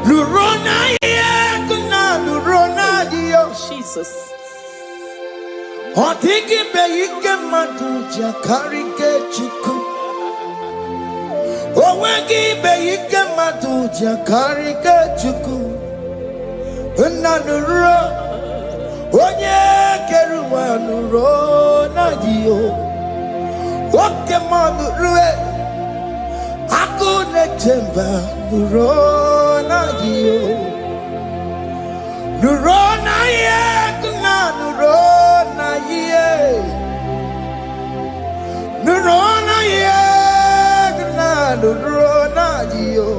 Lurona yekuna lurona dio. Jesus. Otiki be yike maduja karike chiku. Owegi be yike maduja karike chiku. Unanuro onye keruwa lurona dio. Oke manurue akune chemba lurona dio. Lurona yekuna lurona ye. Lurona yekuna lurona dio.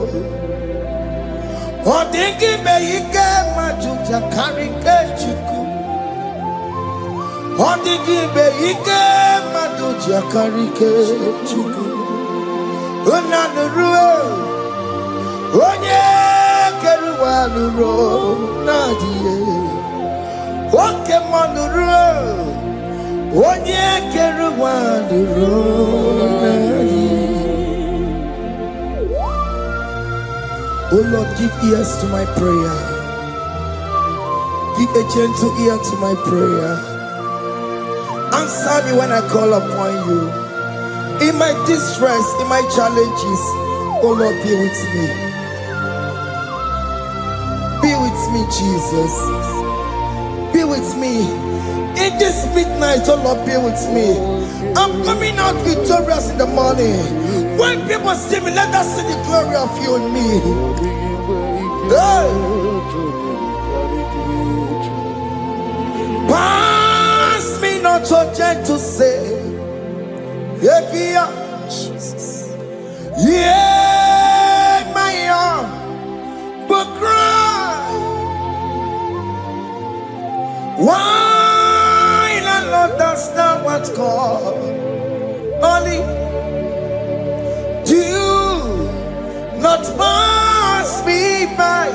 Odingi be yike majuja karike chiku. Odingi be yike majuja karike chiku. Unanurue onye keruwa lurona dio. Oke manurue onye keruwa lurona dio. Oh Lord, give ears to my prayer. Give a gentle ear to my prayer. Answer me when I call upon you. In my distress, in my challenges, oh Lord, be with me. Be with me, Jesus. Be with me. In this midnight, oh Lord, be with me. I'm coming out victorious in the morning. When people see me, let us see the glory of you in me. Hey. Pass me not your gentle say. Jesus. Yeah, my arm, but cry. Why not understand what's called? Only do not pass me by.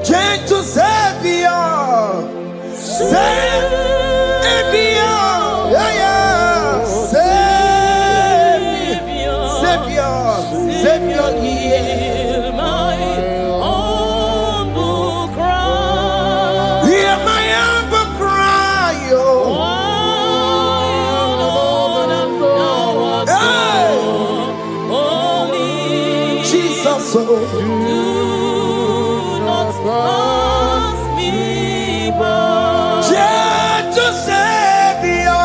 Gentle Savior, Savior, yeah, yeah. Savior, hear my humble cry. Hear my humble cry, oh. Jesus, do not pass me by. Gentle Savior.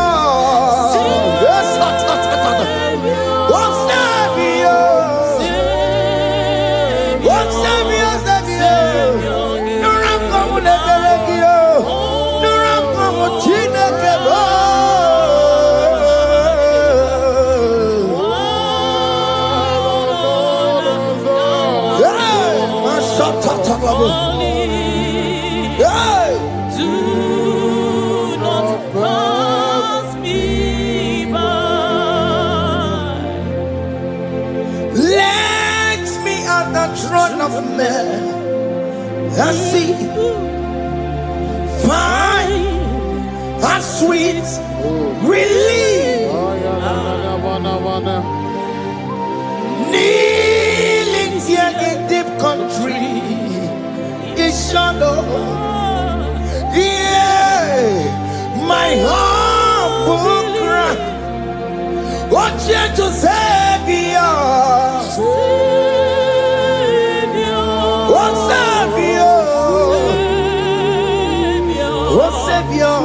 I see fine and sweet relief. Kneeling here in deep country is shadow. Yeah, my humble cry. What you to Savior? Savior,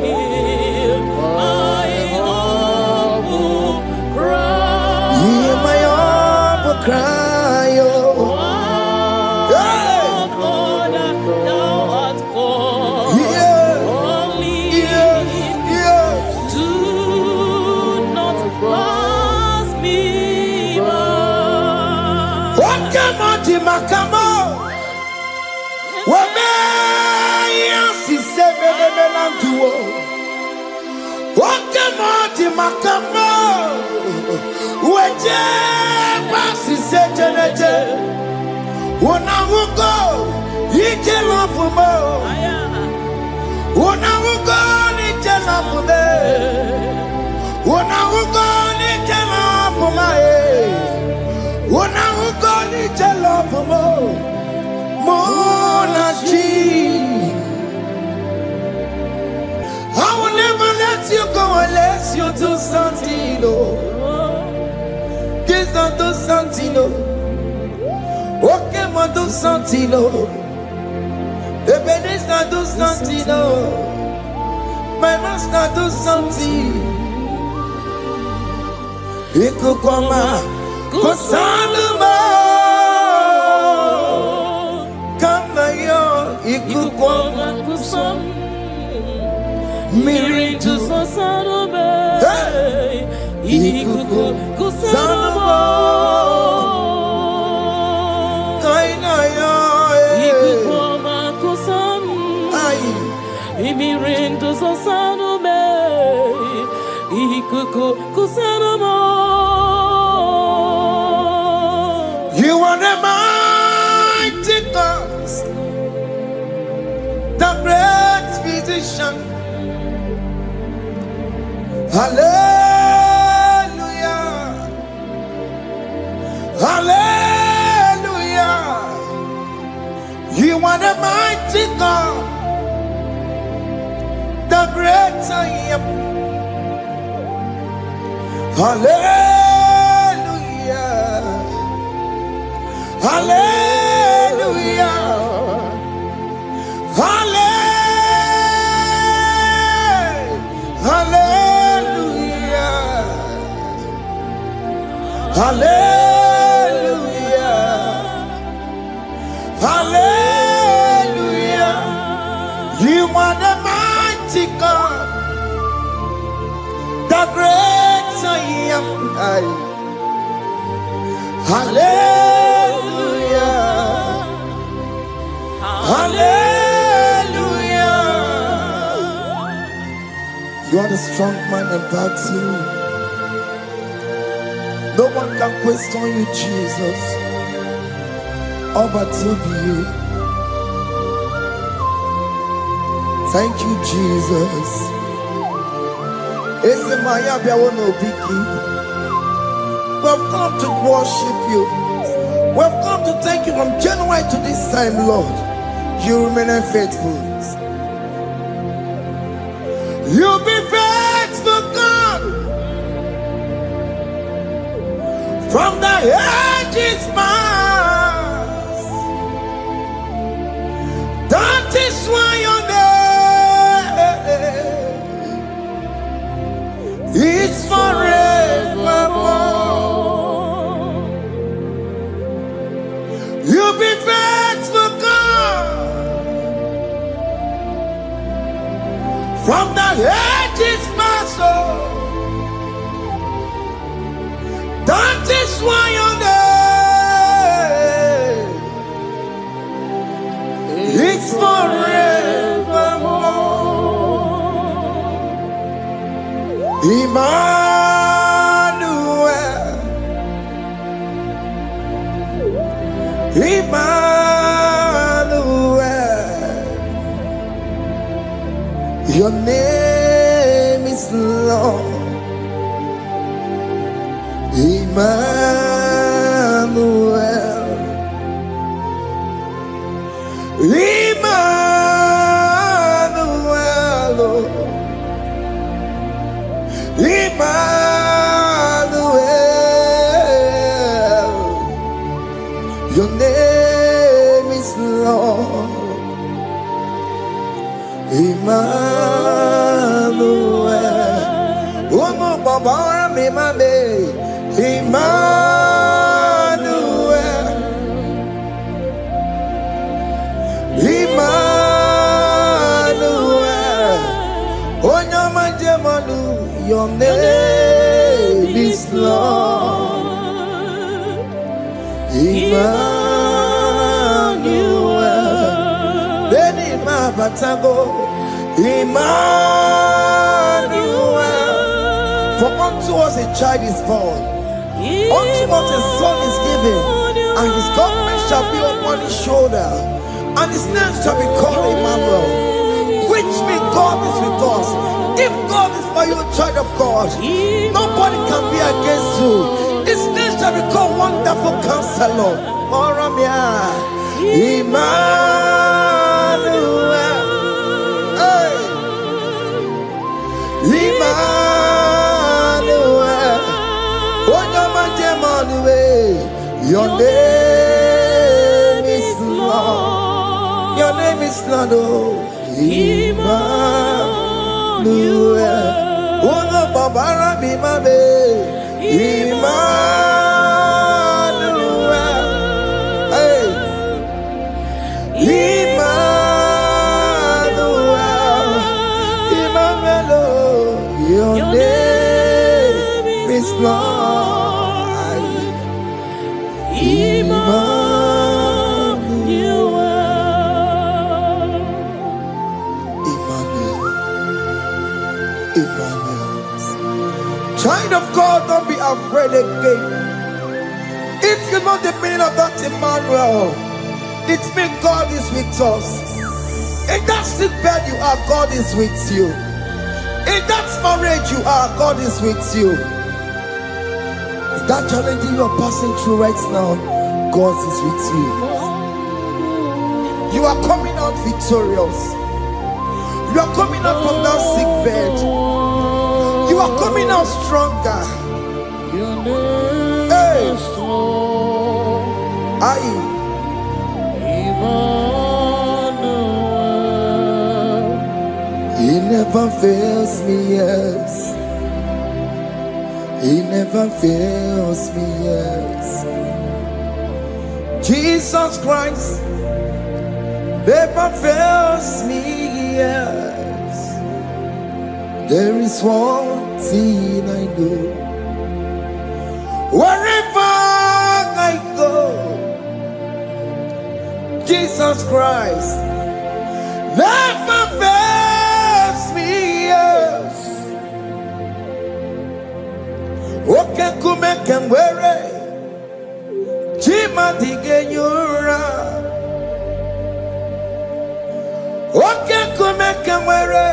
hear my humble cry. Hear my humble cry, oh. God, thou art called. Only do not pass me by. What come on, Timakamo? What Wakemoti makamo weje pasi sejeneje Wonawugo ije lafumo Wonawugo nije lafume Wonawugo nije lafume Wonawugo nije lafumo Alessio do Santino. This not do Santino. Okay, ma do Santino. Ebenezer do Santino. My master do Santino. Ikukoma kusanuma. Kama yo ikukoma kusam. Miritu sasanube. Ikuku kusanuma. Kaina yo ikukoma kusam. Miritu sasanube. Ikuku kusanuma. You are the mighty God, the great physician. Hallelujah, hallelujah. You are the mighty God, the great I am. Hallelujah, hallelujah, hallelujah, hallelujah, hallelujah. You are the mighty God, the great I am. Hallelujah, hallelujah. You are the strong man in battle. No one can question you, Jesus. All but to be you. Thank you, Jesus. Is the Maya Biawono Biki? We've come to worship you. We've come to thank you from January to this time, Lord. You remain faithful. You be faithful, God. From the ages past. That is why your name is forevermore. You be faithful, God. From the ages past, that is why your name is forevermore. Emmanuel, Emmanuel, your name is Lord. Emmanuel, Emmanuel, Emmanuel, your name is Lord. Emmanuel, oh no, Baba, me mame, Emmanuel, Emmanuel, oh no, my demonu, your name is Lord. Emmanuel, Beni ma batago, Emmanuel. For unto us a child is born, unto us a son is given, and his government shall be upon his shoulder, and his name shall be called Emmanuel, which means God is with us. If God is for you, child of God, nobody can be against you. His name shall be called Wonderful Counselor. Emmanuel, hey. Emmanuel, Emmanuel, Emmanuel, Emmanuel, Emmanuel, Emmanuel, Emmanuel, Emmanuel, Emmanuel, Emmanuel, Emmanuel, Emmanuel, Emmanuel, Emmanuel, Emmanuel, Emmanuel, Emmanuel, Emmanuel, Emmanuel, name is Lord. Your name is Lord. Oh, Emmanuel. Uno babara bimabe. Emmanuel. Hey. Emmanuel. Emmanuel. Your name is Lord. Emmanuel. Emmanuel. Child of God, don't be afraid again. If you know the meaning of that Emmanuel, it means God is with us. In that sick bed you are, God is with you. In that marriage you are, God is with you. In that challenge you are passing through right now, God is with you. You are coming out victorious. You are coming out from that sick bed. You are coming out stronger. Hey. He never fails me, yes. He never fails me, yes. Jesus Christ never fails me, yes. There is one thing I know. Wherever I go, Jesus Christ never fails me, yes. Oke kumeke mwere Chima dige yura. Oke kumeke mwere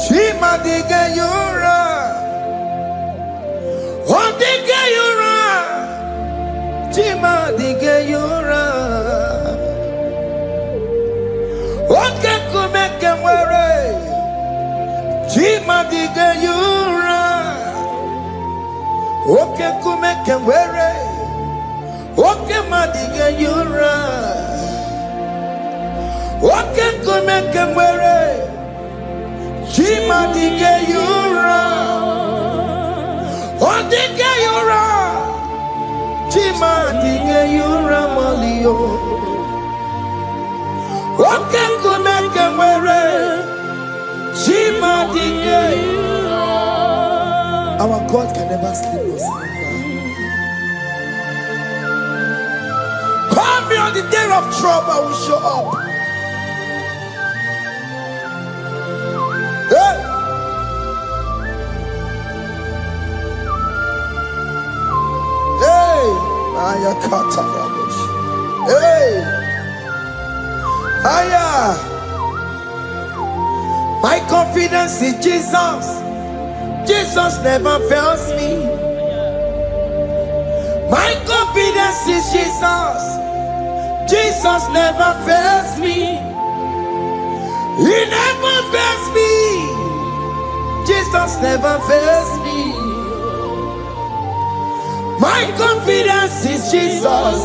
Chima dige yura. Odige yura. Chima dige yura. Oke kumeke mwere Chima dige yura. Oke kumeke mwere Oke madige yura. Oke kumeke mwere Chima dige yura. Odige yura. Chima dige yura malio. Oke kumeke mwere Chima dige yura. Our God can never sleep or slumber. Call me on the day of trouble, I will show up. Hey! Hey! Hey! Aya! My confidence in Jesus. Jesus never fails me. My confidence is Jesus. Jesus never fails me. He never fails me. Jesus never fails me. My confidence is Jesus.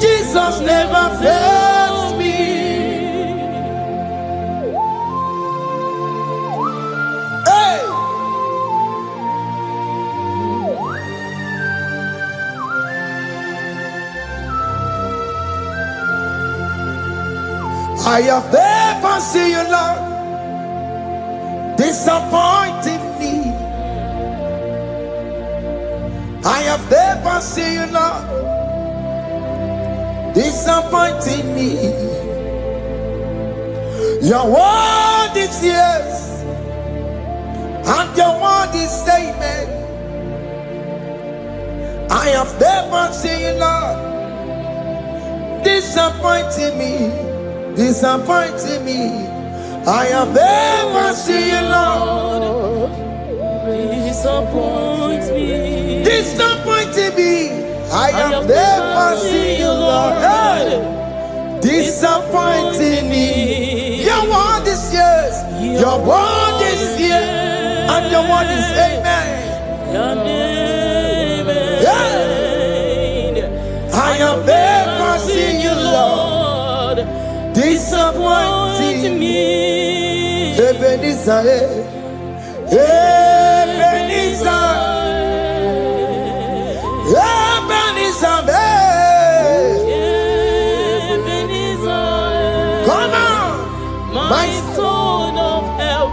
Jesus never fails me. I have never seen you, Lord, disappointing me. I have never seen you, Lord, disappointing me. Your word is yes, and your word is amen. I have never seen you, Lord, disappointing me. Disappointing me. I have never seen you, Lord. Disappoint me. Disappointing me. I have never seen you, Lord. Hey. Disappointing me. Your word is yes. Your word is yes. And your word is amen. Your name is have never seen you, Lord, disappointing me. Ebenezer, Ebenezer, Ebenezer, Ebenezer. Come on, my stone of help.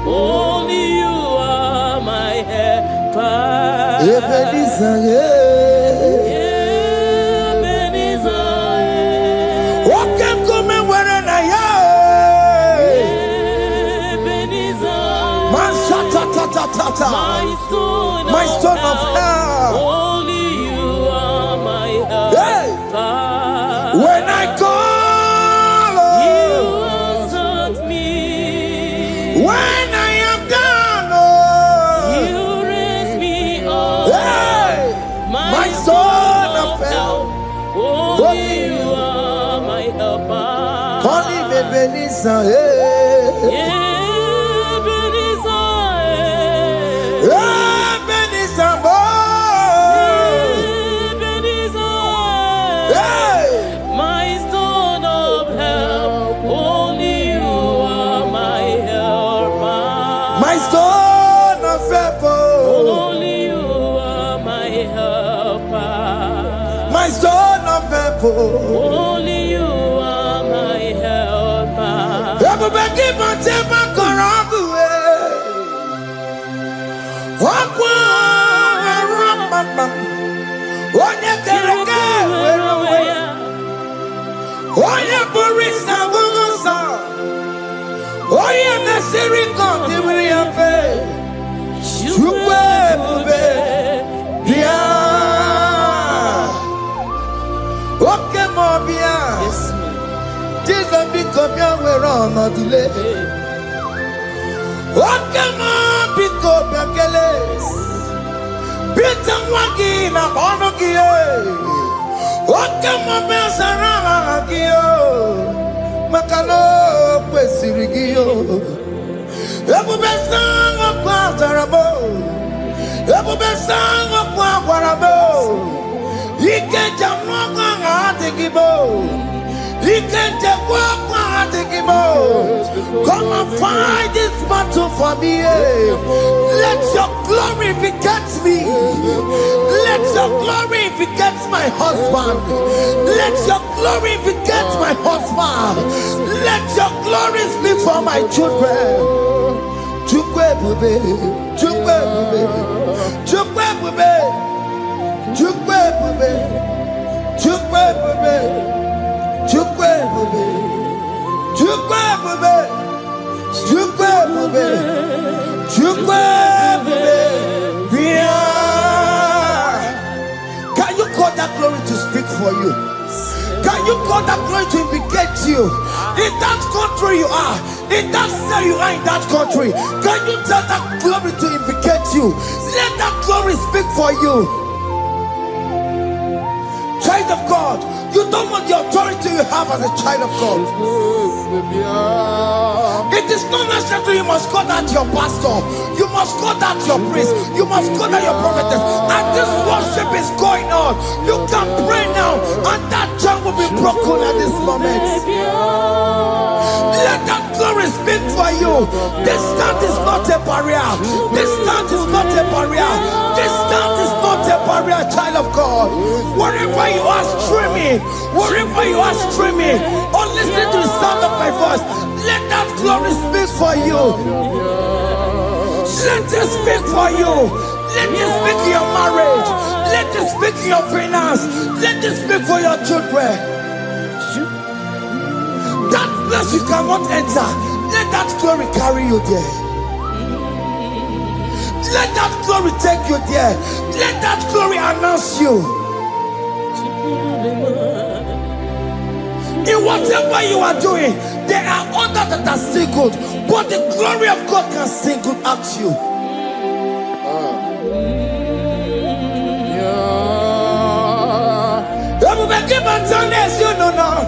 Only you are my helper. Ebenezer, Ebenezer. what can come and where I Ebenezer. My stone of help. Only you are my helper. Hey. When I call, you answered me. When I am down, you raise me up. hey. My stone of help. Only you are my helper. Call him Ebenezer, hey. Ebenezer, hey. My stone of help. Only you are my helper. My stone of help, Only you are my helper. my stone of help, Only you are my helper. everybody but them are corrupt. Jesus become your way on a delay. What can I pick up your keles? Peter Wagin, I'm on a gear. What can my best around Gio? Macano, Pesirigio. Every best song of Quantarabo. Every best song of Quantarabo. He can't jump on a Igbo. He can't just walk on the Igbo. Come and fight this battle for me. Let your glory beget me. Let your glory beget my husband. Let your glory beget my husband. Let your glory speak for my children. Chukwe bube, chukwe bube, chukwe bube, chukwe bube, chukwe bube. Chukwe bube, chukwe bube, chukwe bube, chukwe bube. Can you call that glory to speak for you? Can you call that glory to indicate you? In that country you are, in that city you are, in that country, can you tell that glory to indicate you? Let that glory speak for you. Child of God, you don't want the authority you have as a child of God. It is not necessary you must call that your pastor, you must call that your priest, you must call that your prophetess. And this worship is going on. You can pray now, and that chain will be broken at this moment. Let that glory speak for you. Distance is not a barrier. Distance is not a barrier. Distance is not a barrier, child of God. Wherever you are streaming, wherever you are streaming, or listening to the sound of my voice, let that glory speak for you. Let it speak for you. Let it speak in your marriage. Let it speak in your finance. Let it speak for your children. That place you cannot enter, let that glory carry you there. Let that glory take you there. Let that glory announce you. In whatever you are doing, there are others that are still good, but the glory of God can single out you. You know now.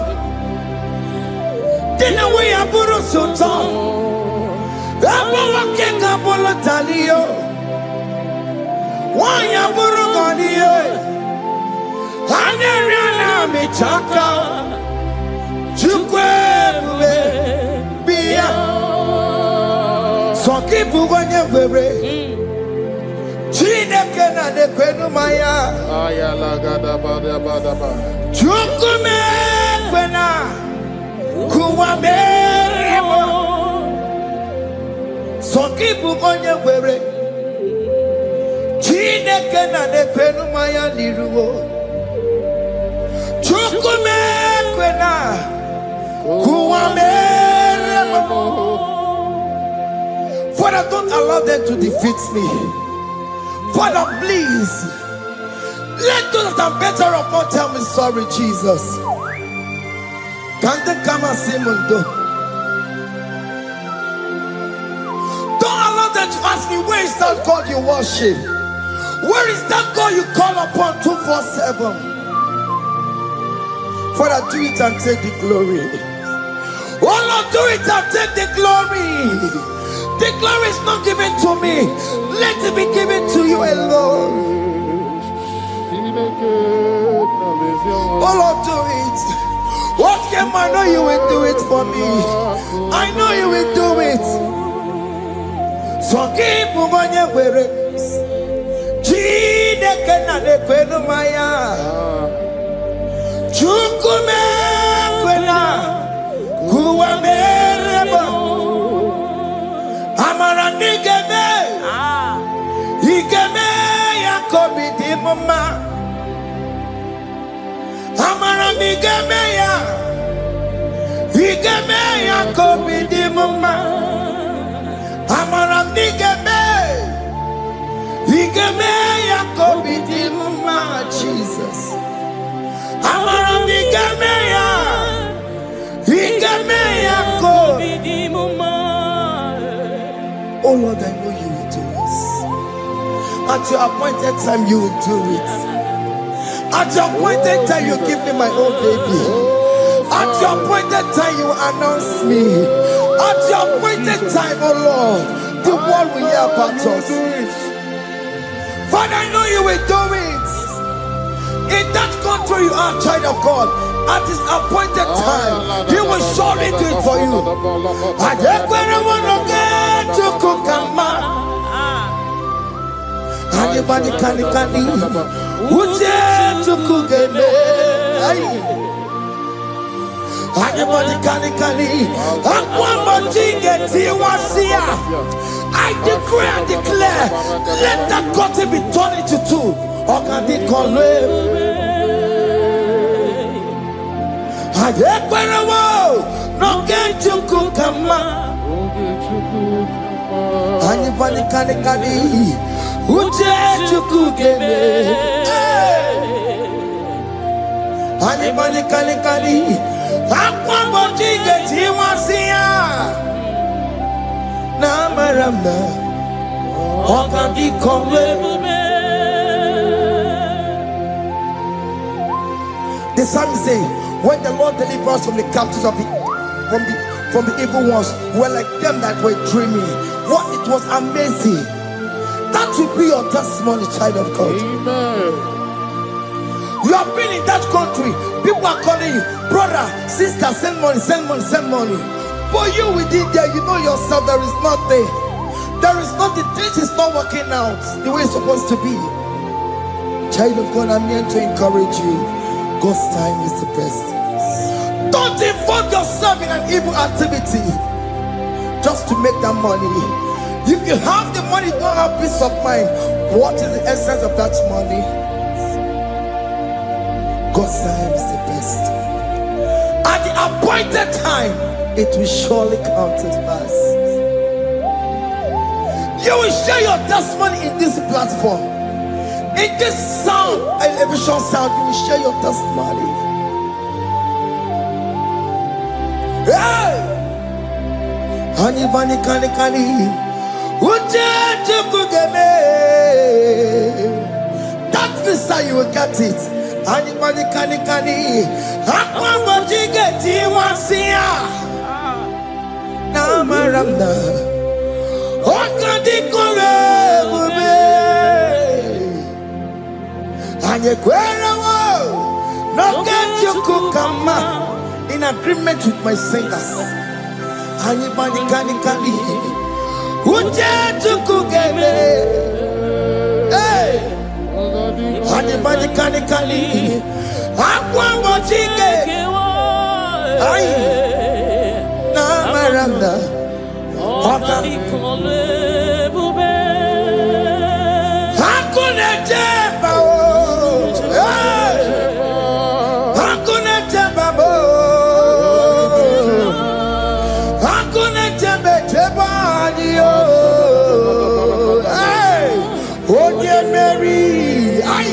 Dina we aburu sultan. Abo wake kabolo talio. Wanya buru ganiye. Aneriana michaka Chukwebube Bia Sokibu Wanyewere Chineke na nekwenu maya Ayala gada bada bada ba. Chukume kwena Kuwameremo Sokibu Wanyewere Chineke na nekwenu maya liruwo Chukume kwena Kuwameremo. Father, don't allow them to defeat me. Father, please let those that are better off not tell me sorry, Jesus. Can't they come and see Mundo? Don't allow them to ask me, where is that God you worship? Where is that God you call upon 247? Father, do it and take the glory. Oh Lord, do it and take the glory. The glory is not given to me. Let it be given to you alone. Oh Lord, do it. What can I know you will do it for me? I know you will do it. So keep moving where Chineke na nekwenu maya Chukume kwena Kuwameremo Amara nigeme Igeme Yakobi di mama Amara nigeme ya Igeme Yakobi di mama Amara nigeme Igeme Yakobi di mama Jesus Amara nigeme ya Igeme Yakobi di mama. Oh Lord, I know you will do it. At your appointed time, you will do it. At your appointed time, you give me my own baby. At your appointed time, you announce me. At your appointed time, oh Lord, the world will hear about us. Father, I know you will do it. In that country, you are a child of God. At his appointed time, he will surely do it for you. I just want to get to Kukama. Anybody can Uje to Kugeme. Anybody can I decree and declare, let that curtain be torn into two. Or can they call him? No get to Kukama. Anybody can Uje to Kugeme. Anybody can Aquabody get you once here. Namaramna. Or can they call him? The psalmist say, when the Lord delivers us from the captives of from the evil ones, we're like them that were dreaming. What it was amazing. That will be your testimony, child of God. Amen. You have been in that country. People are calling you, brother, sister, send money, send money, send money. But you within there, you know yourself, there is nothing. There is nothing. This is not working out the way it's supposed to be. Child of God, I'm here to encourage you. God's time is the best. Don't involve yourself in an evil activity just to make that money. If you have the money, don't have peace of mind. What is the essence of that money? God's time is the best. At the appointed time, it will surely come to pass. You will share your testimony in this platform. In this sound, elevation sound, you will share your testimony. Hey! Anybody can that visa, you will get it. Anybody can Aquabody get you once here. Namaramna. What can they call it? And you No get you kukama. In agreement with my singers. Anybody can Uje to kugeme. Hey. Anybody can Aqua mochike. Ay. Na maranda. Hakuna jeba. Hakuna jeba. Hakuna jeba jeba. Hey. Oye Mary. Ay.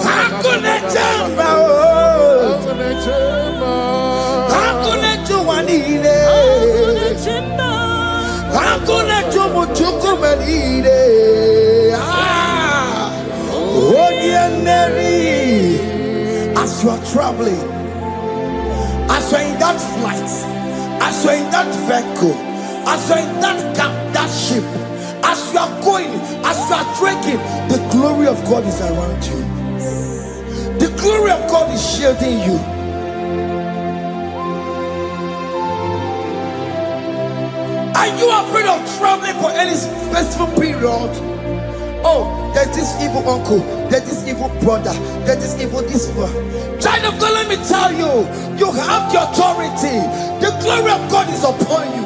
Hakuna jeba. Hakuna juanile. Hakuna jumuchukumelile. Oye Mary. As you are traveling, as you are in that flight, as you are in that vehicle, as you are in that cab, that ship, as you are going, as you are drinking, the glory of God is around you. The glory of God is shielding you. Are you afraid of traveling for any specific period? Oh, there's this evil uncle, there's this evil brother, there's this evil this one. Child of God, let me tell you, you have the authority. The glory of God is upon you.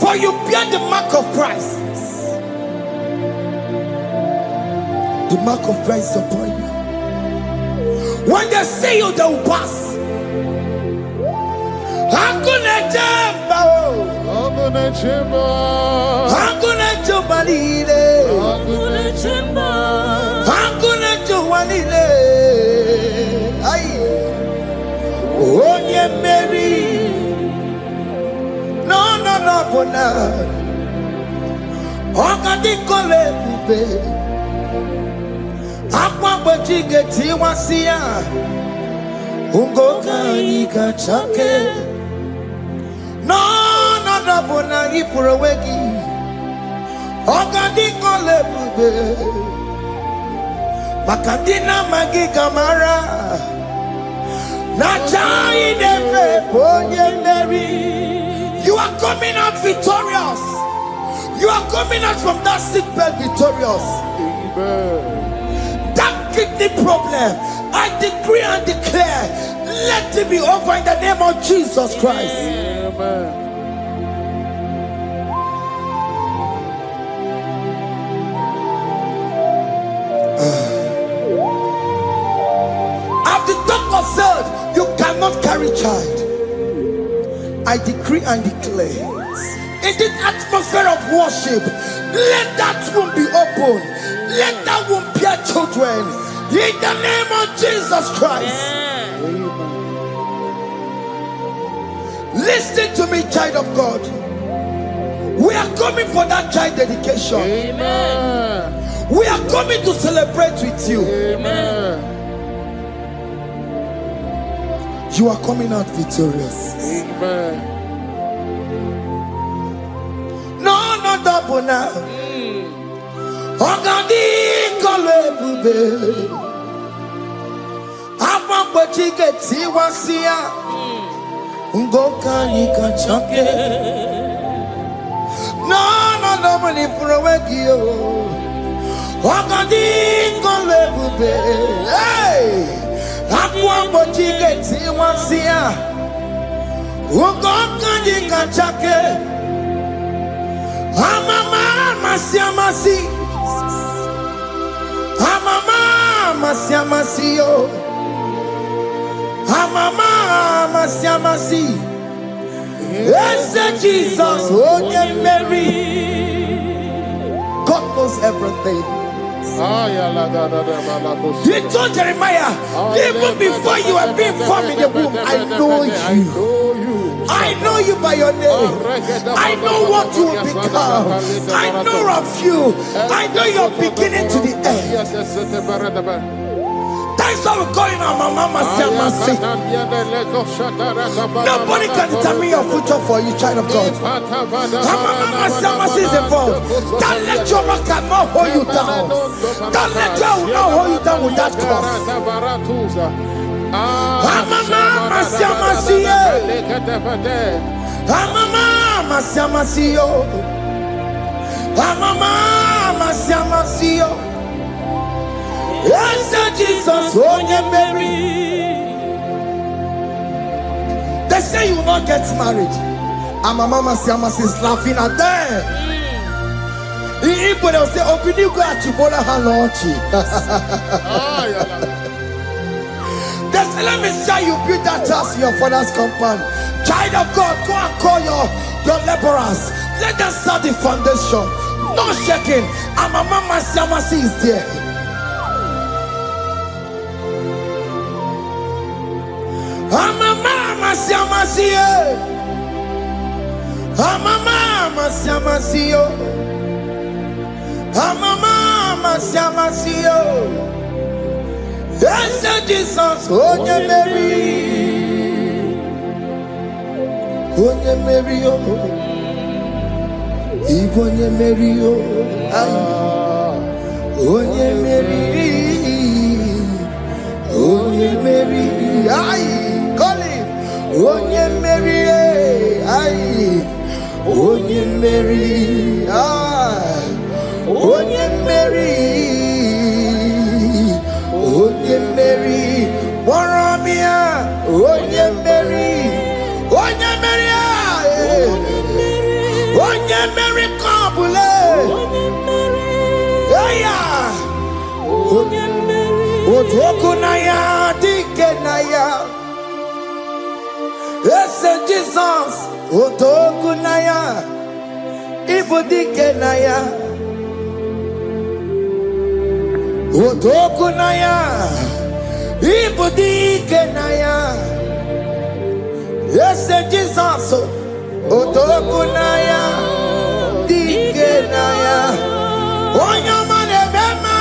For you bear the mark of Christ. The mark of Christ is upon you. When they see you, they will pass. Hakuna jamba, hakuna jamba, hakuna jubalile, hakuna jamba, hakuna jubalile. Ay, Oye Mary, no bona. Okadi kole bube, akwa bojige tiwasia, ungoka ika chake. No bona ipurowegi. Okadi kole bube, makadina magiga mara. Nachai neve Oye Mary. You are coming out victorious. You are coming out from that sick bed victorious. Amen. That kidney problem, I decree and declare, let it be over in the name of Jesus Christ. Amen. As the doctor said, you cannot carry child. I decree and declare, in this atmosphere of worship, let that womb be open. Let that womb bear children. In the name of Jesus Christ. Listen to me, child of God. We are coming for that child dedication. Amen. We are coming to celebrate with you. Amen. You are coming out victorious. Amen. No double now. Ogadi kolebube. Apa bojige tiwasia. Ungoka nikachake. No double ni furowegio. Ogadi kolebube. Hey. Akwa bojige tiwasia. Ungoka nikachake. Amama masiamasi. Amama masiamasi yo. Amama masiamasi. Yes, Jesus, Oye Mary. God knows everything. He told Jeremiah, even before you were being formed in the womb, I know you. I know you by your name. I know what you will become. I know of you. I know your beginning to the end. That's how we're going on, Mama. Nobody can determine your future for you, child of God. Mama is involved. Don't let your rock not hold you down. Don't let your not hold you down with that cause. Amama siamasiye. Amama siamasiyo. Amama siamasiyo. Yes, Jesus, onye Mary. They say you will not get married. Amama siamasi is laughing at them. In Igbo, they will say, "Obini go achibola halochi." They say, "Let me see you build that house in your father's compound." Child of God, go and call your laborers. Let them start the foundation. No shaking. Amama siamasi is there. Amama siamasiye. Amama siamasiyo. Amama siamasiyo. Yes, Jesus, onye Mary. Onye Mary, Igbo onye Mary, onye Mary, onye Mary, call him, onye Mary, onye Mary, onye Mary, onye Mary, Warramia, onye Mary, onye Mary, onye Mary, Kabule, onye Mary, Otokunaya, Dikenaya, yes, Jesus, Otokunaya, Ibu Dikenaya. Otokunaya, Ibudikenaya. Yes, Jesus. Otokunaya, Dikenaya. Onyamane bema.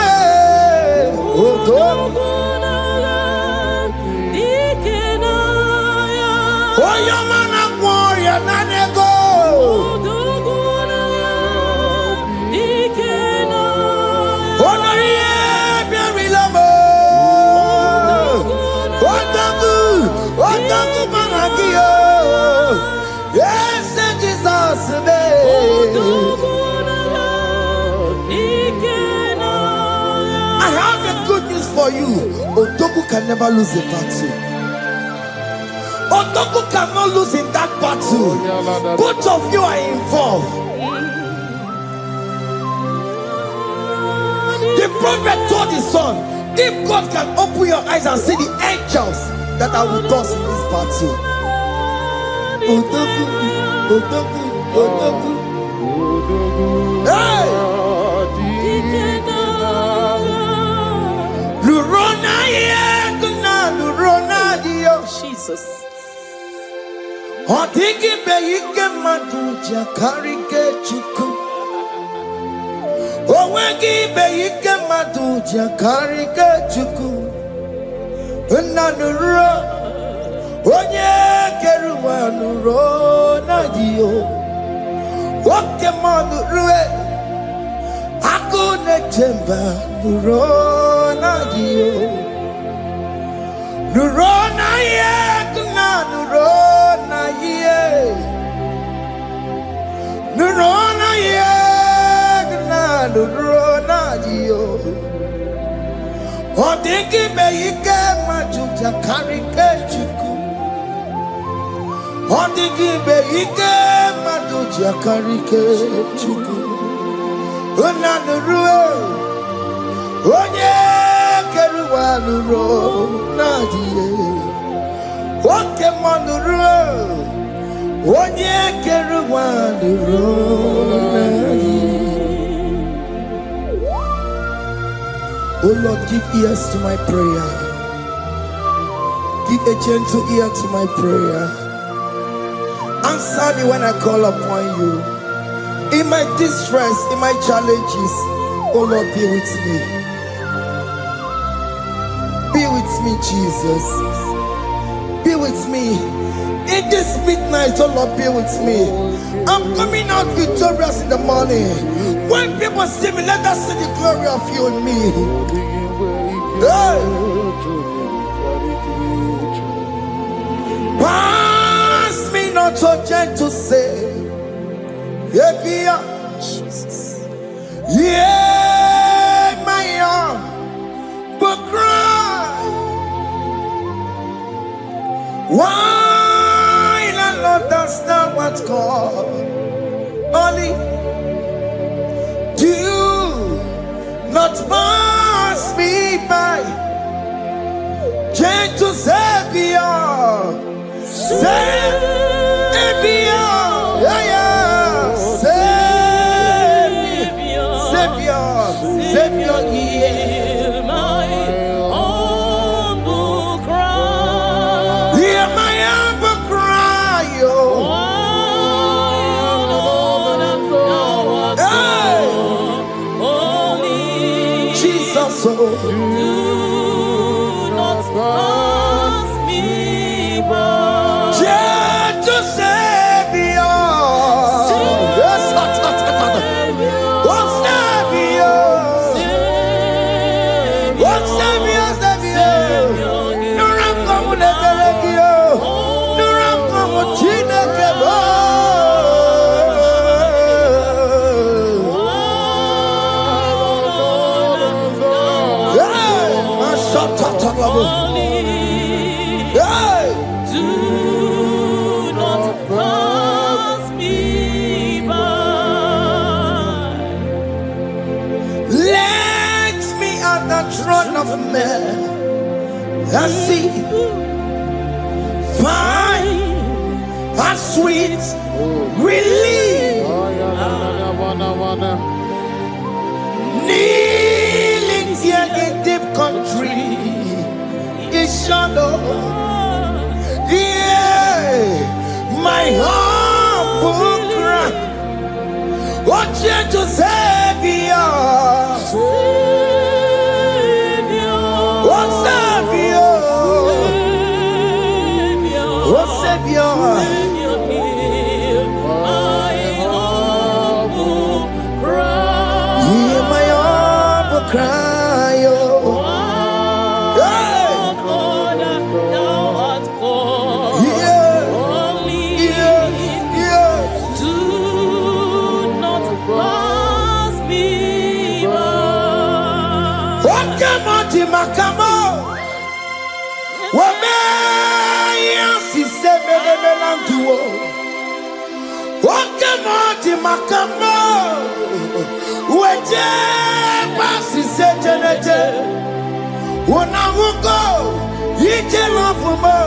Otokunaya, Dikenaya. Onyamana warrior nanego. Otokunaya, Dikenaya. Onorie biarilamo. Otoku managio. Yes, Jesus. I have a good news for you. Otoku can never lose a battle. Otoku cannot lose in that battle. Both of you are involved. The prophet told his son, if God can open your eyes and see the angels that are with us in this battle. Otoku, Otoku, Otoku. Hey! Lurona yekuna, Lurona dio. Jesus. Otiki beyike maduja karike chuku. Owegi beyike maduja karike chuku. Nanuro, onye keruwa nuro nadio. Oke manurue, akune chemba nuro nadio. Nuro na ye, kuna nuro na ye. Nuro na ye, kuna nuro nadio. Odiki beyike majuja karike chuku. Odiki beyike majuja karike chuku. Unanurue, onye keruwa nuro nadie. Oke manurue, onye keruwa nuro nadie. Oh Lord, give ears to my prayer. Give a gentle ear to my prayer. Answer me when I call upon you. In my distress, in my challenges, oh Lord, be with me. Be with me, Jesus. Be with me. In this midnight, oh Lord, be with me. I'm coming out victorious in the morning. When people see me, let us see the glory of you in me. Hey. gentle Savior, Jesus. yeah, my arm, but cry. Why the Lord does not what call? Only do not pass me by, gentle Savior, Savior, yeah, yeah, Savior, Hear my humble cry. hear my humble cry, oh. Jesus, oh. Do not pass me by. Gentle Savior, yes, what's Savior? What's Savior, Savior? No ram come with the Telegio, no ram come with Chinekebo. Hey, my shot, hey. Do not pass me by. Let me at the throne of men and see, find a sweet relief, kneeling here in deep country, in shadow, yeah, my humble cry, oh gentle Savior, oh Savior, oh Savior, Hear my humble cry. hear my humble cry, oh. Hey. Lord, thou art called. Yeah. Only Yes. do not pass me by. Wakamati makamo, wameya siseme melanduo. Wakamati makamo, weje pasi sejenete. Unahuko ije lafumo,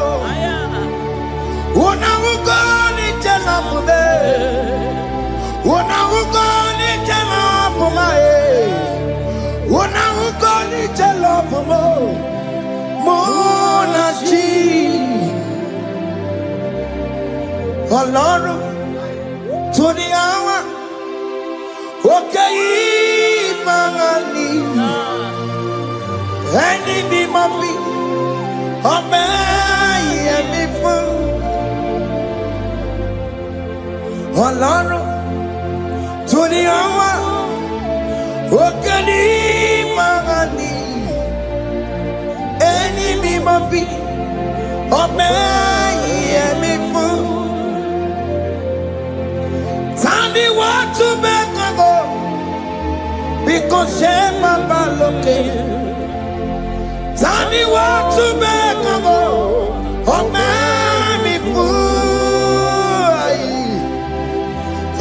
unahuko ije lafume, unahuko ije lafumae. Unahuko ije lafumo, monaji. Ọlọ́run tó ní àwa òkè yìí máa ní. Ẹni bí mo fi ọbẹ̀ yẹmi fún. Ọlọ́run tó ní àwa òkè ní máa ní. Ẹni bí mo fi ọbẹ̀ yẹmi fún. Tani wàá tún bẹ́ẹ̀ kankan bí kò ṣe máa bá lókè. Tani wàá tún bẹ́ẹ̀ kankan ọmọ mi fún ayé.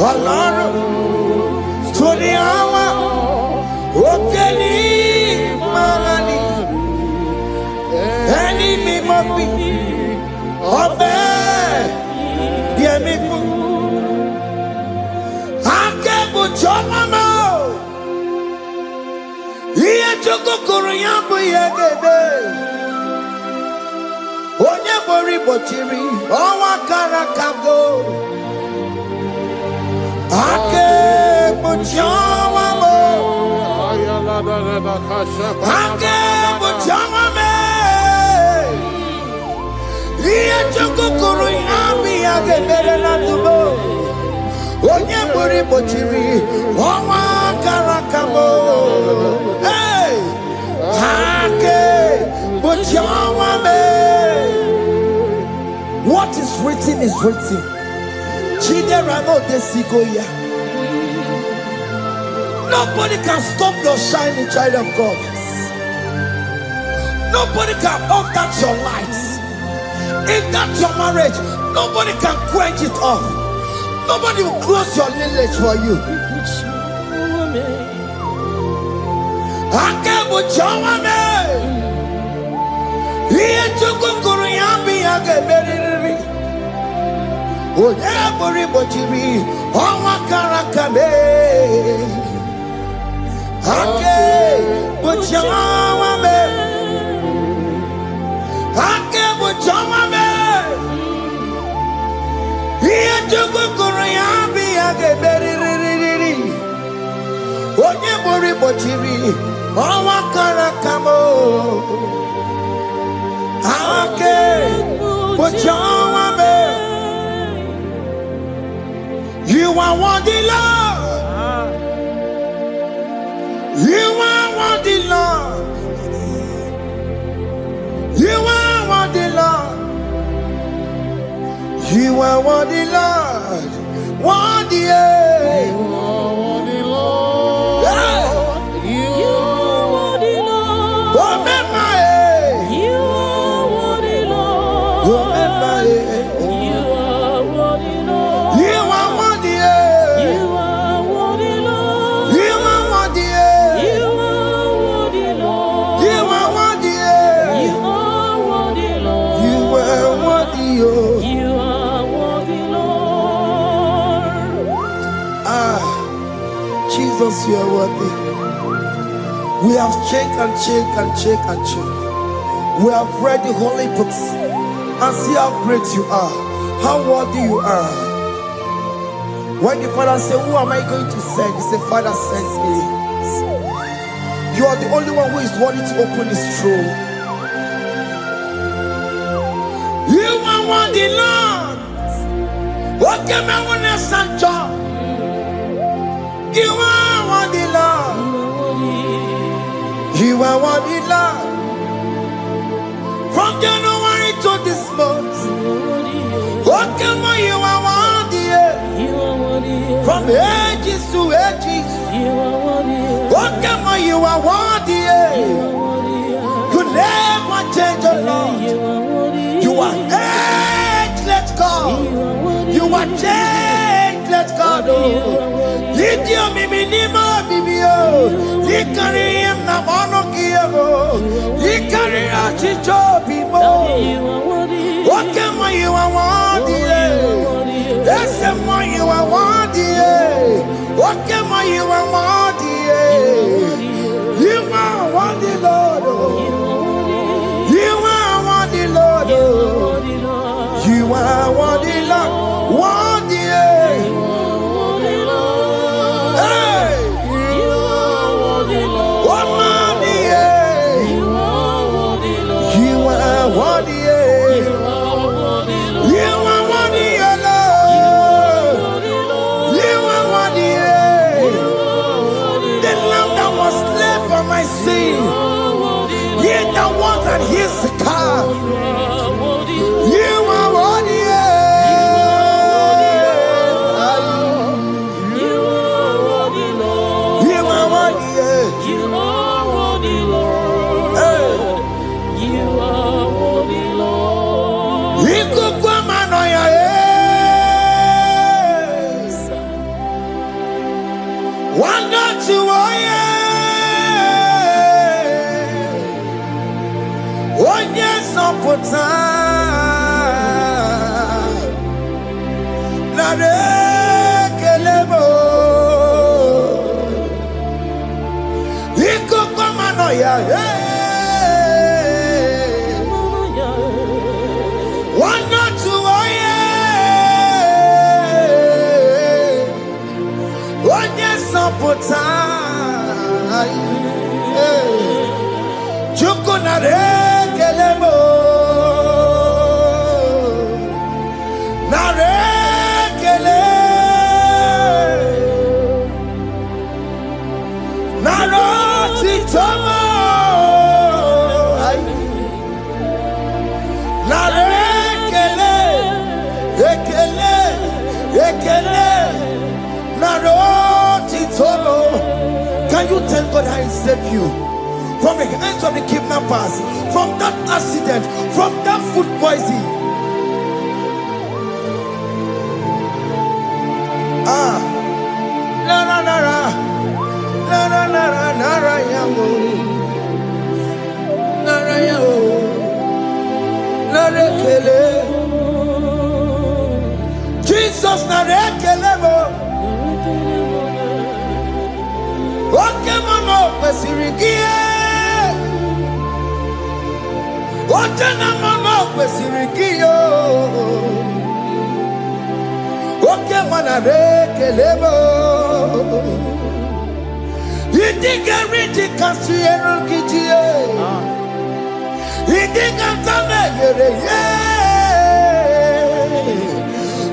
Ọlọ́run torí àwọn òkè ní ìmọ̀ràn ni. Ẹni mímọ́ bí ọbẹ̀ yẹmi fún. Akẹ́bùjọ́ mọ́mọ́. Iye chukukuru ya bụ ihe gebe. Onye gbori gbochiri ọnwa kara kago. Aka egbochi ọnwa m. Aka egbochi ọnwa m. Ihe chukukuru ya bụ ihe gebere na ndụmọ. Onye gbori gbochiri ọnwa kara kago. What is written is written. Nobody can stop your shining, child of God. Nobody can off that your lights. In that your marriage, nobody can quench it off. Nobody will close your lineage for you. You are worthy, Lord. You are worthy, Lord. You are worthy, Lord. You are worthy, Lord. Worthy, You are worthy, Lord. You are worthy, Lord. Remember, You are worthy, Lord. remember, You are worthy, Lord. you are worthy, You are worthy, Lord. you are worthy, You are worthy, Lord. you are worthy, You are worthy, Lord. you are worthy, oh. You are worthy, Lord. Ah, Jesus, you are worthy. We have checked and checked and checked and checked. We have read the holy books and see how great you are, how worthy you are. When the Father said, "Who am I going to send?" He said, "Father, send me." You are the only one who is worthy to open his throne. You are worthy, Lord. What can I want to send? You are worthy, Lord. You are worthy, Lord. From January to this month, what can I? You are worthy. From ages to ages, what can I? You are worthy. You never change, oh Lord. You are ageless God. You are changeless God. Lidio miminimo bibio. Likari em na mono kiyo. Likari achicho bimo. What can I? You are worthy. Yes, you are worthy. What can I? You are worthy. You are worthy, Lord. You are worthy, Lord. You are worthy, Lord. Worthy. Hey. What worthy? You are worthy. You are worthy, Lord. You are worthy. The lamb that was slain for my sin. He that was and his car. You are worthy. You are worthy. One not to one yes on put not a kelebo. You could come on, one Can you tell God I save you from the hands of the kidnappers, from that accident, from that food poisoning? Jesus narekelemo. Oke mama kwesirigie. Oke na mama kwesirigie. Oke mana rekelemo. Idiga riti kasiero kijie. Idiga tame yere ye.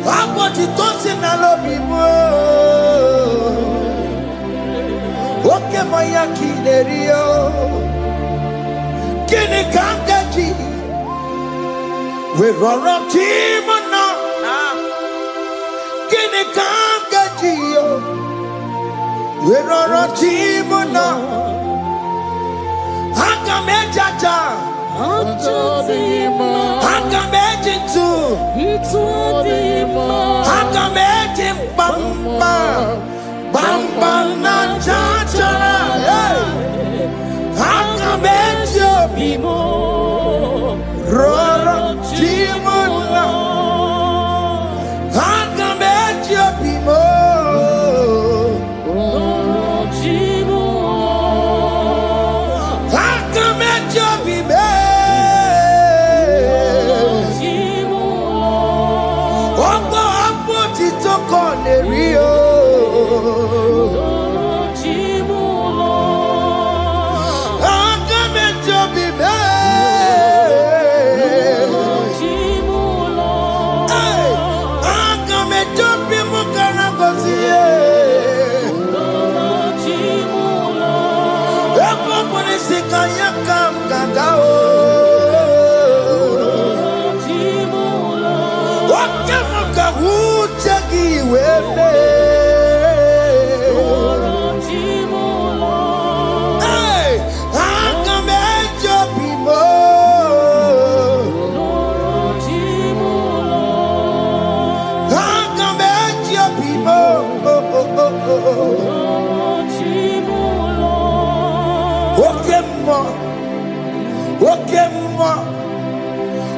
Aboti tosi na lobi mo. Oke maya kinerio. Kini kangaji. We roro timona. Kini kangaji yo. We roro timona. Haka mejaja. Haka mejintu. Haka mejim bamba. Bamba na chachara. Haka mejo bimo. Roro timona. Haka mejo bimo. Haka mejo bimo.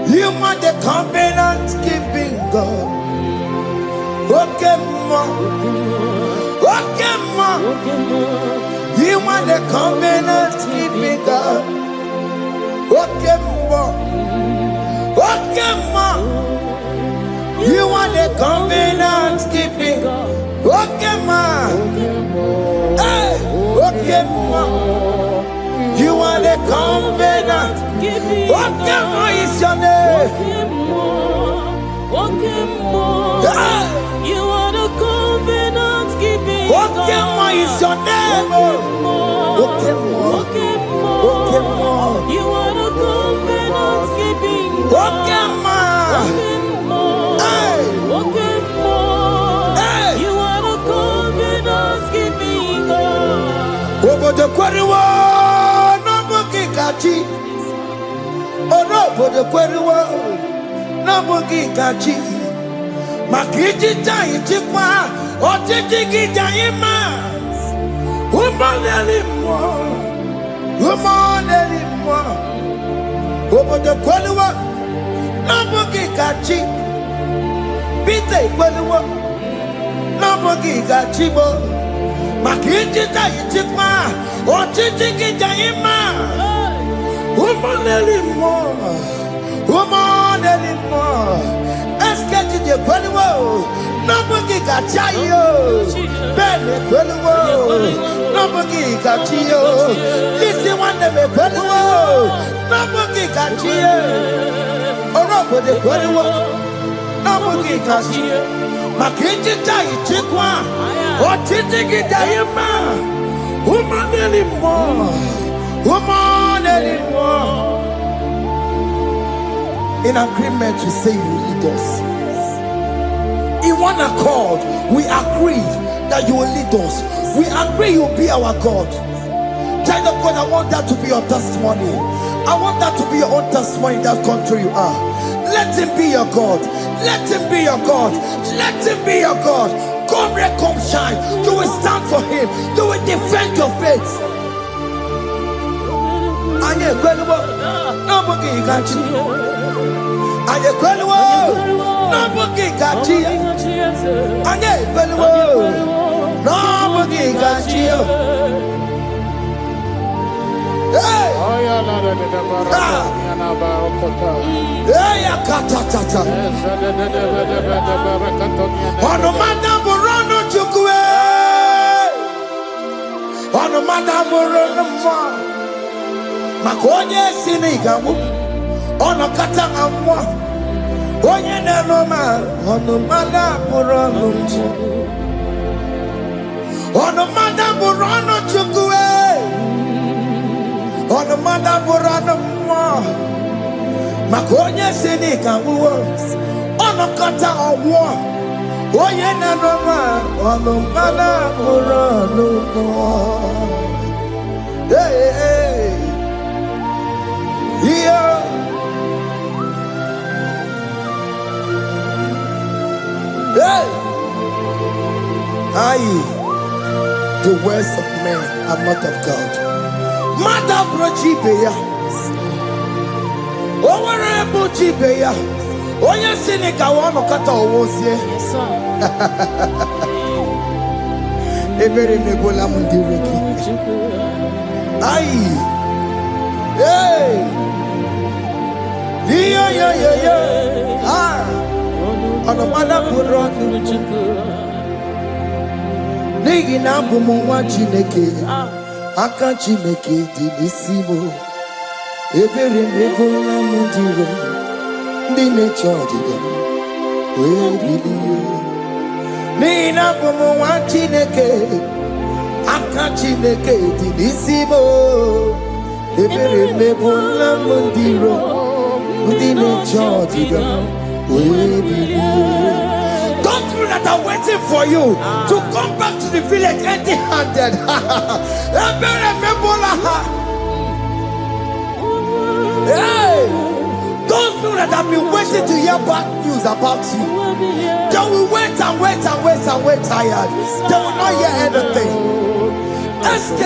You are the covenant keeping God. Okay, ma. You are the covenant keeping God. Okay, ma. You are the covenant keeping God. Okay, ma. Hey, okay, ma. You are the covenant. What is your name? You are the covenant keeping What is your name? You are the covenant keeping What You are the covenant keeping over the quarry. Orobo de kweriwo na bugi kachi makiji tai tikwa otiji gijai ma umoneli mo obo de kweriwo na bugi kachi bite kweriwo na bugi kachi bo makiji tai tikwa otiji gijai ma woman anymore. Est-ce tu dis quoi le mot? Non, pour qui gâchio. Belle quoi le mot? Non, pour qui gâchio. Ici, one de mes quoi le mot? Non, pour qui gâchio. Oh, non, pour des quoi le mot? Non, pour qui gâchio. Ma kitty taille, tu quoi? Oh, tu dis qui taille ma. Woman anymore. Woman anymore. In agreement to say you lead us. one accord, we agreed that you will lead us. We agree you will be our God. Child of God, I want that to be your testimony. I want that to be your own testimony in that country you are. Let him be your God. Let him be your God. Let him be your God. Come red, come shine. You will stand for him. You will defend your faith. Anye kwelwo, nobody got you. Anye kwelwo, nobody got you. Anye kwelwo, nobody got you. Hey! Hey, katatata. Ono madam Rono chukwe. Ono madam Rono mwa. Makonye sinigamu. Ono katanga mwa. Onye nenoma. Ono madam Rono chukwe. Ono madam Rono chukwe. Ono madam Rono mwa. Makonye sinigamu. Ono katanga mwa. Oye na noma, ono mana Rono mwa. Hey, hey, yeah. Hey, the words of men are not of God. Mother brochibeya, owere brochibeya. Oye sinika wano kata owosie. Ebere nebola mundireki. Aye. Hey. Yo. Ah. Ono mana buronu. Nigi na bumu wa Chineke. Aka Chineke di nisimo. Ebere nebola mundireki. Dine chodiga. We biliye. Nina bumu wa Chineke. Aka Chineke di nisimo. Ebere nebola mundireki. Dine chodiga. We biliye. Those people that are waiting for you to come back to the village empty-handed. Ebere nebola. Hey! Those people that have been waiting to hear bad news about you, they will wait tired. They will not hear anything. SK,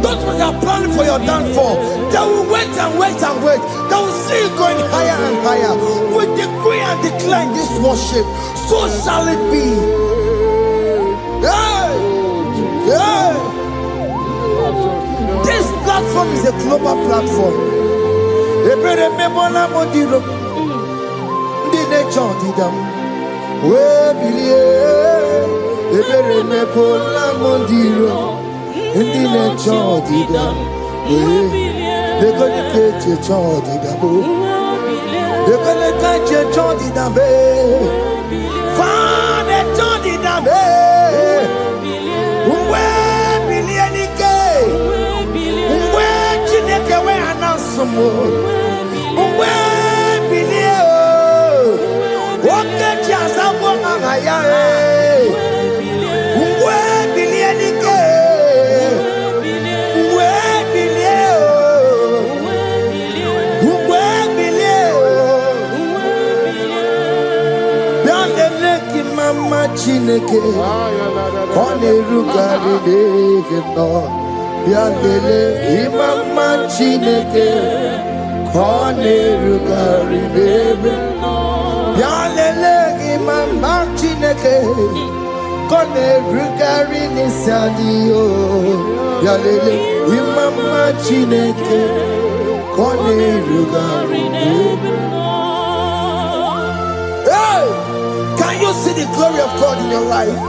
those people that are planning for your downfall, they will wait. They will see you going higher and higher. We decree and declare this worship, so shall it be. Yeah. This platform is a global platform. Ebere mebola modiro, dine chondidam. We bilie. Ebere mebola modiro, dine chondidam. We dekone keche chondidam. Dekone keche chondidam. Fane chondidam. We bilie nike. We chineke we anasumo. We bilie o. Oke chiasawo ngaya e. We bilie nike. We bilie o. We bilie o. Biandele ki mama Chineke. Kone rugari deke no. Biandele imama Chineke. Kone rugari deke no. Biandele imama Chineke. Kone rugari nisani o. Biandele imama Chineke. Kone rugari deke no. Hey! Can you see the glory of God in your life?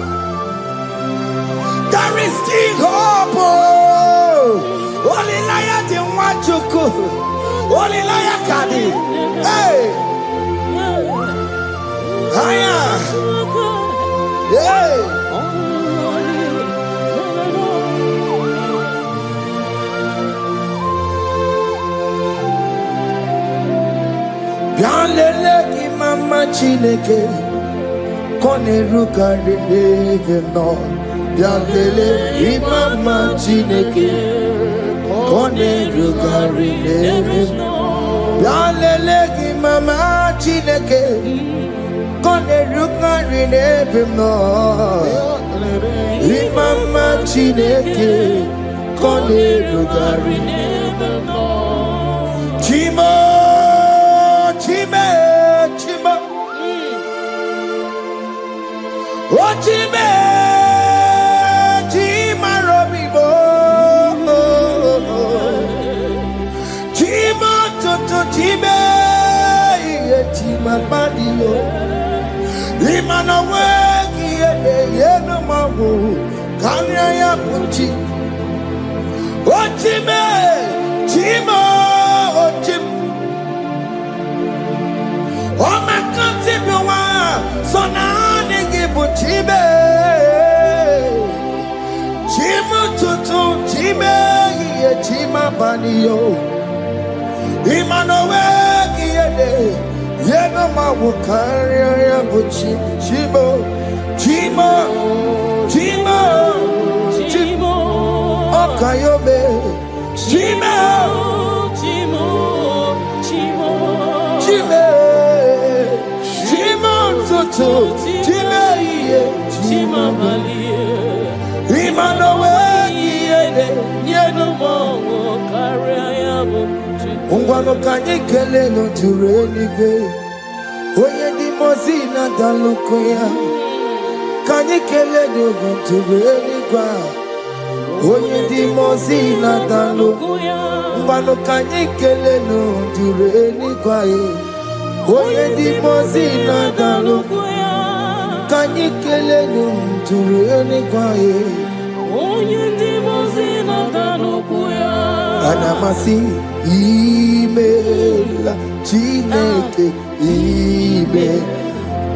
There is still hope. Only liar the wachuku. Only liar kadi. Hey. Haya. Hey. Bialele ki mama Chineke. Koneruka reneve no Yalele imama chineke Koneruka reneve no Yalele imama chineke Koneruka reneve no Imama chineke Koneruka reneve no Chimo Chime Chimo Ochime, Chima Robibo, Chima Toto Chime, Chima Badio, Imana Wegi, Yeno Mabu, Kanya Puchi, Ochime, Chima, Ochim, Oma Kantibiwa, Sonani Gibuchibe, Chima Tutu, Chime, Chima Banio, Imanowe, Yeno Mawukaria Buchi, Chibo, Chima, Chima, Chimo, Okayobe, Chima, Chimo, Chimo, Chime. Chime Chima Malie Imanowe Yeno Mo Kariayabu Ungwano Kanyikele no Turenige Oye di Mozina Dalukoya Kanyikele no Turenigwa Oye di Mozina Dalukoya Ungwano Kanyikele no Turenigwa Oye di Mozina Dalukoya Kanyikele no Turenigwa Oye di Mozina Dalukoya Anamasi email Chineke email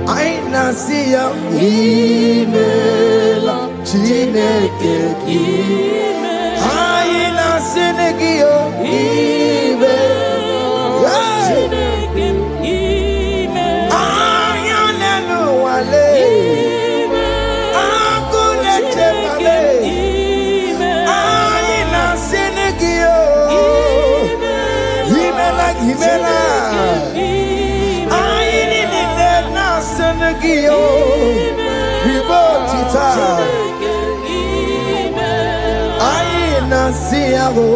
Aina siya email Chineke email Aina sinegio email Chineke email Ayanelu wale Akune chepale Aina sinegio Himela Aini nina senegio Hibotita Aina siyago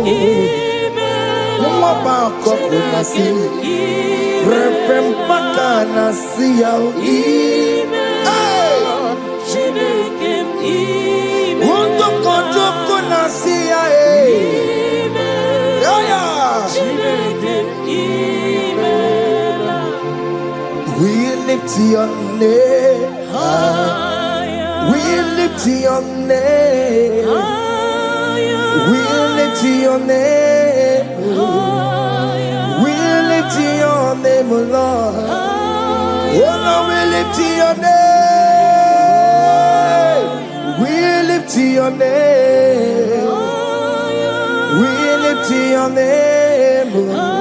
Mwaba koko nasi Repempaka nasiyao Undo kotoko nasiya We lift your name high. We lift your name high. We lift your name high. We lift your name, Lord. Oh no, we lift your name. We lift your name. We lift your name, Lord.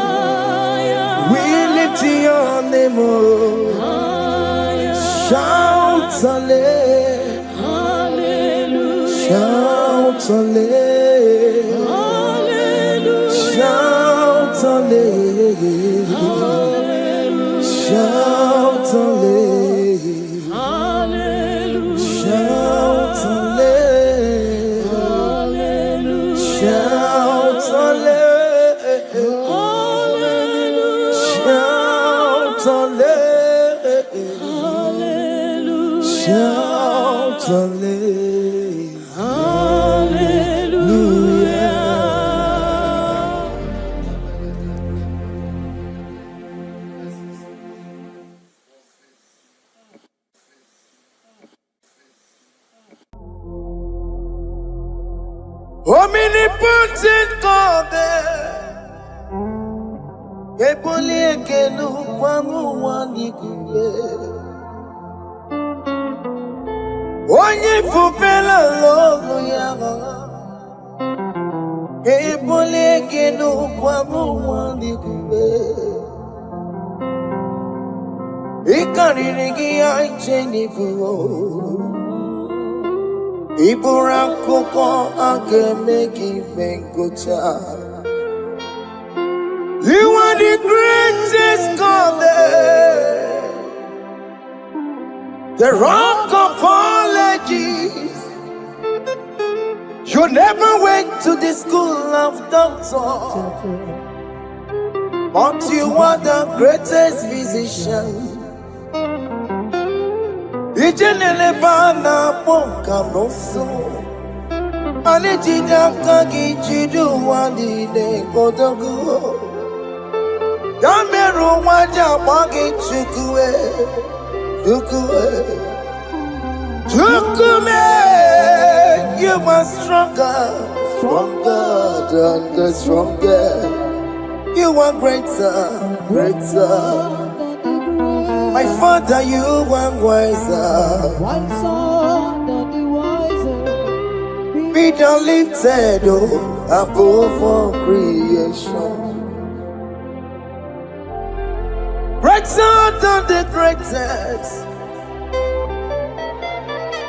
We lift your name, oh. Shout hallelujah, shout hallelujah, shout hallelujah, shout hallelujah, shout hallelujah, shout hallelujah, shout hallelujah, shout hallelujah. Omnipotent God, Eboli ekelu kwangu wanikuye. Onye fupela logo yaga Ebole kenu kwa muwandi kube Ika karịrị I chenibuo. Ịbụrụ akụkọ a ga-eme gị ngụcha. You are the greatest God, the rock of all ages. You never went to the school of doctor, but you are the greatest physician. Ijenele bana bonka noso, anijida kagi jidu wani ne kodogu. Yameru waja bagi chukue, chukue, chukume. You are stronger, stronger than the strongest. You are greater, greater. My Father, you are wiser, wiser than the wiser. be thou lifted above all creation. Greater than the greatest,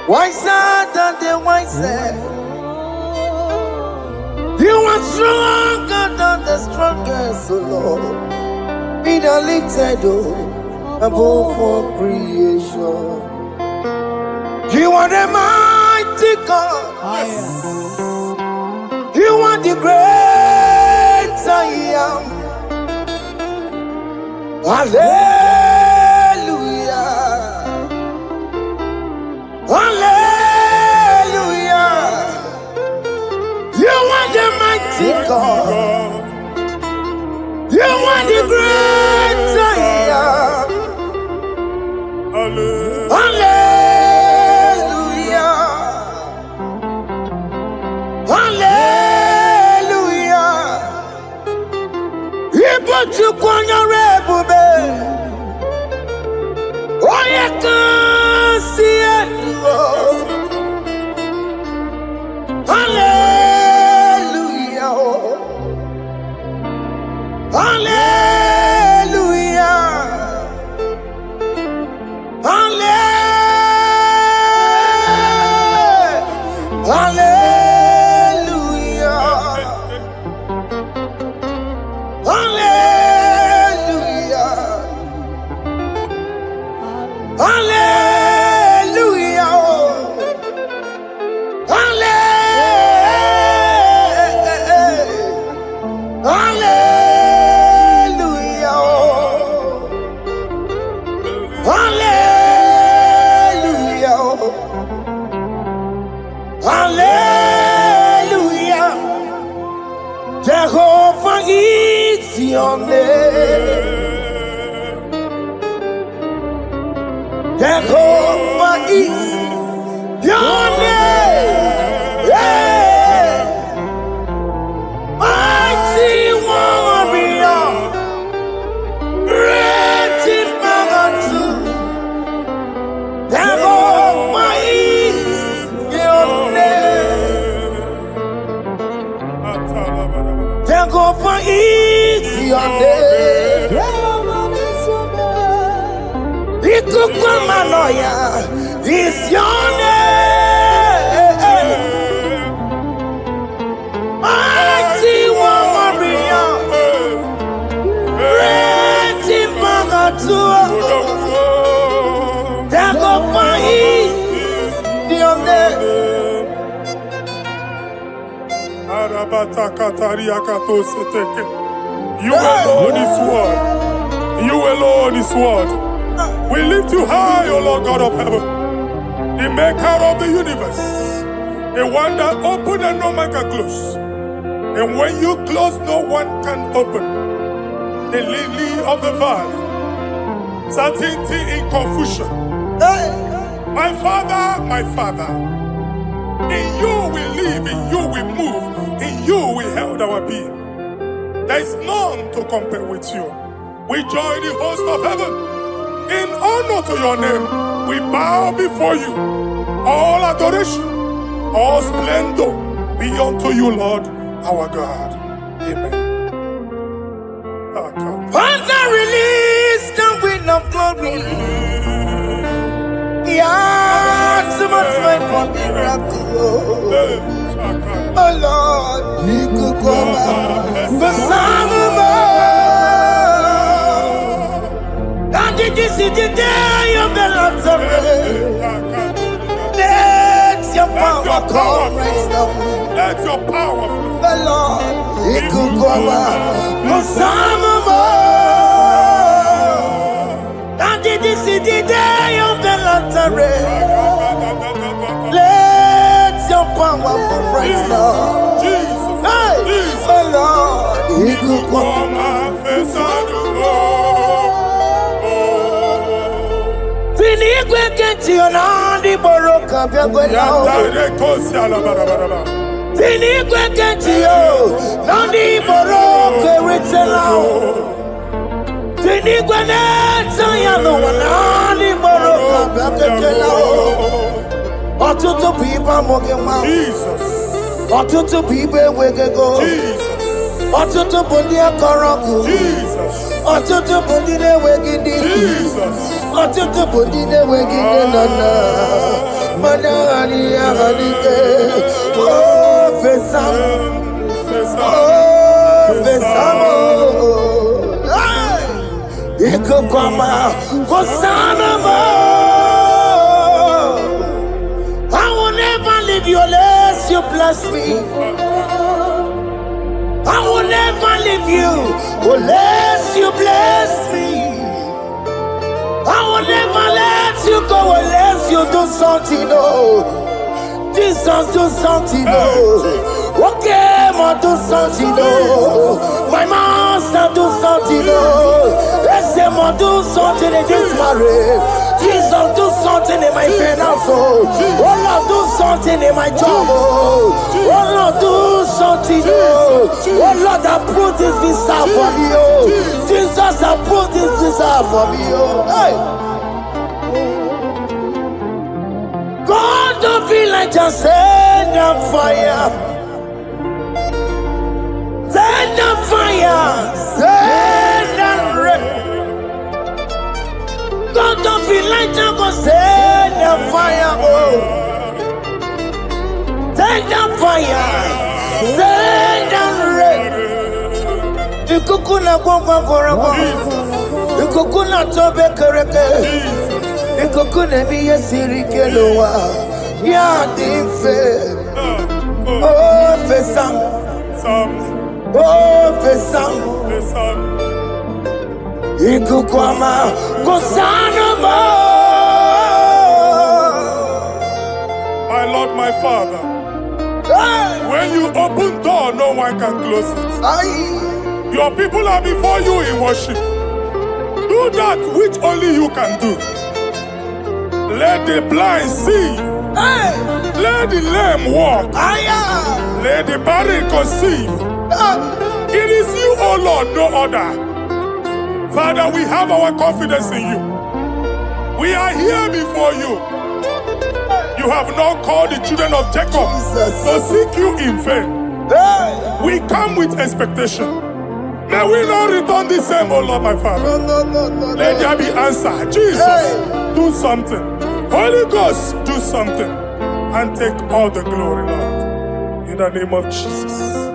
wiser than the wisest. You are stronger than the strongest, O Lord. Be thou lifted above all creation. You are the mighty God. Yes. You are the great I am. Hallelujah. Hallelujah. You are the mighty God. You are the great I am. Hallelujah. Hallelujah. He put you on your rebube. Oh, you can see it. Hallelujah. Hallelujah. Hallelujah. Hallelujah. Hallelujah. Hallelujah. Jehovah is your name. Jehovah is your name. Yeah. Mighty warrior, great in magnitude. Jehovah is your name. Jehovah is your name. Ikukumanoya is your name. Mighty warrior, great in magnitude. Jehovah is your name. You alone is word. You alone is word. We lift you high, O Lord God of heaven, the maker of the universe, the one that opened and no man can close. And when you close, no one can open. The lily of the valley, certainty in confusion. My Father, in you we live, in you we move, in you we held our being. There is none to compare with you. We join the host of heaven. In honor to your name, we bow before you. All adoration, all splendor be unto you, Lord, our God. Amen. Father, release the wind of glory. wait for miracle. Oh Lord, you could come out. The Son of God. And did you see the day of the Lord's rain? Let your power come right now. Let your power flow. The Lord, you could come out. The Son of God. And did you see the day of the Lord's rain? Let your power come right now. Jesus. Hey, Jesus. oh Lord, you could come out. Finigwe kenti onandi boroka byagwela. Finigwe kenti yo nandi boroka ritela. Finigwe neta ya no nandi boroka byagwela. Otutu pipa mogewa. Jesus. Otutu pipa wegego. Jesus. Otutu bundi akoroku. Jesus. Otutu bundi ne wegidi. Jesus. Otutu bundi ne wegidi nana. Manani ahanike. Oh fesam. Oh fesam. Iko kwama fosana mo. I will never leave you unless you bless me. I will never leave you unless you bless me. I will never let you go unless you do something. Oh, Jesus, do something. Oh, okay, ma do something. Oh, my master, do something. Oh, let's say, ma do something in this marriage. Jesus, do something in my finance. Oh, Lord, do something in my job. Oh, Lord, do something. Oh, Lord, approve this visa for me. Oh, Jesus, approve this visa for me. Oh, hey. God, don't feel like just send on fire. Send on fire. Send on rain. God, don't feel like just gonna send on fire. Oh, send on fire. Send on rain. Ikukuna kwa kwa. Ikukuna tobe kereke. Ikukuna miye sirikelowa. Ya dife. Oh fesam. Oh fesam. Ikukwama kusanama. My Lord, my Father, when you open door, no one can close it. Your people are before you in worship. Do that which only you can do. Let the blind see. Let the lame walk. Let the barren conceive. It is you, O Lord, no other. Father, we have our confidence in you. We are here before you. You have not called the children of Jacob to seek you in vain. We come with expectation. May we not return the same, O Lord, my Father. Let there be answer. Jesus, do something. Holy Ghost, do something. And take all the glory, Lord. In the name of Jesus.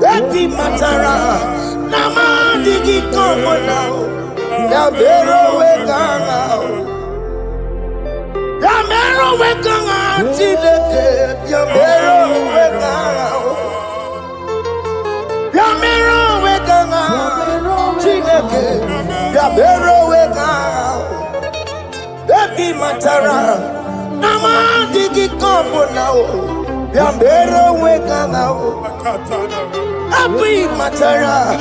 Eti matara nama digi komo now. Ya mero wekanga. Ya mero wekanga chileke. Ya mero wekanga. Ya mero wekanga chileke. Ya mero wekanga. Eti matara nama digi komo now. Ya mero wekanga. Happy matara,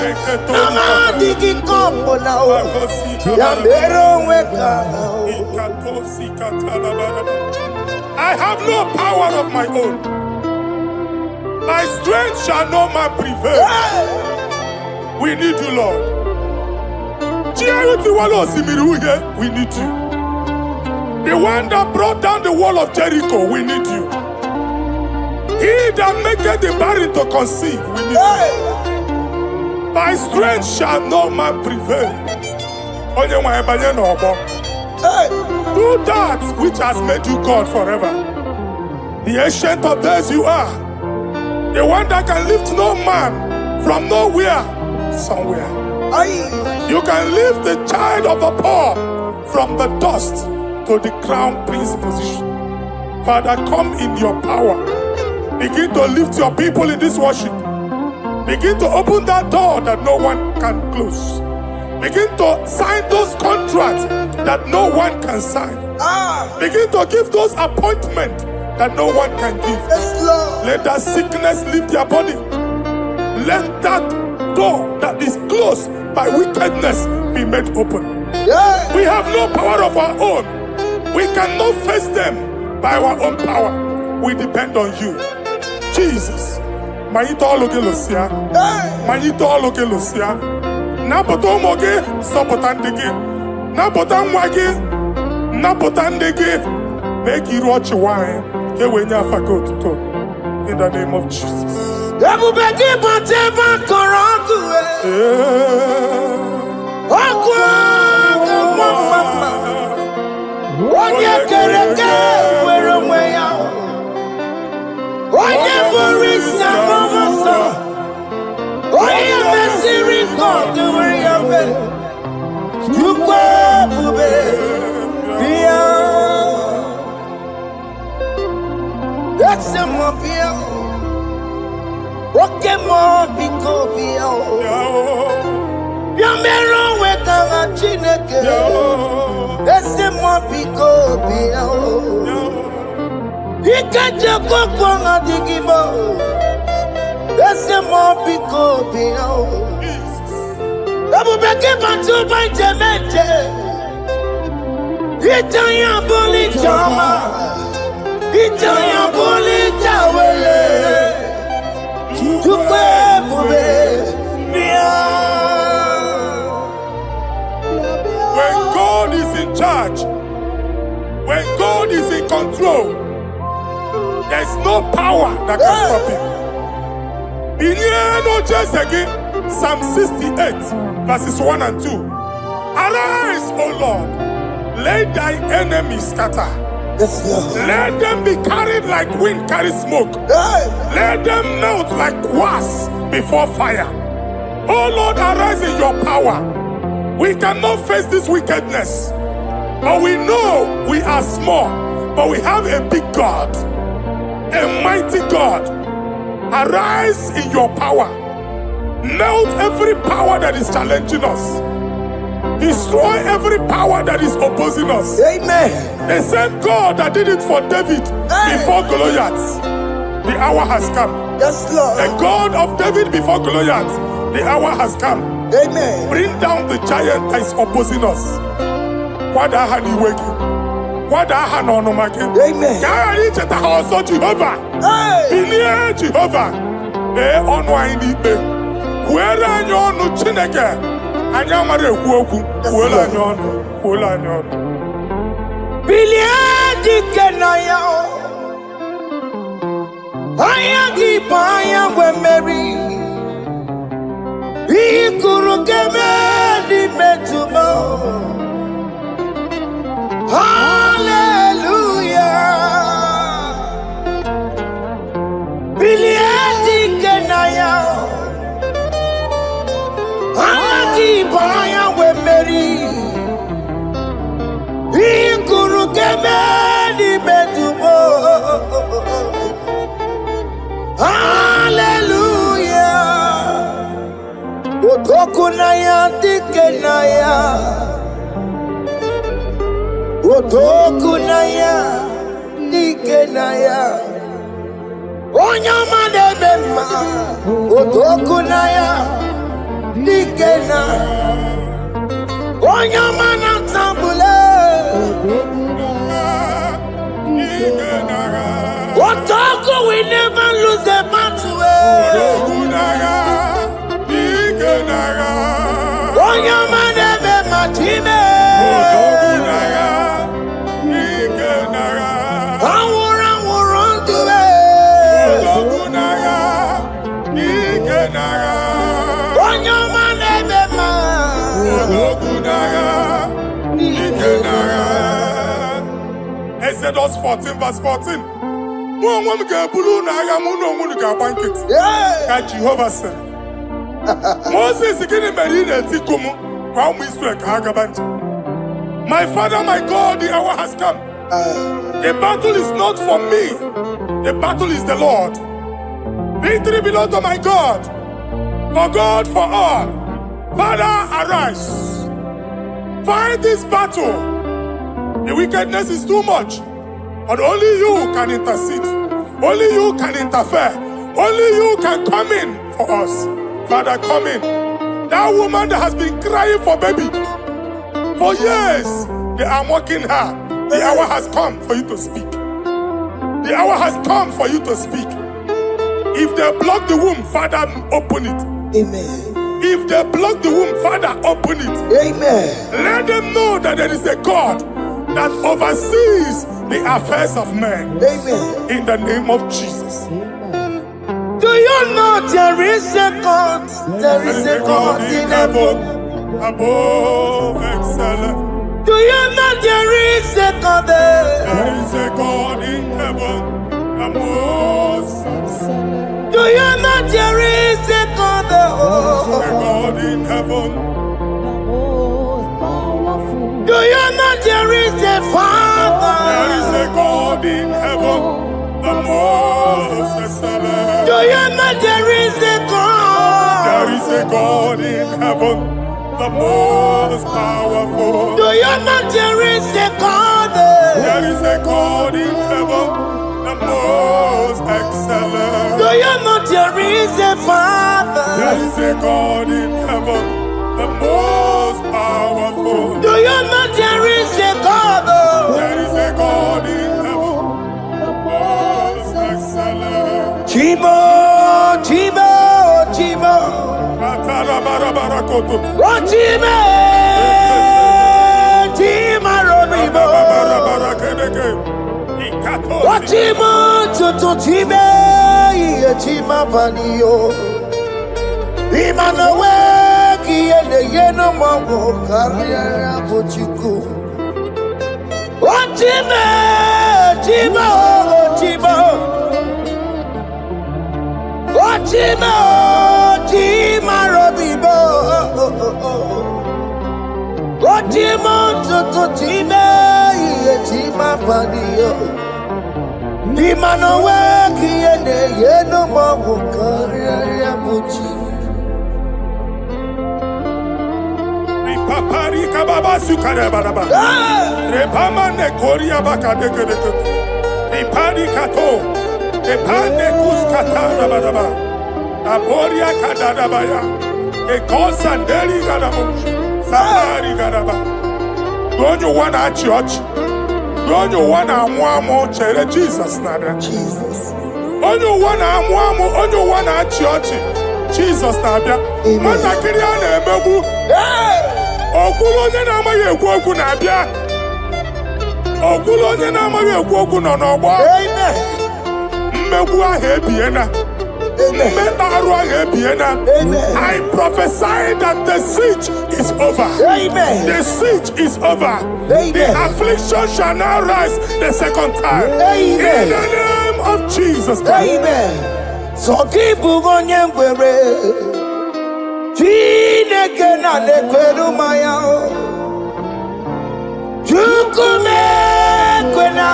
nama digi kombo now. Yambero weka now. I have no power of my own. My strength shall no man prevail. We need you, Lord. We need you. The one that brought down the wall of Jericho, we need you. He that maketh the barren to conceive, we need you. By strength shall no man prevail. Do that which has made you God forever. The ancient of days you are. The one that can lift no man from nowhere, somewhere. You can lift the child of the poor from the dust to the crown prince position. Father, come in your power. Begin to lift your people in this worship. Begin to open that door that no one can close. Begin to sign those contracts that no one can sign. Begin to give those appointments that no one can give. Let that sickness leave their body. Let that door that is closed by wickedness be made open. We have no power of our own. We cannot face them by our own power. We depend on you. Jesus. Manito Logelosia. Manito Logelosia. Napotomoge, Sopotandegi. Napotamwagi. Napotandegi. Make you watch wine. In the name of Jesus. When God is in charge, when God is in control, there's no power that can stop him. In Psalm 68, verses 1 and 2. Arise, O Lord, let thy enemies scatter. Let them be carried like wind carries smoke. Let them melt like wax before fire. Oh Lord, arise in your power. We cannot face this wickedness, but we know we are small, but we have a big God, a mighty God. Arise in your power. Melt every power that is challenging us. Destroy every power that is opposing us. Amen. The same God that did it for David before Goliath, the hour has come. Yes, Lord. The God of David before Goliath, the hour has come. Amen. Bring down the giant that is opposing us. Amen. Jehovah. Otokunaya dikenaya, Otokunaya dikenaya, Onyama debema, Otokunaya dikena, Onyama natambule, Otoku we never lose the battle. Onyama debema. chime. Odogunaya, Ikenaya. Awuran duwe. Odogunaya, Ikenaya. Onyoma nebema. Odogunaya, Ikenaya. Exodus 14 verse 14. Mụ ga-eburu n'agha mụ na onwe ga-agba nkịtị. Ka Jehova sịrị. Moses gịnị mere ị na-etiku m kwa ụmụ Israel ka ha gaba njem? My Father, my God, the hour has come. The battle is not for me. The battle is the Lord. Victory belongs to my God. For God, for all. Father, arise. Fight this battle. The wickedness is too much. But only you can intercede. Only you can interfere. Only you can come in for us. Father, come in. That woman that has been crying for baby for years, they are mocking her. The hour has come for you to speak. The hour has come for you to speak. If they block the womb, Father, open it. Amen. If they block the womb, Father, open it. Amen. Let them know that there is a God that oversees the affairs of men. Amen. In the name of Jesus. Do you know there is a God? There is a God in heaven. Above excellent. Do you know there is a God there? There is a God in heaven. Above excellent. Do you know there is a God there? There is a God in heaven. Do you know there is a Father? There is a God in heaven. The most excellent. Do you know there is a God? There is a God in heaven, the most powerful. Do you know there is a God there? There is a God in heaven, the most excellent. Do you know there is a Father? There is a God in heaven, the most powerful. Do you know there is a God? There is a God in heaven, the most excellent. Chimo, Chimo, Chimo. Oh, Chimo, Chimo, Robibo. Oh, Chimo, Chutu, Chimo, Chimo, Panio. Imanawe, Kiene, Yeno, Mongo, Carriera, Pochiku. Oh, Chimo, Chimo, Chimo. Chima, Chima, Robibo. Chima, Chima, Chima, Padio. Chima, no work, Yeno, Mongo, Carriera, Pucci. Papari Kababa Sukarababa. Repamane Korea Bakadeke. Repari Kato. Epane kuskatara badaba. Aboria kadadabaya. Ekosandeli gadabo. Samari gadaba. Don't you want a church? Don't you want a mwamo chere Jesus nada? Jesus. Don't you want a mwamo? Don't you want a church? Jesus nada. Mata kiriane emebu. Okulo nye na amaghị ekwu okwu na-abịa. Okulo nye na amaghị ekwu okwu nọ n'ọgbọ. Amen. I prophesy that the siege is over. Amen. The siege is over. Amen. The affliction shall now rise the second time. Amen. In the name of Jesus Christ. Amen. So keep on your way. Chineke na nekweru maya. Chukume kwena.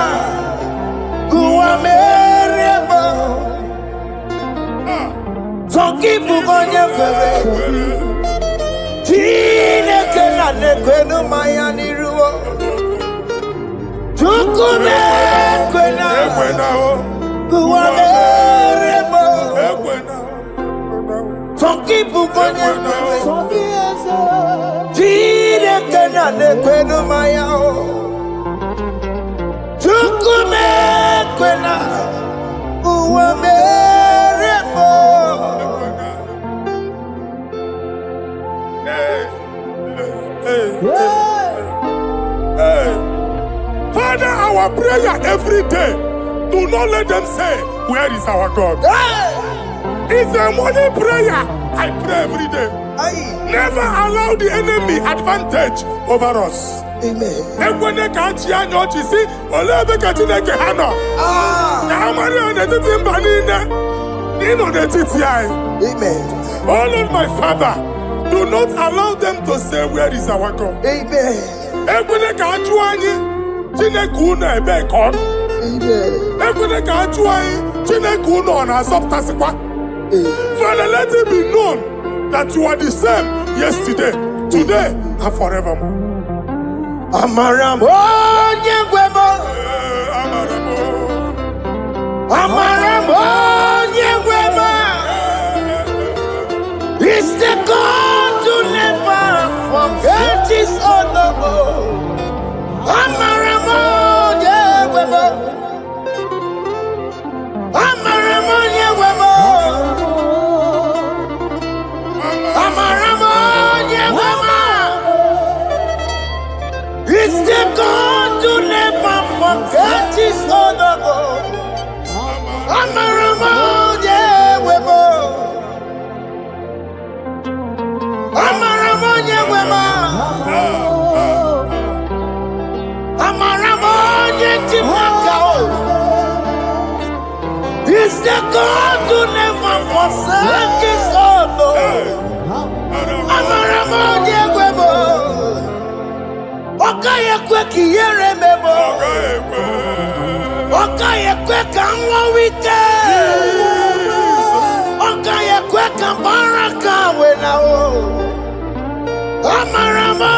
So keep on your way. Chineke na nekwenu maya niruo. Chukume kwena. Kuwameremo. So keep on your way. Chineke na nekwenu maya. Chukume kwena. Kuwameremo. Hey. Father, our prayer every day, do not let them say, where is our God? It's a morning prayer. I pray every day. Never allow the enemy advantage over us. Amen. And when they can't hear you see, Olebe Katineke Hano. Kamari on the Timbanina. Amen. Oh Lord, my Father, do not allow them to say, where is our God? Amen. And when they can't join you, Tinekuna Bekon. Amen. And when they can't join, Tinekuna on a subtasikwa. Father, let it be known that you are the same yesterday, today, and forevermore. Amaramo nyegwemo. Amaramo nyegwemo. It's the God to never forget his honor. Amaramo nyegwemo. Amaramo nyegwemo. Amaramo nyegwemo. It's the God to never forget his honor. Amaramo nyegwemo. Amaramo nyegwemo. Amaramo nyegwemo. It's the God to never forsake his honor. Amaramo nyegwemo. Okaye kwe kiyere memo. Okaye kwe kanwa wite. Okaye kwe kambaraka wenao. Amaramo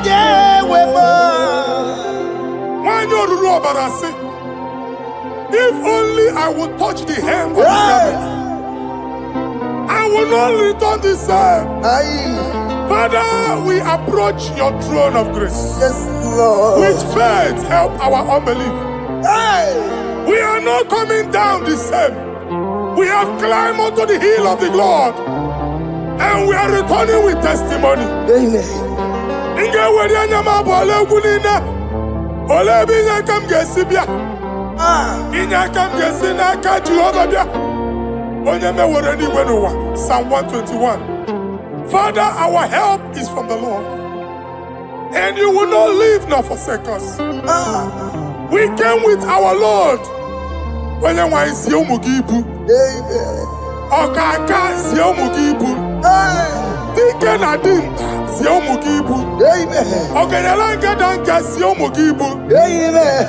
nyegwemo. If only I would touch the hem of his garment, I will not return the same. Aye. Father, we approach your throne of grace. Yes, Lord. With faith, help our unbelief. Aye. We are not coming down the same. We have climbed onto the hill of the Lord, and we are returning with testimony. Amen. Psalm 121. Father, our help is from the Lord, and you will not leave nor forsake us. We came with our Lord. Amen. Okaka Ziomugibu. Deacon Adim Ziomugibu. Amen. Okanyalanga Danka Ziomugibu. Amen.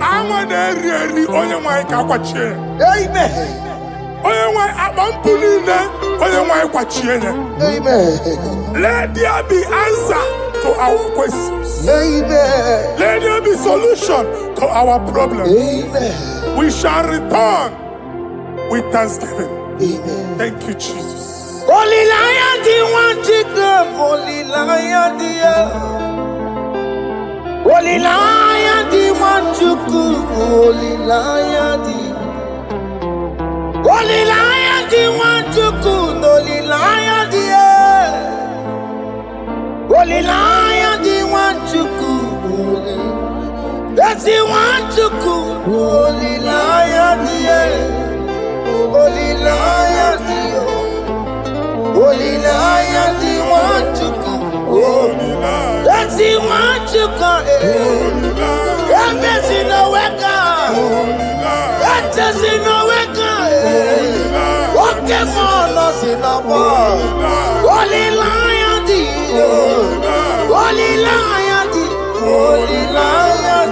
Amaneri Onyamai Kakwache. Amen. Onyamai Abampunine Onyamai Kwachiene. Amen. Let there be answer to our questions. Amen. Let there be solution to our problems. Amen. We shall return with thanksgiving. Amen. Thank you, Jesus. Holy Lion, the one to come. Holy Lion, Holy Lion, the one to come. Holy Lion, Holy Lion, the one to come. Holy Lion, Holy Lion, the one to come. That's the one to come. Holy Lion, Holy Lion, Holy Lion, the one to come. That's the one to come. That's in the weka. That's in the weka. Walk him on us in the wall. Holy Lion, Holy Lion, Holy Lion.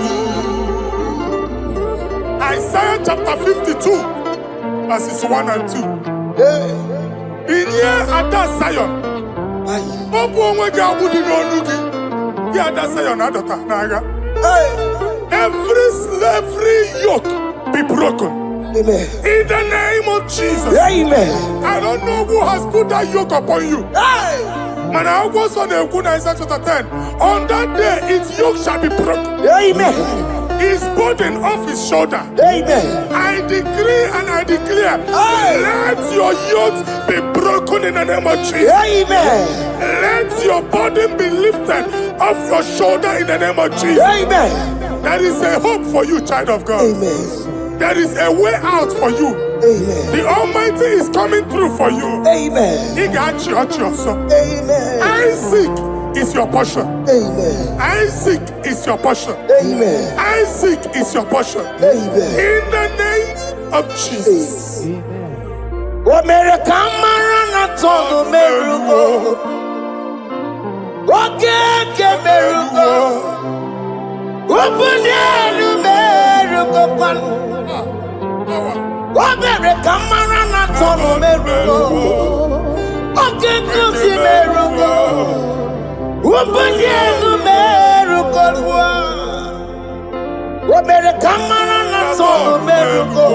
Isaiah chapter 52, verses 1 and 2. In here at that Zion, every slavery yoke be broken. Amen. In the name of Jesus. Amen. I don't know who has put that yoke upon you. Man, I was on the Isaiah chapter 10. On that day, its yoke shall be broken. Amen. His burden off his shoulder. Amen. I decree and I declare, let your yokes be broken in the name of Jesus. Amen. Let your burden be lifted off your shoulder in the name of Jesus. Amen. There is a hope for you, child of God. Amen. There is a way out for you. Amen. The Almighty is coming through for you. Amen. He got you, also. Amen. Isaac is your portion. Amen. Isaac is your portion. Amen. Isaac is your portion. Amen. In the name of Jesus. America marana tono merugo. Oke merugo. Obunelu merugo pan. America marana tono merugo. Oke kusi merugo. Obunelu merugo. America marana tono merugo.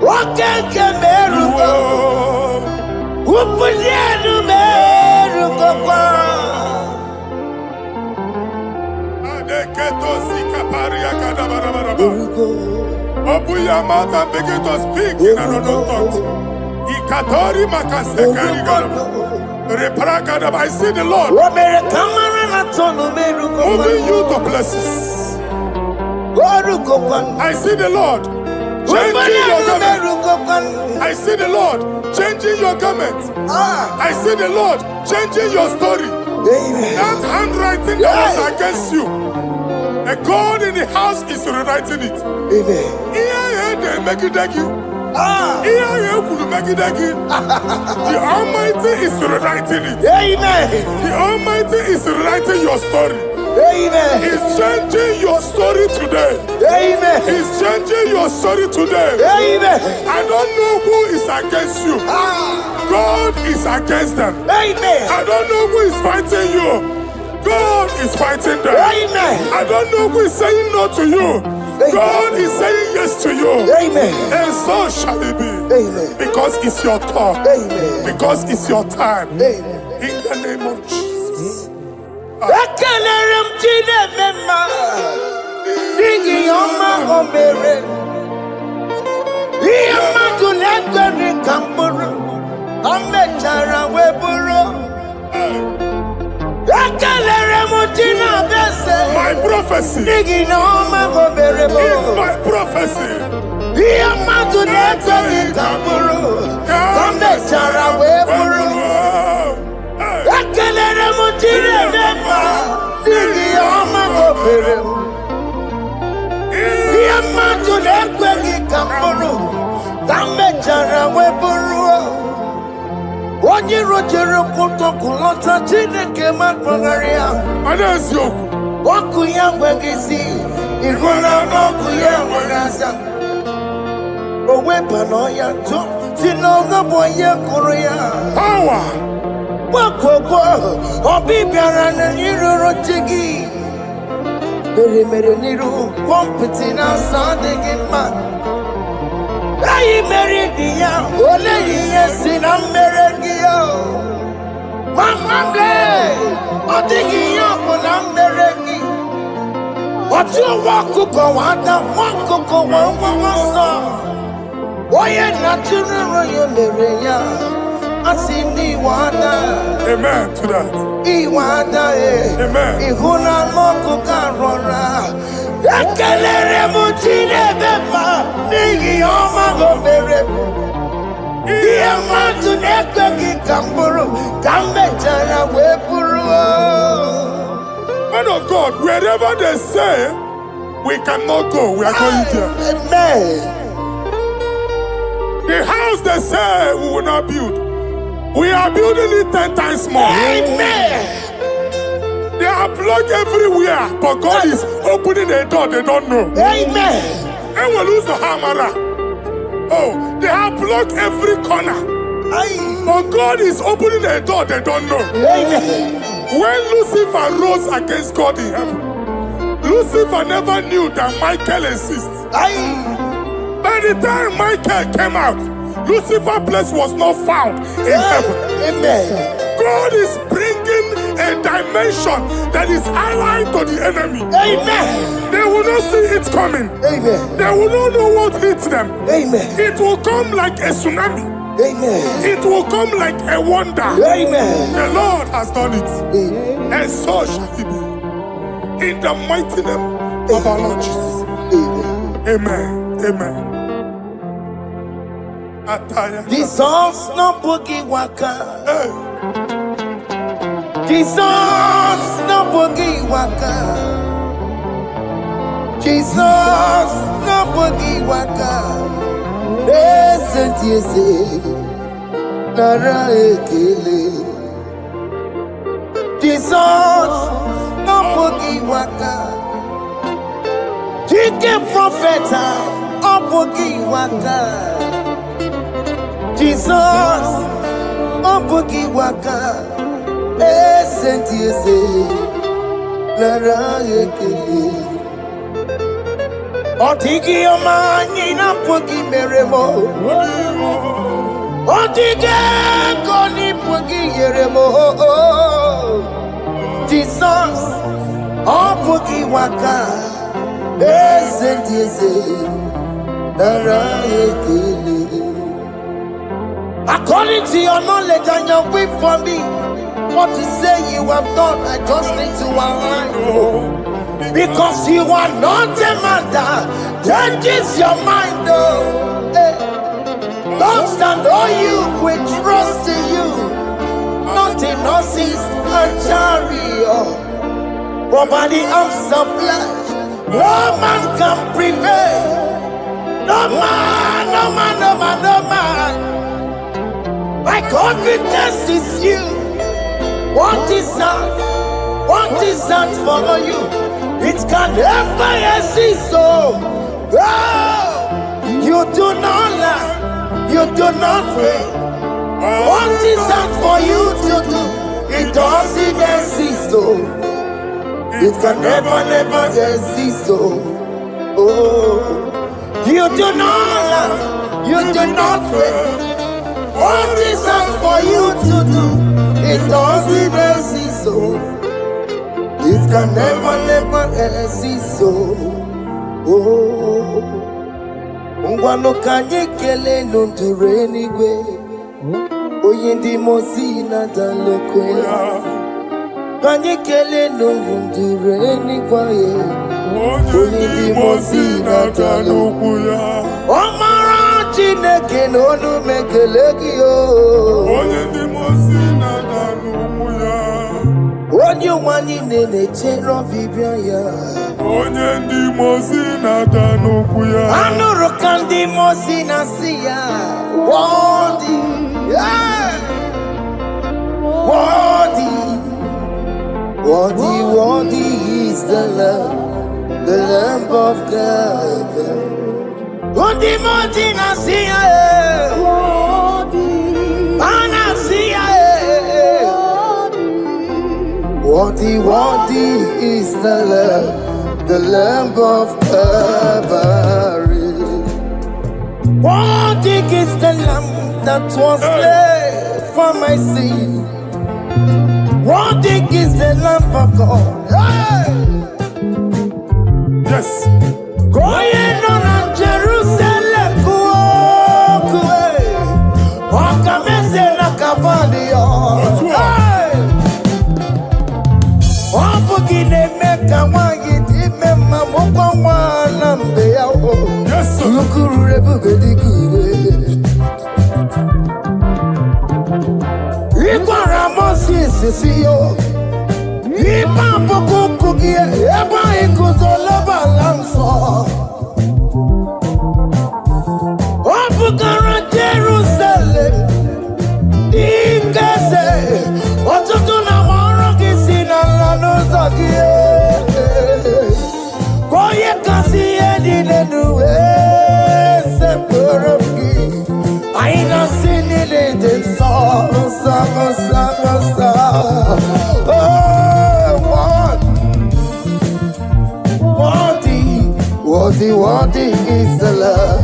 Oke merugo. Obunelu merugo pan. Open your mouth and begin to speak in another tongue. Ikatori makasekari garaba. Reprakadaba. I see the Lord moving you to places. I see the Lord changing your garment. I see the Lord changing your garment. I see the Lord changing your story. That handwriting that was against you, the God in the house is rewriting it. Amen. The Almighty is rewriting it. Amen. The Almighty is rewriting your story. Amen. He's changing your story today. Amen. He's changing your story today. Amen. I don't know who is against you. God is against them. Amen. I don't know who is fighting you. God is fighting them. Amen. I don't know who is saying no to you. God is saying yes to you. Amen. And so shall it be. Amen. Because it's your turn. Amen. Because it's your time. Amen. In the name of Jesus. My prophecy is my prophecy. Onye rojere kutokulota Chineke magbaghara Eziokwu. ọkụ ya nweghị isi ịhụla n'ọkụ ya nwere asa o weba n'ọya jụ si n'ọgọ bụ onye kụrụ ya Power. gbakọkọ ọbịbịara na iruru chi gị mere n'iru kọmpụti na asa adịghị mma anyị mere dị ya ole ihe si na mmere gị ya mama ọ dịghị ihe ọbụla mmere gị ọtụ nwa ọkụkọ nwata nwa ọkụkọ nwa nwa nsọ onye na-atụrụ ya mere ya asị n'iwe ada Amen to that. iwe ada Amen. ịhụ na anụ ọkụkọ arọra ekelere m Chineke ma n'ihi ọma o mere m ihe mmadụ na-ekweghị ka m bụrụ ka m mechara wee bụrụ Man of God, wherever they say we cannot go, we are going there. Amen. The house they say we will not build, we are building it 10 times more. Amen. They are blocked everywhere, but God is opening a door they don't know. Amen. And we lose the hammer. Oh, they have blocked every corner, but God is opening a door they don't know. Amen. When Lucifer rose against God in heaven, Lucifer never knew that Michael exists. By the time Michael came out, Lucifer's place was not found in heaven. Amen. God is bringing a dimension that is allied to the enemy. Amen. They will not see it coming. Amen. They will not know what hits them. Amen. It will come like a tsunami. Amen. It will come like a wonder. Amen. The Lord has done it. Amen. And so shall it be. In the mighty name of our Lord Jesus. Amen. Amen. Attire. Jesus no boogie waka. Hey. Jesus no boogie waka. Jesus no boogie waka. Listen to you say, Nara ekele. Jesus no boogie waka. Jike profeta no boogie waka. Jesus no boogie waka. Listen to you say, Nara ekele. Otigi omani na pogi meremo. Otige koni pogi yeremo. Jesus, oh pogi waka. Esentiese, nara ekele. According to your knowledge and your will for me, what you say you have done, I just need to align. Because you are not a man that changes your mind, oh. Hey. Don't stand on you, we trust in you. Not in horses and chariot, but by the arms of flesh, no man can prevail. No man, no man, no man, no man. My confidence is you. What is that? What is that for you? It can never exist, so you do not lie, you do not fail. What is that for you to do? It doesn't exist, so it can never, never exist, so you do not lie, you do not fail. What is that for you to do? It doesn't exist, so it can never, never exist, so Ngwano kanye kele nundure anyway. Oyindi mozi na dalokwe. Kanye kele nundure anyway. Oyindi mozi na dalokwe. Omara chineke nonu mekelegi yo. Oyindi mozi na dalokwe. Onye wani nene chero bibia ya. Onye ndi mozi na danukwu ya. Anuru kandi mozi na siya. Worthy, yeah. Worthy, worthy, worthy is the Lamb of God. Worthy mozi na siya. Ana siya. Worthy, worthy is the Lamb of Calvary. Worthy is the Lamb that was slain for my sin. Worthy is the Lamb of God. Hey! Yes. Going on Jerusalem, Yes, sir. Jerusalem, worthy is the love.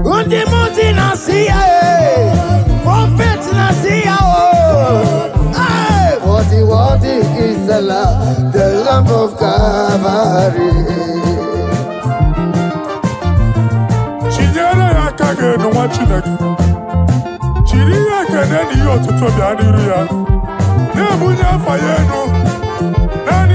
Undi muti nasiya, prophet nasiya. Worthy is the Lamb of Calvary. Chinyere ya kage no wa Chineke. Chiri ya kene ni yo tutu bia niru ya. Ne bunya fa ye no. Na ni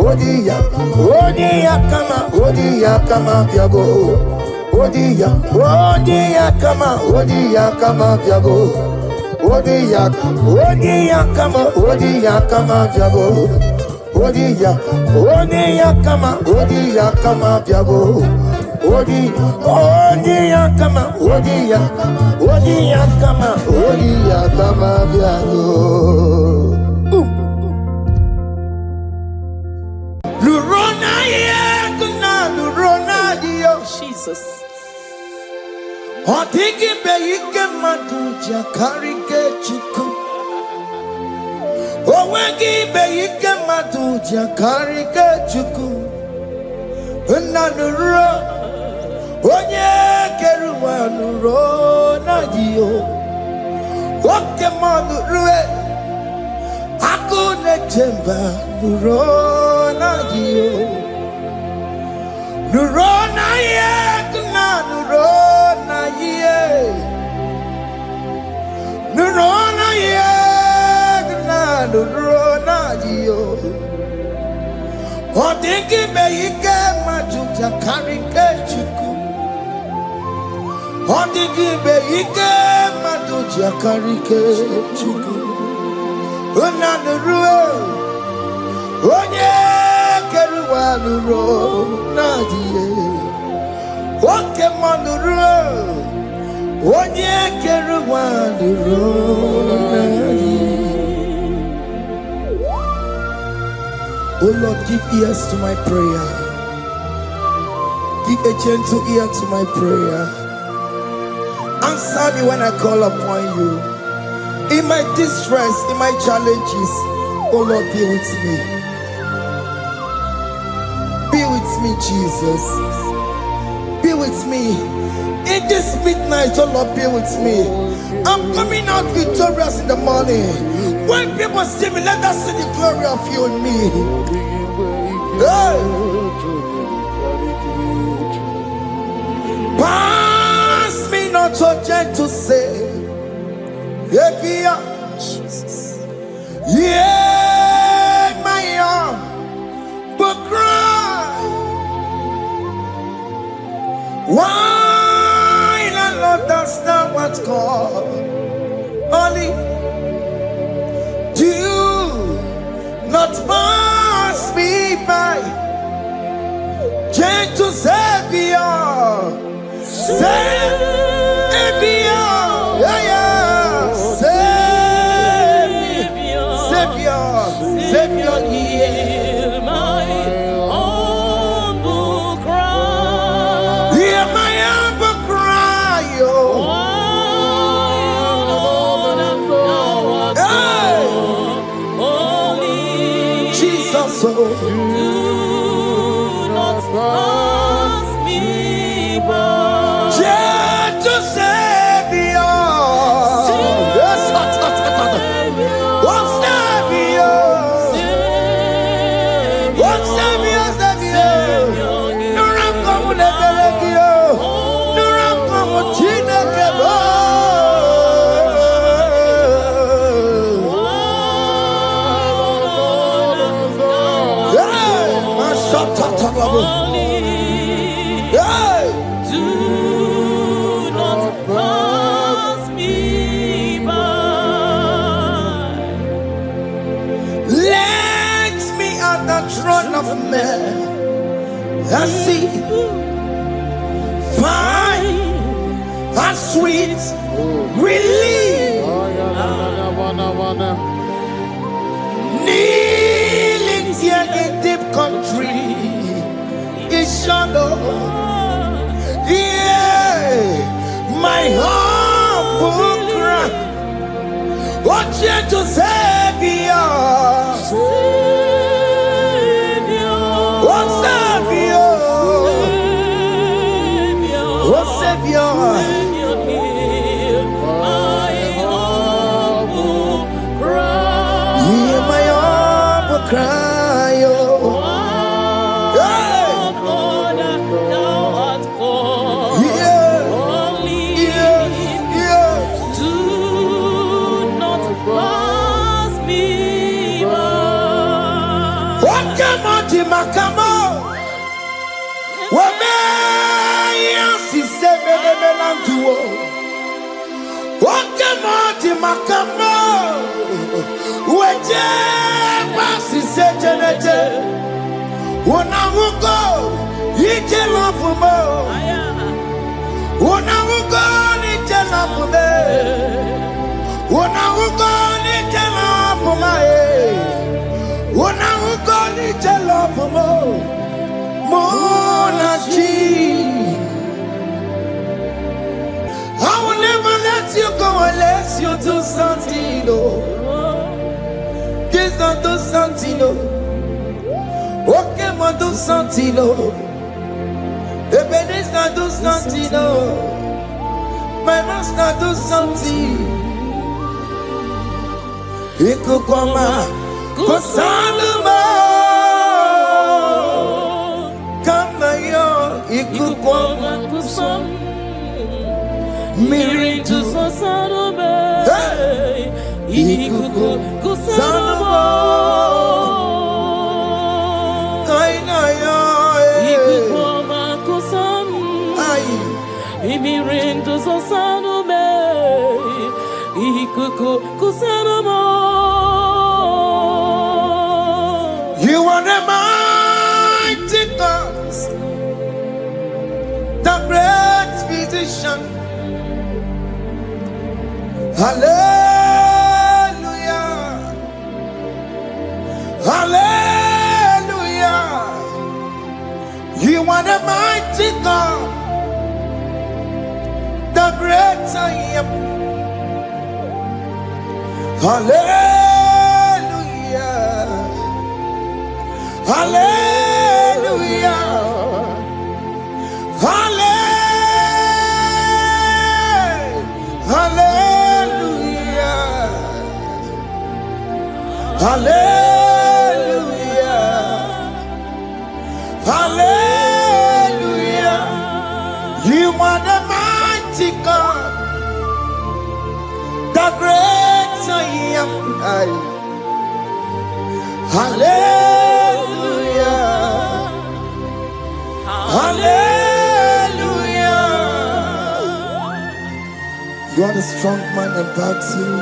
Odia, kama, piago. Odia, kama, piago. Odia, kama, piago. Odia, kama, piago. Odia, kama, piago. Jesus. Otiki beike maduja karike chuku. Owengi beike maduja karike chuku. Unanuro onye keruwa nuro na jiyo. Oke manurue akune chemba nuro na jiyo. Nuro na ye, nuro na ye, nuro na ye, nuro na ye. Odingi beike majuja karike chuku. Odingi beike majuja karike chuku. Una nuro, onye keruwa nuro na ye. Oke manuro, onye keruwa nuro na ye. Oh Lord, give ears to my prayer. Give a gentle ear to my prayer. Answer me when I call upon you. In my distress, in my challenges, oh Lord, be with me. Be with me, Jesus. Be with me. In this midnight, oh Lord, be with me. I'm coming out victorious in the morning. When people see me, let us see the glory of you in me. Hey. Pass me not so gentle say. Jesus. Yeah, my arm, but cry. Why the Lord does not what's called? Only do not pass me by. Gentle Savior, Savior, yeah, yeah, Savior, Hear my humble cry. Hear my humble cry, oh. Jesus, oh. Do not pass me by. Gentle Savior. Yes, what's Savior? What's Savior? Nuram como nebelegio. Nuram como chinekebo. Do not pass me by. Let me at the throne of men. I see fine and sweet relief. Kneeling here in deep country is shadow. Yeah, my humble cry. What gentle Savior? What Savior? What Savior? Hear my humble cry. Hear my humble cry, oh. Hey. Lord, thou art called. Yeah. Only Yeah. do not pass me by. Oh, Wakamati makamo. Wameya si sebe de melantuo. Wakamati makamo. Weje wasi sejenete. Unamugo yije lafumo. Unamugo nije lafume. Unamugo nije lafumae. Unamugo nije lafumo. Monachi. I will never let you go unless you do something. This not do something. Okay, mo do something. This not do something. My master do something. Ikukoma kusaluma. Kama yo ikukoma kusam. Miritu Sasarume. Ikukusaluma. Kaina yo Ikukoma kusam. Imirindu Sasarume. Ikukusaluma. You are the mighty God, the great physician. Hallelujah. Hallelujah. You are the mighty God, the great I am. Hallelujah. Hallelujah. Hallelujah. Hallelujah. Hallelujah. You are the mighty God, the great I am. Hallelujah. Hallelujah. You are the strong man in battle.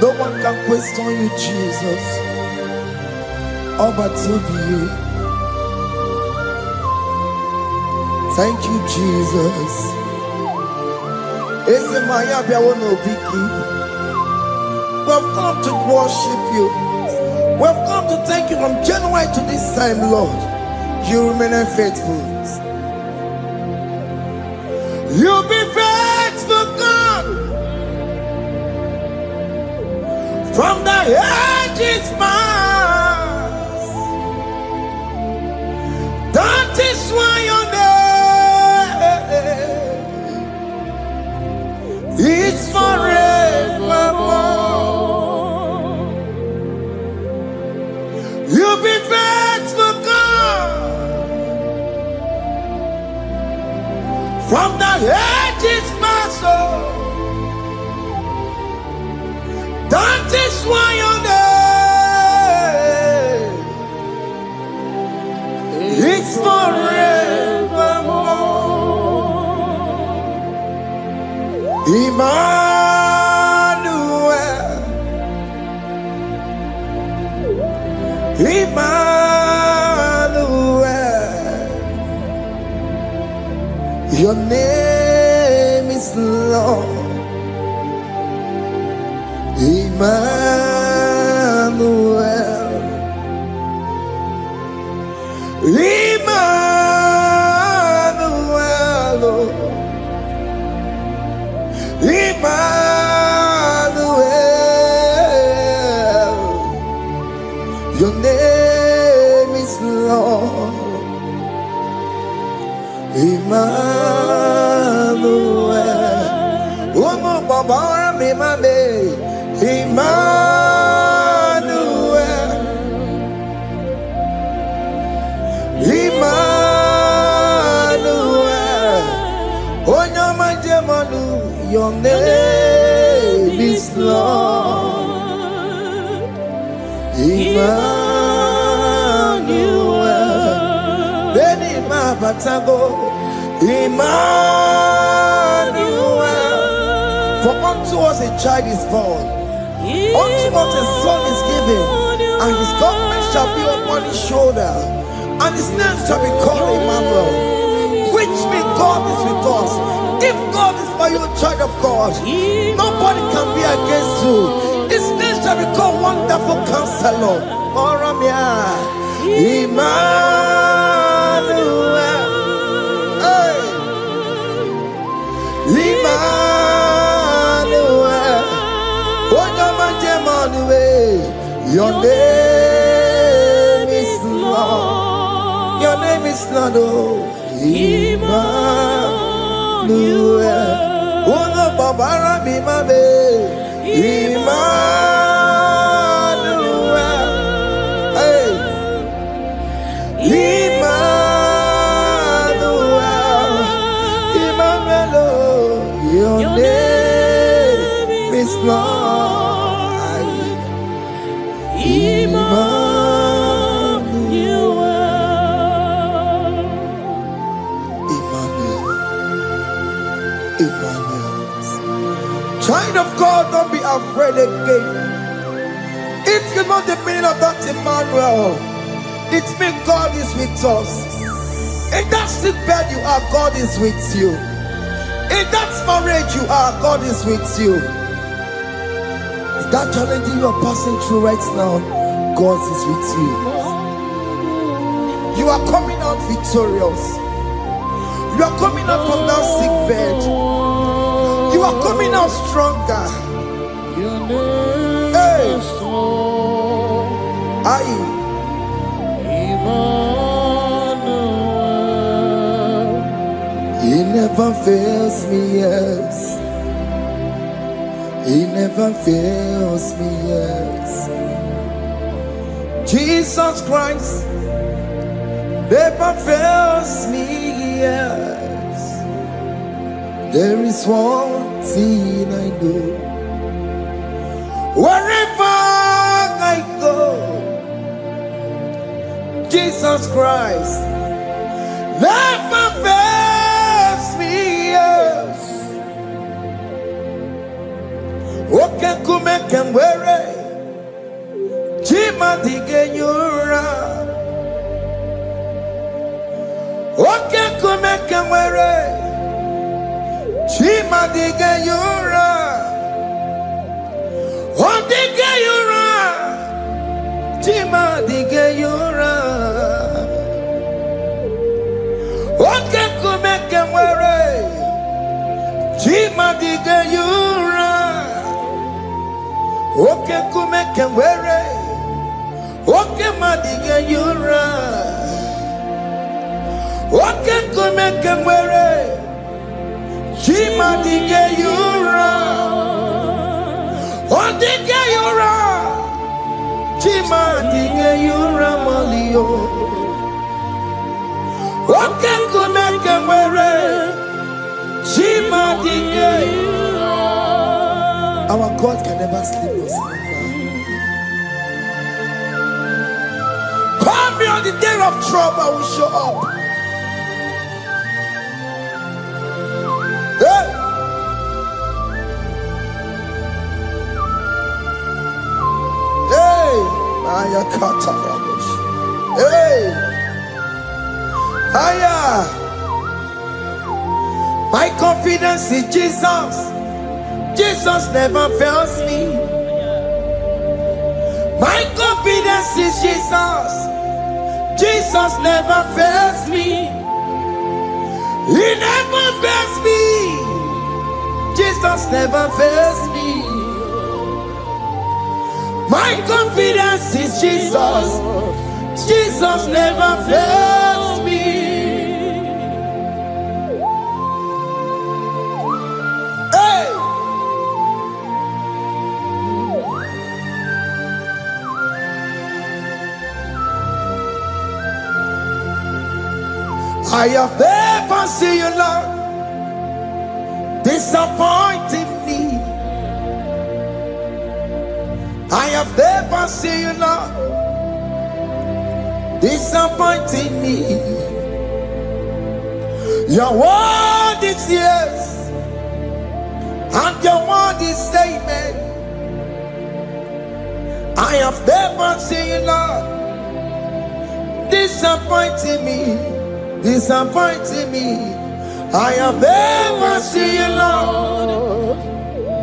No one can question you, Jesus. All but you. Thank you, Jesus. We've come to worship you. We've come to thank you from January to this time, Lord. You remain faithful. You be faithful, God. From the ages past. That is why your name is forevermore. You be faithful, God. From the ages past, that is why your name is forevermore. Emmanuel, Emmanuel, your name is Lord. Emmanuel, Emmanuel, Emmanuel, your name is Lord. Emmanuel, Omo Baba me mame, Emmanuel, Emmanuel, Onyama Jemanu, your name is Lord. Emmanuel. Beni Mabatago, Emmanuel. For unto us a child is born, unto us a son is given, and his government shall be upon his shoulder, and his name shall be called Emmanuel, which means God is with us. If God is for you, child of God, nobody can be against you. His name shall be called Wonderful Counselor. Oramia, Emmanuel, hey, Emmanuel, your name is Lord. Your name is Lord. Oh, Emmanuel. Uno babara bimabe. Emmanuel. Hey. Emmanuel. Emmanuel. Your name is Lord. Emmanuel. Child of God, don't be afraid again. If you know the meaning of that Emmanuel, it means God is with us. In that sick bed you are, God is with you. In that marriage you are, God is with you. In that challenge you are passing through right now, God is with you. You are coming out victorious. You are coming out from that sick bed. You are coming out stronger. Hey. Aye. He never fails me, yes. He never fails me, yes. Jesus Christ never fails me, yes. There is one thing I know. Wherever I go, Jesus Christ never fails me, yes. Okay, come and wear it. Chima dige yura. Okay, come and wear it. Chima dige yura. Oh, dige yura. Chima dige yura. Okay, come and wear it. Chima dige yura. Okay, come and wear it. Okay, madiga yura. Okay, come and wear it. Chima diga yura. Oh, diga yura. Chima diga yura malio. Okay, come and wear it. Chima diga yura. Our God can never sleep or slumber. Call me on the day of trouble, I will show up. Hey! Hey! Maya kata rabush. Hey! Aya! My confidence in Jesus. Jesus never fails me. My confidence is Jesus. Jesus never fails me. He never fails me. Jesus never fails me. My confidence is Jesus. Jesus never fails me. Hey! I have never seen you, Lord, disappointing me. I have never seen you, Lord, disappointing me. Your word is yes, and your word is amen. I have never seen you, Lord, disappointing me, disappointing me. I have never seen you, Lord,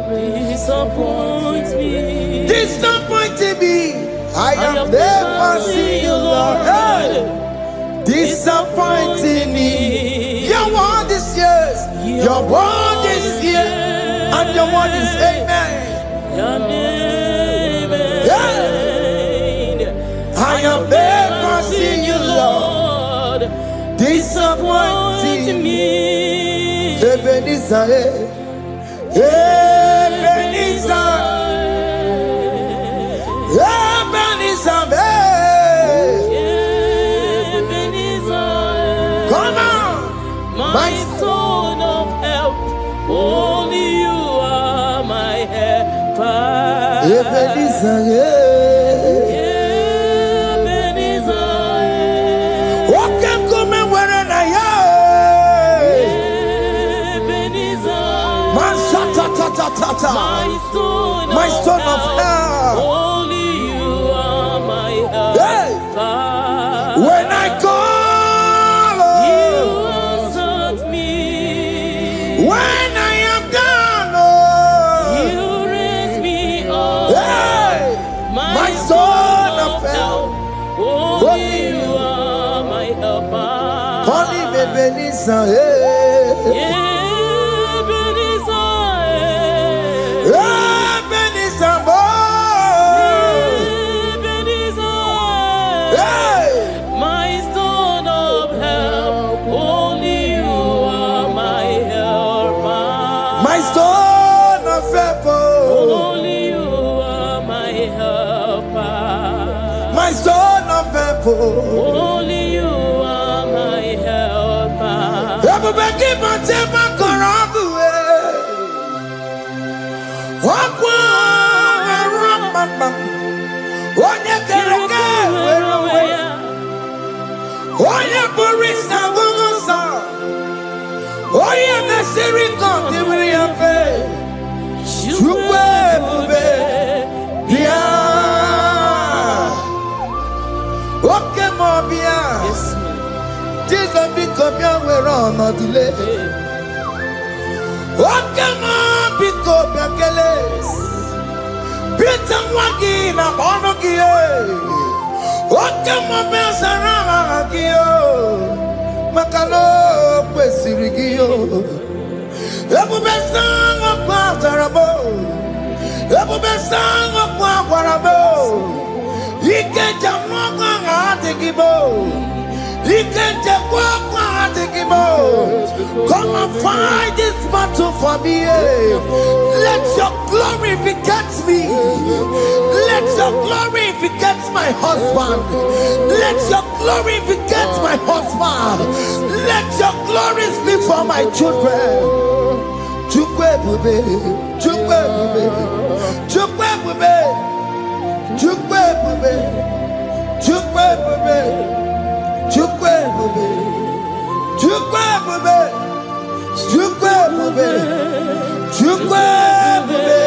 disappoint me, disappointing me. I have never seen you, Lord, hey, disappointing me. Your word is yes, your word is yes, and your word is amen. your name is I have never seen you, Lord, disappointing me. Ebenezer, Ebenezer, Ebenezer, come on, my stone of help. Only you are my helper. Ebenezer, what can come and where I am? My stone of help. Only you are my helper. When I call, you answered me. When I am down, you raise me up. My stone of help. Only you are my helper. Only Ebenezer, my stone of help. Only you are my helper. my stone of help. Only you are my helper. My stone of help. Only you are my helper. Everybody but take my corrupt Jesus become your way on not delay. What come on, pick up your keles. Peter Wagina Bonogie. What come on, Bensaragio. Macalo, Quesirigio. Ebu Besang of Quatarabo. Ebu Besang of Quatarabo. He can't jump on Atikibo. He can't jump on Atikibo. Come and fight this battle for me. Let your glory beget me. Let your glory beget my husband. Let your glory beget my husband. Let your glory speak for my children. Chukwe bube, chukwe bube, chukwe bube, chukwe bube, chukwe bube, chukwe bube, chukwe bube, chukwe bube, chukwe bube.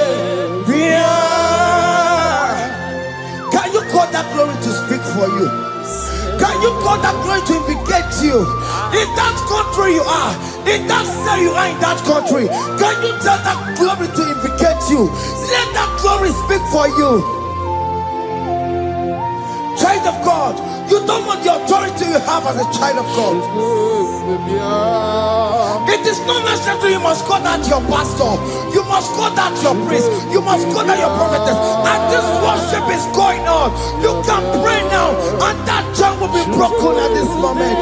Can you call that glory to speak for you? Can you call that glory to indicate you? In that country you are, in that city you are, in that country, can you tell that glory to indicate you? Let that glory speak for you. Child of God, you don't want the authority you have as a child of God. It is not necessary you must call that your pastor, you must call that your priest, you must call that your prophetess. And this worship is going on. You can pray now, and that chain will be broken at this moment.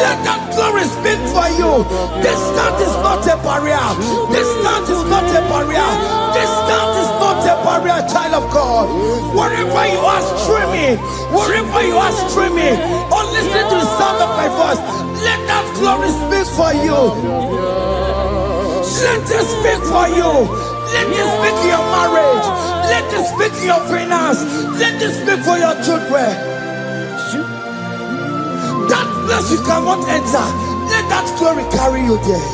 Let that glory speak for you. Distance is not a barrier. Distance is not a barrier. Distance is not a barrier, child of God. Wherever you are streaming, wherever you are streaming, or listening to the sound of my voice, let that glory speak for you. Let it speak for you. Let it speak in your marriage. Let it speak in your finance. Let it speak for your children. That place you cannot enter, let that glory carry you there.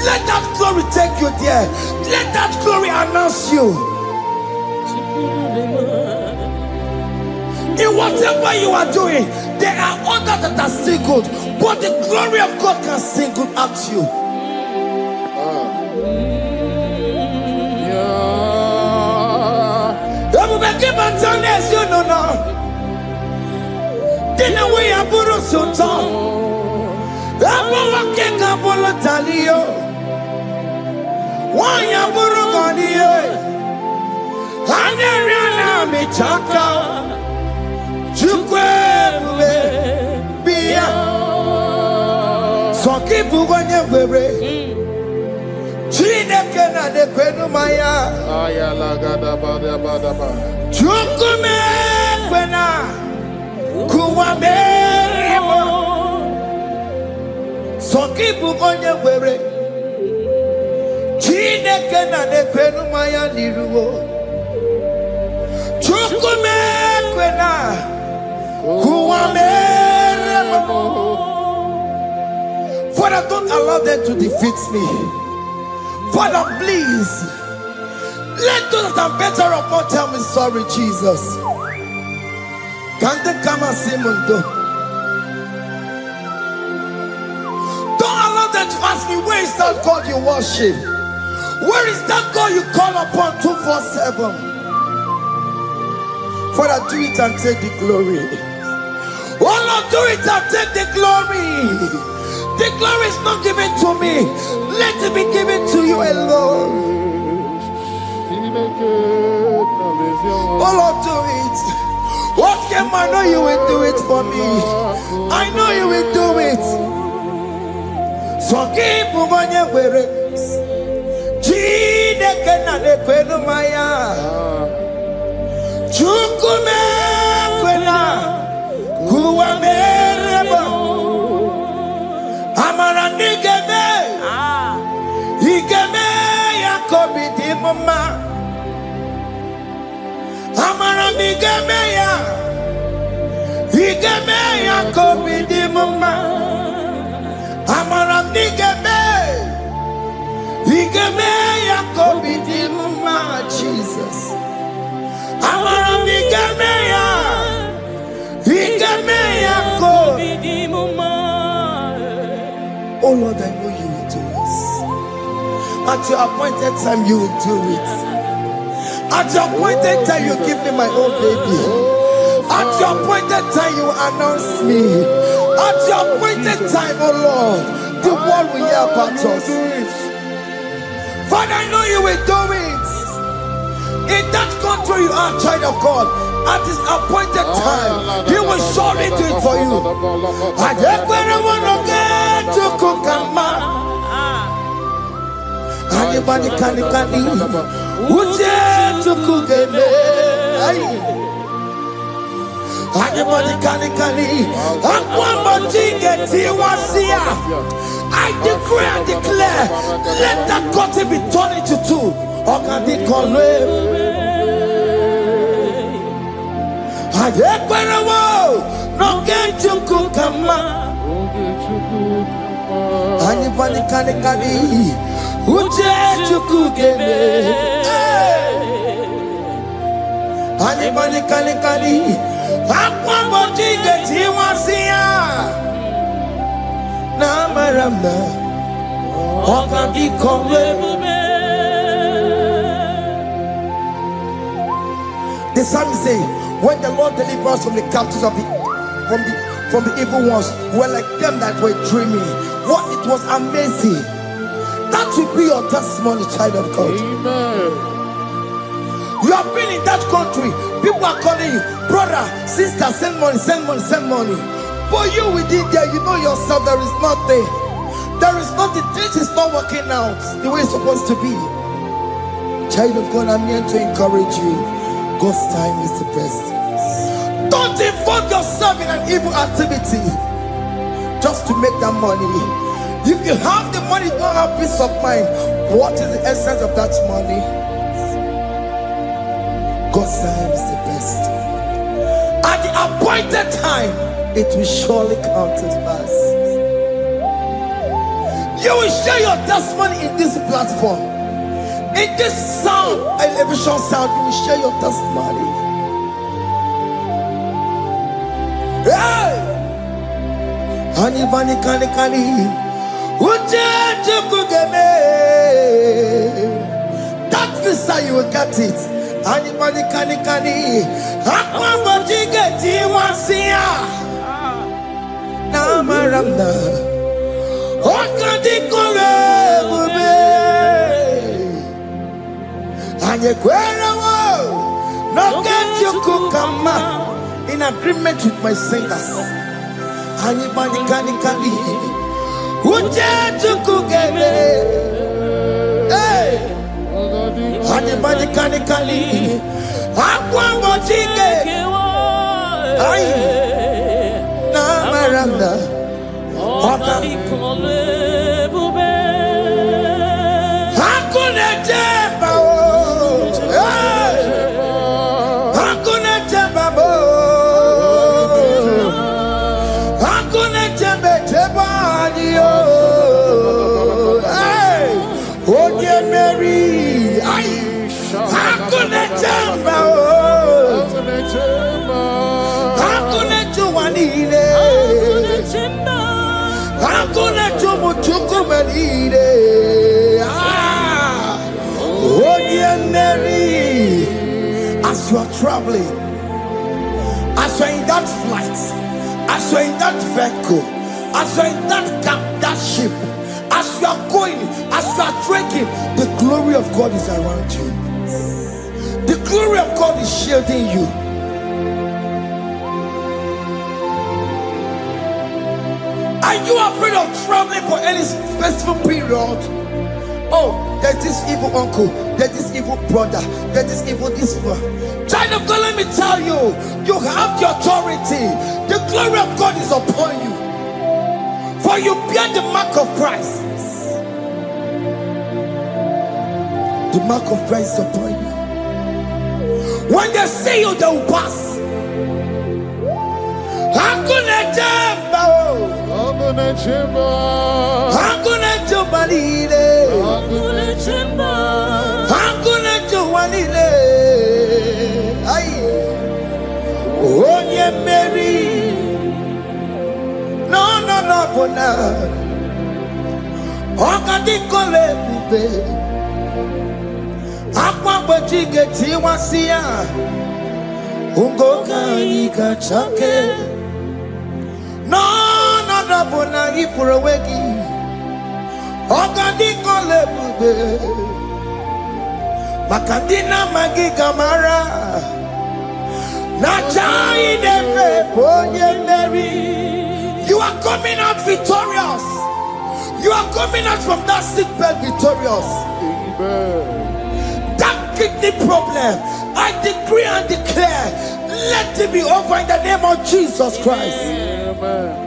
Let that glory take you there. Let that glory announce you. In whatever you are doing, there are others that are still good, but the glory of God can still good at you. You know now. Didn't we have Buru Sultan? I'm walking up on the Talio. Why am Buru Gania? I'm a Chaka. Chukwe Bia. So keep going away. China Kena de Kwenumaya. Chukume Kwena. Kuwamerimo Sokibu konye were Chineke na nekwenu maya niruwo Chukume kwena Kuwamerimo. Father, don't allow them to defeat me. Father, please let those that are better off not tell me sorry, Jesus. Can't they come and see Mundo? Don't allow them to ask me, where is that God you worship? Where is that God you call upon 247? Father, do it and take the glory. Oh Lord, do it and take the glory. The glory is not given to me. Let it be given to you alone. Oh Lord, do it. Okay, I know you will do it for me. I know you will do it. So keep moving where it is. Chineke na nekwenu maya. Chukume kwena kuwamerebo. Amara nigeme. Igeme yakobi di mama. Amara migeme ya. Igeme yakobi di mama. Amara migeme. Igeme yakobi di mama. Jesus. Amara migeme ya. Igeme yakobi di mama. Oh Lord, I know you will do it. At your appointed time, you will do it. At your appointed time, you give me my own baby. At your appointed time, you announce me. At your appointed time, oh Lord, the world will hear about us. Father, I know you will do it. In that country, you are a child of God. At his appointed time, he will surely do it for you. I just want to get to Kukama. Anybody can Uje to Kugeme. Anybody can I decree and declare, let that cotton be turned into two. Or can they call him? I no get to Kukama. Anybody can Uje to Kugeme. Anybody can Namaramba. Or can they call him? The psalmist say, when the Lord delivers us from the captives of from the evil ones, we're like them that were dreaming. What it was amazing. That will be your testimony, child of God. Amen. You have been in that country. People are calling you, brother, sister, send money, send money, send money. But you within there, you know yourself, there is nothing. There is nothing. This is not working out the way it's supposed to be. Child of God, I'm here to encourage you. God's time is the best. Don't involve yourself in an evil activity just to make that money. If you have the money, you don't have peace of mind. What is the essence of that money? God's time is the best. At the appointed time, it will surely come to pass. You will share your testimony in this platform. In this sound, elevation sound, you will share your testimony. Hey! Anybody can that visa, you will get it. Anybody can in agreement with my singers. Anybody can anybody can as you are traveling, as you are in that flight, as you are in that vehicle, as you are in that camp, that ship, as you are going, as you are trekking, the glory of God is around you. The glory of God is shielding you. Are you afraid of traveling for any specific period? Oh, there's this evil uncle, there's this evil brother, there's this evil this one. Child of God, let me tell you, you have the authority. The glory of God is upon you. For you bear the mark of Christ. The mark of Christ is upon you. When they see you, they will pass. Makandina magiga mara you are coming out victorious. You are coming out from that sick bed victorious. That kidney problem, I decree and declare, let it be over in the name of Jesus Christ. Amen.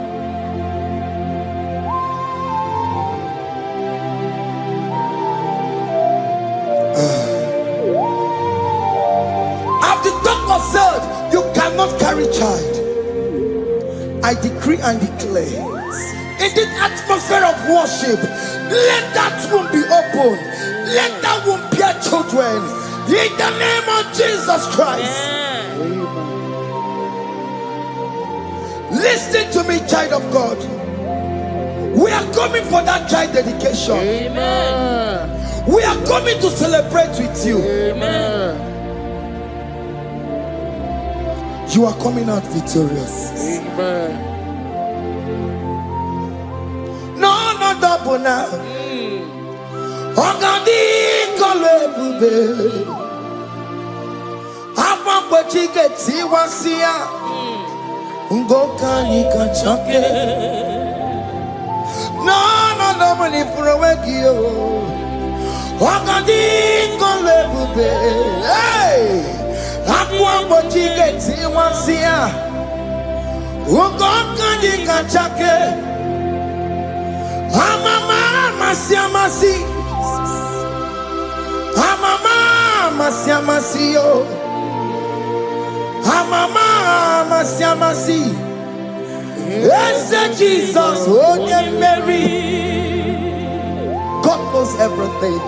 After the doctor said you cannot carry child, I decree and declare, in this atmosphere of worship, let that womb be open. Let that womb bear children. In the name of Jesus Christ. Amen. Listen to me, child of God. We are coming for that child dedication. Amen. We are coming to celebrate with you. Amen. You are coming out victorious. Amen. No, not double now. Ogandi kolebube. Apa pachike tiwasia. Ngoka nikachake. No, money for a wegio. Ogandi kolebube. Hey! Apa pachike tiwasia. Ngoka nikachake. Amama masi. Amama masiamasio. Amama masiamasi. Yes, Jesus, oh yeah, Mary. God knows everything.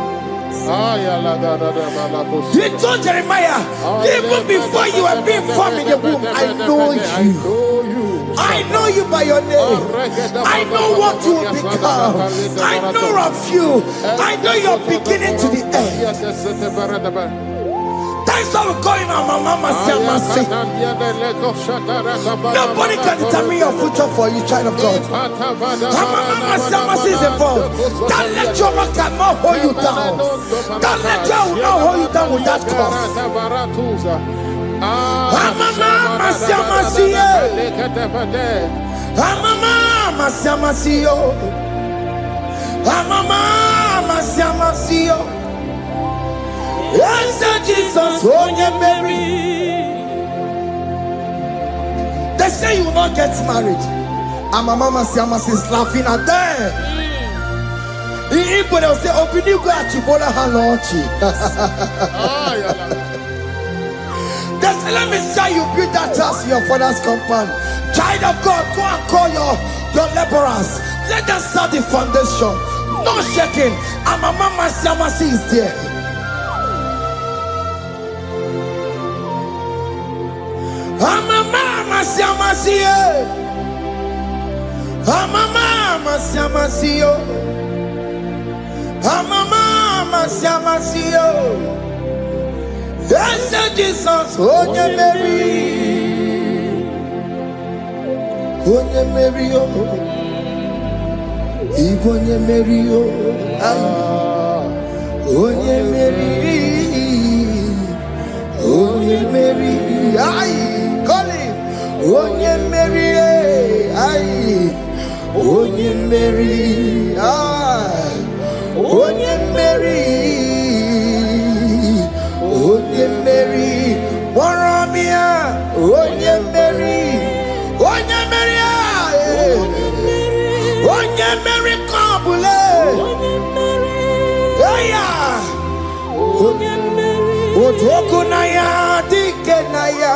He told Jeremiah, even before you were being formed in the womb, I know you. I know you by your name. I know what you will become. I know of you. I know your beginning to the end. That's how we're going on, Mama Siamasi. Nobody can determine your future for you, child of God. Mama Siamasi is involved. Don't let your man cannot hold you down. Don't let your will not hold you down with that cause. Mama Siamasi. Mama Siamasi. Mama Siamasi. Yes, Jesus, oh yeah, Mary. They say you will not get married, and my mama Siamasi is laughing at them. In Igbo, they'll say, "Open you go at Chibola Halochi." They say, "Let me say you build that house in your father's compound." Child of God, go and call your laborers. Let them start the foundation. No shaking, and my mama Siamasi is there. Mama Siamasi, Mama Siamasi, Mama Siamasi. Yes, Jesus, oh yeah, Mary, oh yeah, Mary, oh, even yeah, Mary, oh yeah, Mary, oh yeah, Mary, aye. Onye Mary, aye. Onye Mary, aye. Onye Mary, Onye Mary, Moramia, Onye Mary, Onye Mary, aye. Onye Mary, Kabule, Aya, Onye Mary, Otokunaya, Dikenaya.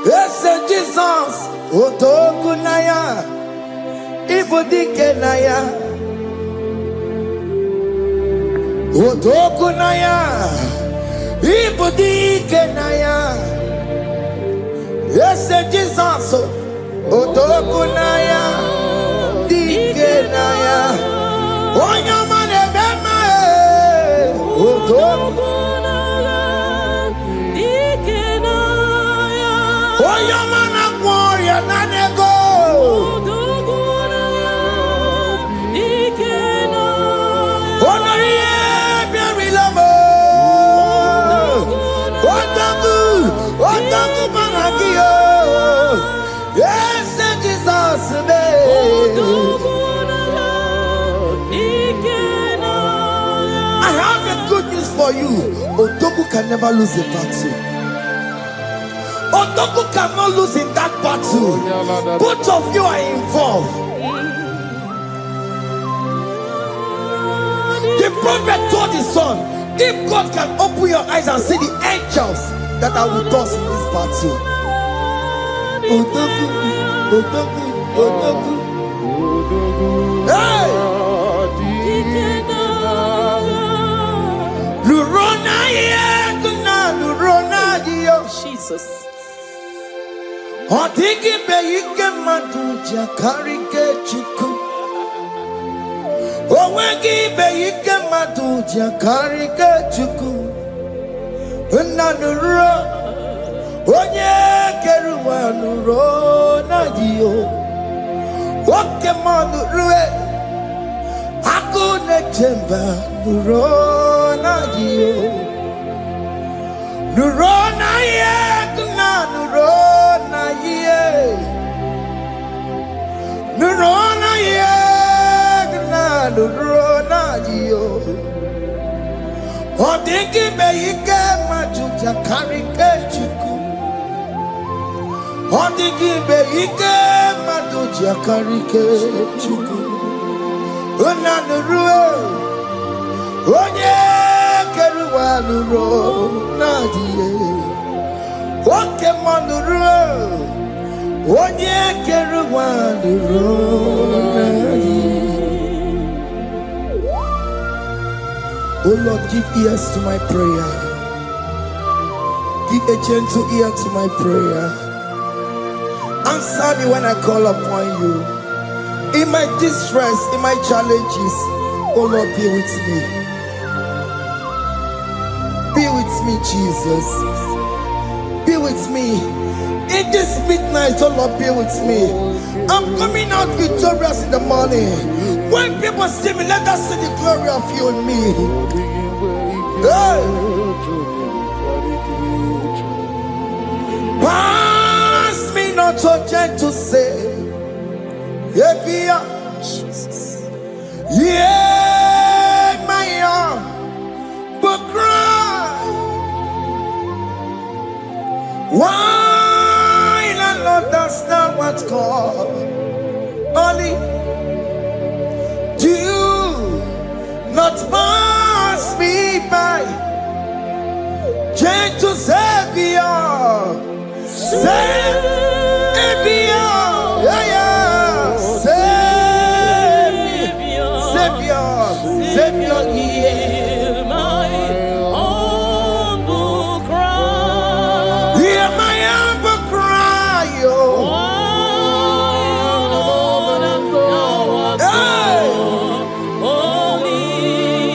Yes, Jesus, Otokunaya, Ibudikenaya, Otokunaya, Ibudikenaya. Yes, Jesus, Otokunaya, Dikenaya. Onyamane bema, Otokunaya. Oyamana warrior nanego. Onoye biari lamo. Otaku managio. Yes, Jesus name. I have a good news for you. Otaku can never lose a battle. Otoku cannot lose in that battle. Both of you are involved. The prophet told his son, if God can open your eyes and see the angels that are with us in this battle. Otoku, Otoku, Otoku. Hey! Lurona yekuna, Lurona dio. Jesus. Otiki beike maduja karike chiku. Owegi beike maduja karike chiku. Unanuro onye keruwa nuro na dio. Oke manurue akune chemba nuro na dio. Nuro na yekuna nuro. Nurona yegna nurona dio. Odingi beike majuja karike chiku. Odingi beike majuja karike chiku. Una nurue Onye keruwa nuro nadie. Oke manuro. Onye keruwa nuro nadie. Oh Lord, give ears to my prayer. Give a gentle ear to my prayer. Answer me when I call upon you. In my distress, in my challenges, oh Lord, be with me. Be with me, Jesus. Be with me. In this midnight, oh Lord, be with me. I'm coming out victorious in the morning. When people see me, let us see the glory of you in me. Hey. Pass me not so gentle to say, Jesus. Yeah, my arm, but cry. Why not understand what's called? Only do not pass me by, gentle Savior, Savior, yeah, Savior, hear my humble cry. Hear my humble cry, oh.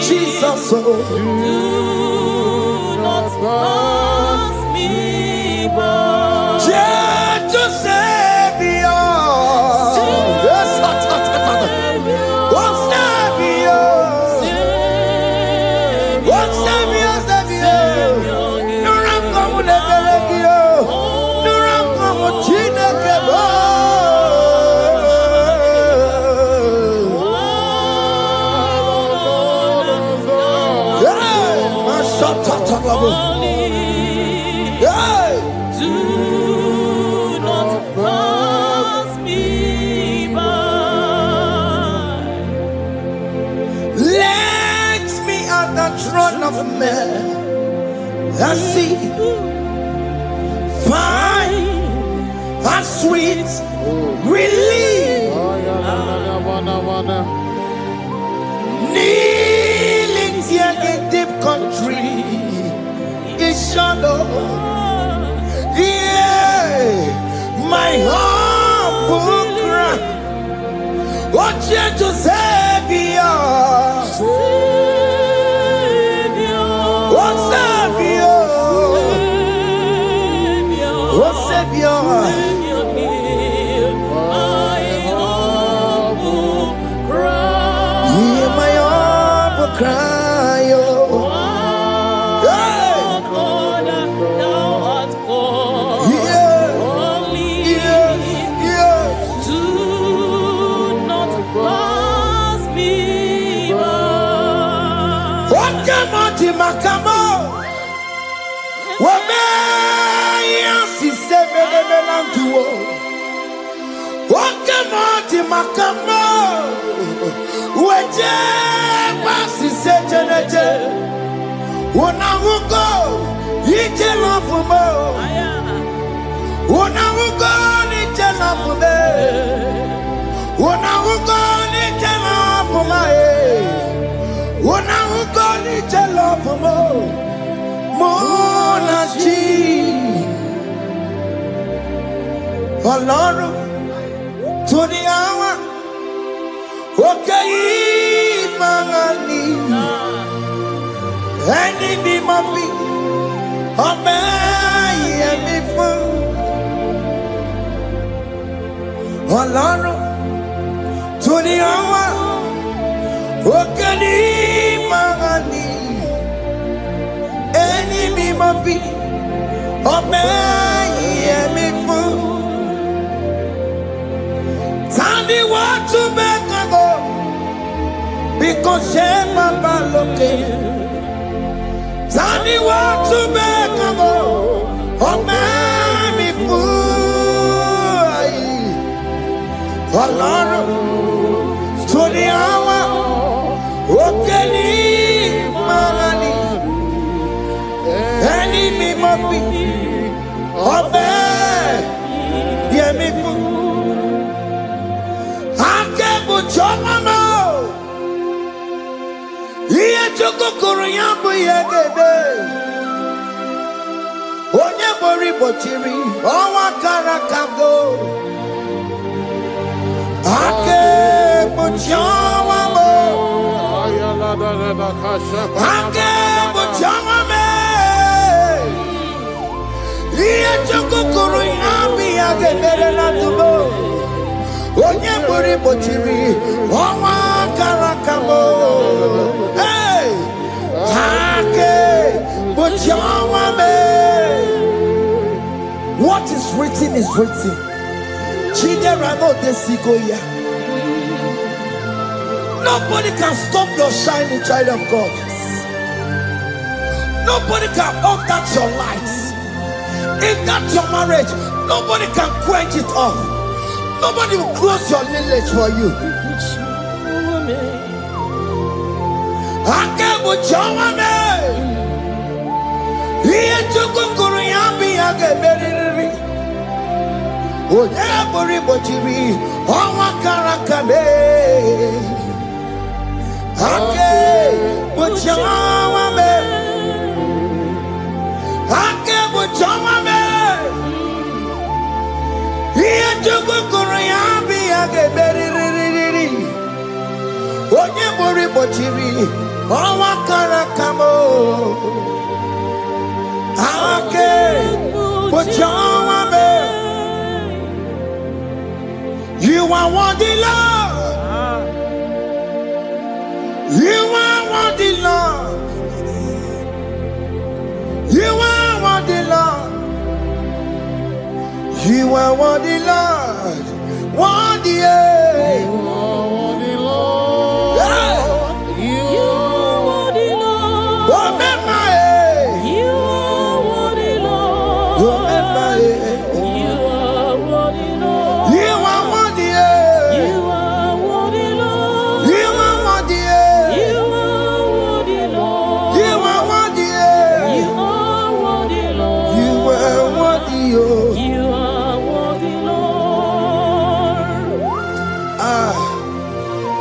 Jesus, oh. Do not pass me by. Gentle Savior. Yes, what's Savior? What's Savior? Nuram como lebelegio. Nuram como chinekebo. Do not pass me by. Let me at the throne of men and see, find a sweet relief. Kneeling here in deep country is shadow. Yeah, my humble cry. Oh, gentle Savior. Oh, Savior. Oh, Savior. Hear my humble cry. Hear my humble cry, oh. Hey. Lord, thou art called. Yeah. Only Yes. do not pass me by. Wakamati makamo. Wameya si sebele belantuo. Wakamati makamo. Weje wasi sejeneje. Unahugo ije lafumo. Unahugo nije lafume. Unahugo nije lafumae. Unahugo nije lafumo. Monachi. Ọlọ́run tó ní àwa òkè yìí máa ní ẹni bí mo fi ọbẹ̀ yẹn mi fún. Ọlọ́run tó ní àwa òkè yìí máa ní ẹni bí mo fi ọbẹ̀ yẹn mi fún. Tani wọ́n tún bẹ́ẹ̀ kago because ṣé bàbá lókè. Tani wọ́n tún bẹ́ẹ̀ kago ọmọ mi fún ayé. Ọlọ́run tó ní àwa òkè ní Amen. Hear me. Akebu chomamo. Iye choko kuruyambu yegebe. Onye bori bochiri. Owa karakabo. Akebu chomamo. Akebu chomame. Iye choko kuruyambu yegebe na tubo. Onye bori bochiri. Owa karakabo. Hey! What is written is written. Nobody can stop your shining, child of God. Nobody can off that your light. If that's your marriage, nobody can quench it off. Nobody will close your lineage for you. Akebu chawame. Iye chukukuru yambi ageberiri. Oye bori bochiri. Owa karakame. Akebu chawame. Akebu chawame. Iye chukukuru yambi ageberiri. Oye bori bochiri. Owa karakamo. Ake bochawame. You are worthy, Lord. You are worthy, Lord. You are worthy, Lord. You are worthy, Lord. Worthy,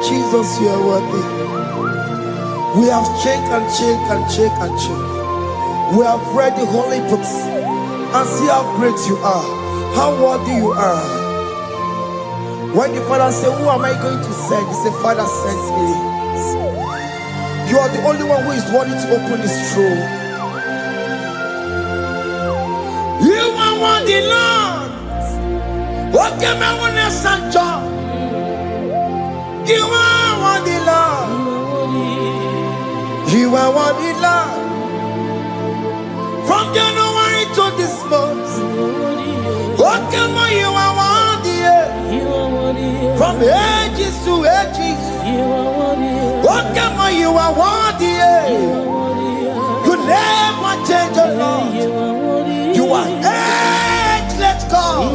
Jesus, you are worthy. We have checked and checked and checked and checked. We have read the holy books and see how great you are, how worthy you are. When the Father said, who am I going to send? He said, Father, send me. You are the only one who is worthy to open this throne. You are worthy, Lord. What can I want to send you? You are worthy, Lord. You are worthy, Lord. From January to this month, what can you are worthy? From ages to ages, what can you are worthy? You never change, Lord. You are ageless God.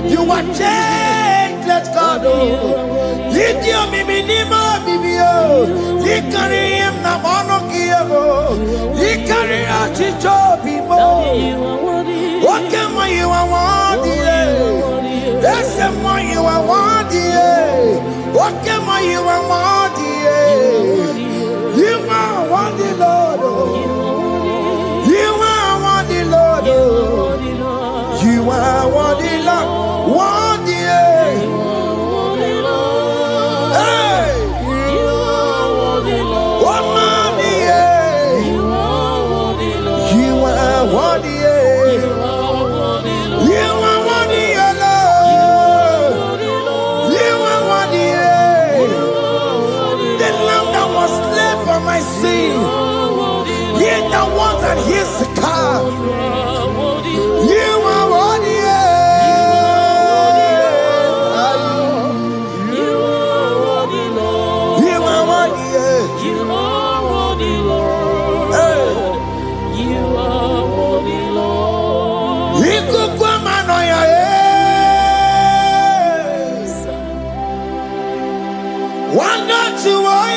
You are changeless God. Litio miminimo bibio. Likari em na monokio. Likari achicho bimo. What can you are worthy? That's the one you are worthy. What can you are worthy? You are worthy, Lord. You are worthy, Lord. You are worthy, Lord. Worthy. Here's the car. You are worthy. You are worthy, Lord. You are worthy. You are worthy, Lord. You are worthy, Lord. One not to oh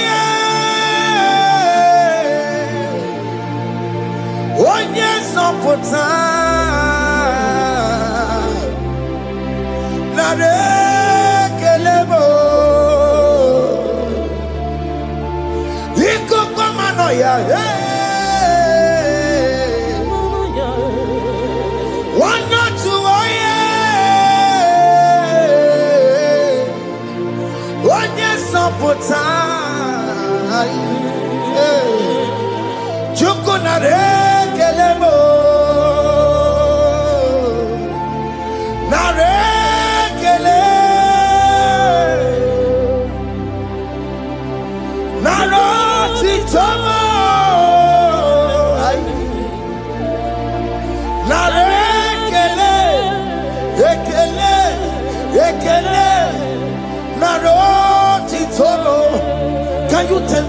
yes, no put time.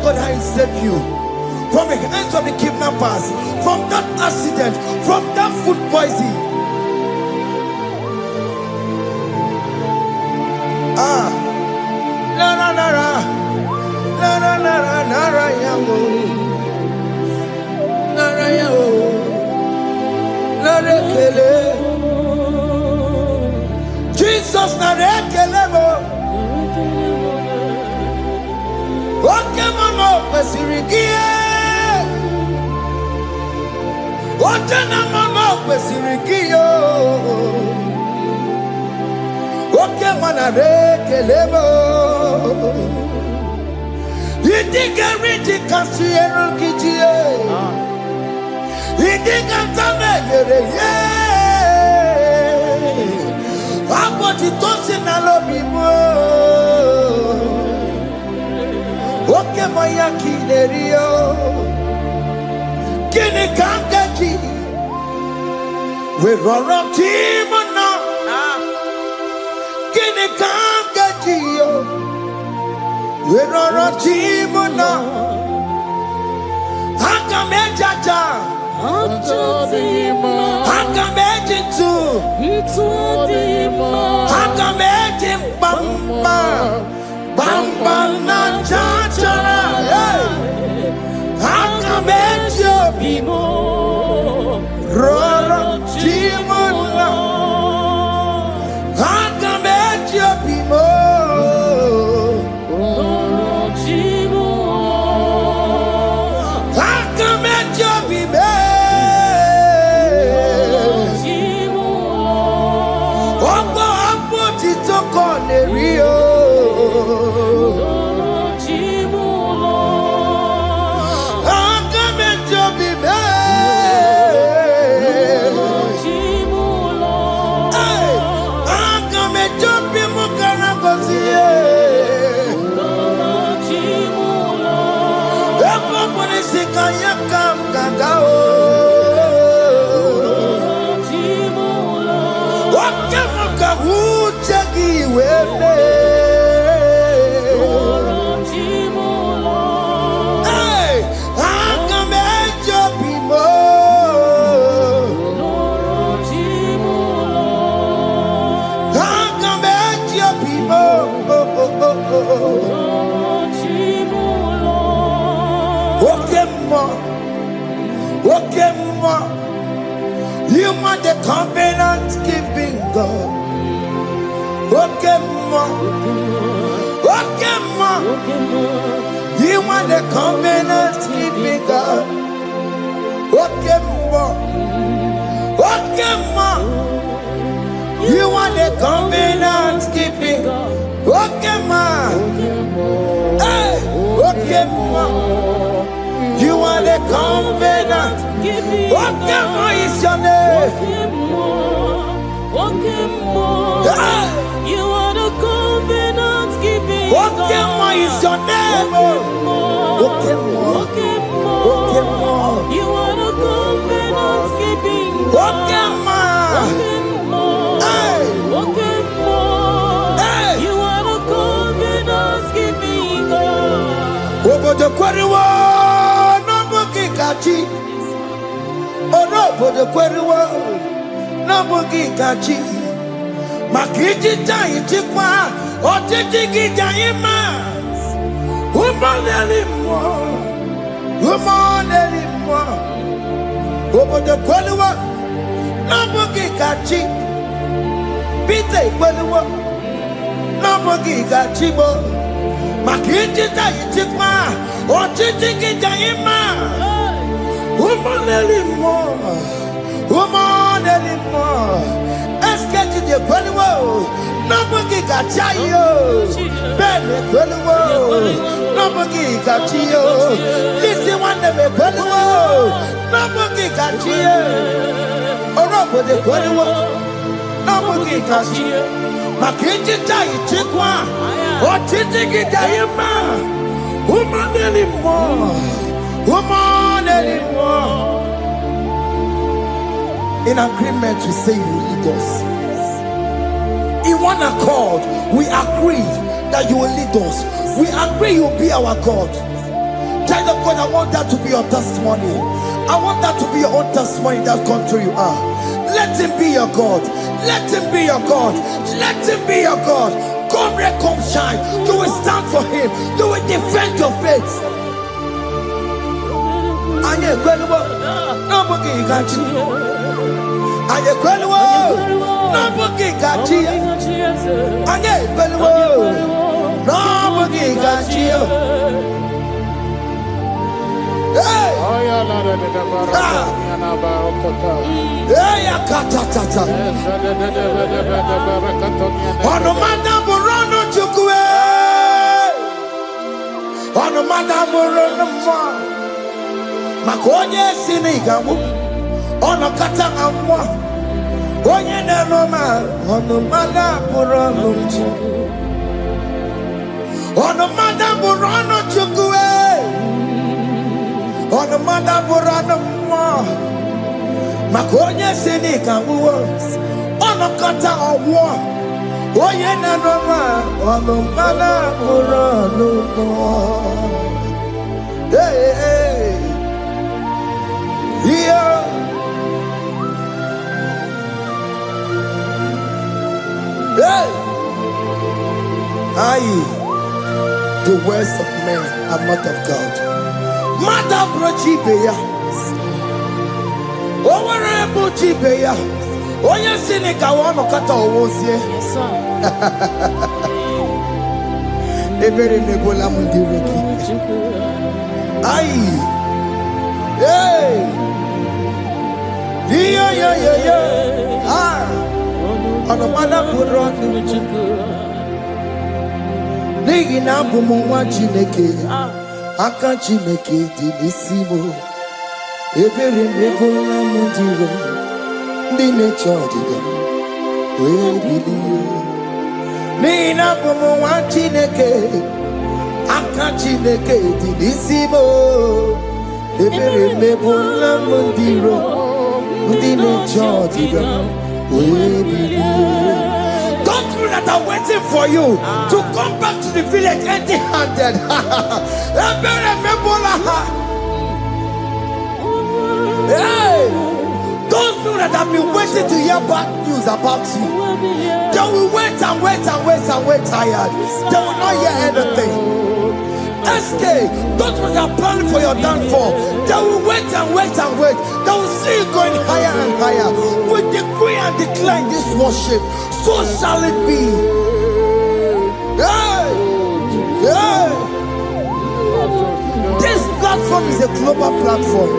God I save you from the hands of the kidnappers, from that accident, from that food poisoning. Jesus narekelemo. Okemano kwesirigie. Otenamano kwesirigio. Okemana rekelemo. Idigariti kasiero kijie. Idigantame yereye. Aboti tosi na lobimo. Okemoya kinerio. Kini kangaji. We roro timona. Kini kangaji yo. We roro timona. Hakamejaja. Hakamejitu. Hakameji bamba. Bamba na jajara. Hakameji bimo. Roro timona. Hakameji bimo. Hakameji bimo. You are the covenant keeping God. Okay, you are the covenant keeping God. Okay, you are the covenant keeping God. Okay, hey, okay, you are the covenant. What is your name? You are the covenant keeping What is your name? You are the covenant keeping What You are the covenant keeping God. Over the quarry, no bookie catchy. Oh no, for the quarry, no bookie catchy. Makiji Jai Chikwa, or Tiki Jaima. Woman anymore. Woman anymore. Over the quarry, no bookie catchy. Pite Quarry, no bookie catchy. Makiji Jai Chikwa, or Tiki Jaima. Woman anymore. Woman anymore. Escape to the Quarry, no bookie catchy. Benny Quarry, no bookie catchy. Listen one of the Quarry, no bookie catchy. Or over the Quarry, no bookie catchy. Makiji Jai Chikwa, or Tiki Jaima. Woman anymore. Woman anymore. In agreement, we say you lead us. In one accord, we agree that you will lead us. We agree you will be our God. Child of God, I want that to be your testimony. I want that to be your own testimony in that country you are. Let him be your God. Let him be your God. Let him be your God. Come red, come shine. You will stand for him. You will defend your faith. Anye kwelwo, nobody can cheat. Anye kwelwo, nobody can cheat. Anye kwelwo, nobody can cheat. Hey! Hey, akatata. Ono madam Rono chukwe. Ono madam Rono mo. Makonye sinigamu. Ono kata amwa. Onye nenoma. Ono madam Rono chukwe. Ono madam Rono chukwe. Ono madam Rono mo. Makonye sinigamu. Ono kata amwa. Onye nenoma. Ono madam Rono mo. Hey, hey. Yeah. Hey. Aye. The words of men are not of God. Mother Brochibeya. Overable Chibeya. Oya Seneca one of Kata was here. Yes, sir. Every Nebola Mundiriki. Aye. Hey. Yeah. Ah. On the mother put on the Nigi Nabu Mwa Chineke. Aka Chineke Dinisibo. Every Nebola Mundiro. Dine Chodiga. We believe. Nigi Nabu Mwa Chineke. Aka Chineke Dinisibo. Every Nebola Mundiro. Dine Chodiga. Don't know that I'm waiting for you to come back to the village empty-handed. Hey! Don't know that I've been waiting to hear bad news about you. They will wait and wait tired. They will not hear anything. SK, don't know that I'm planning for your downfall. They will wait and wait. They will see you going higher and higher. We decree and declare in this worship, so shall it be. Hey! This platform is a global platform.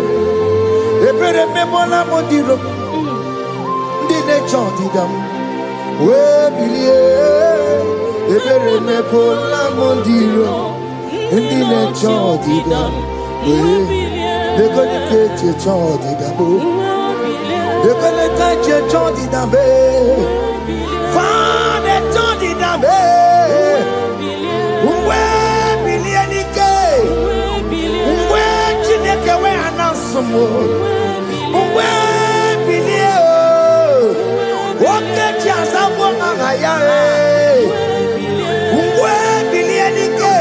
They're gonna get your child in the book. They're gonna touch your child in the bed. Find a child in the bed. Where billion gay? Where Chineke where announce some more? Where billion? What get you as a woman? Where billion gay?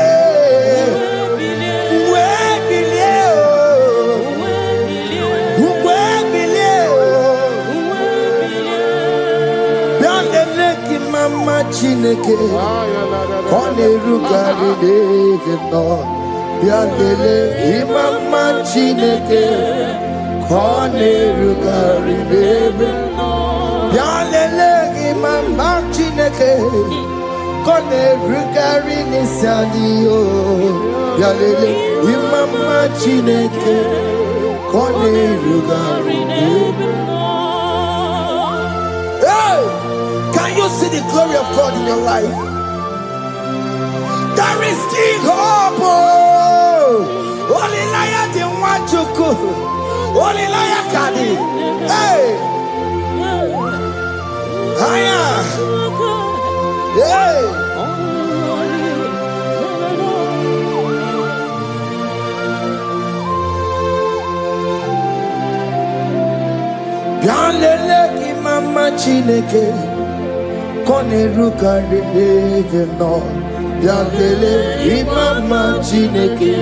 Mama Chineke, Kone Rugari David no, Biandele, Mama Chineke, Kone Rugari David no, Biandele, Mama Chineke, Kone Rugari Nisadio, Biandele, Mama Chineke, Kone Rugari David no. Can you see the glory of God in your life? There is King Hope. Only liar didn't want to go. Only liar can. Hey. Hiya. Hey. Bianlele ki mama Chineke. Kone rugari David no, Bianlele imama Chineke.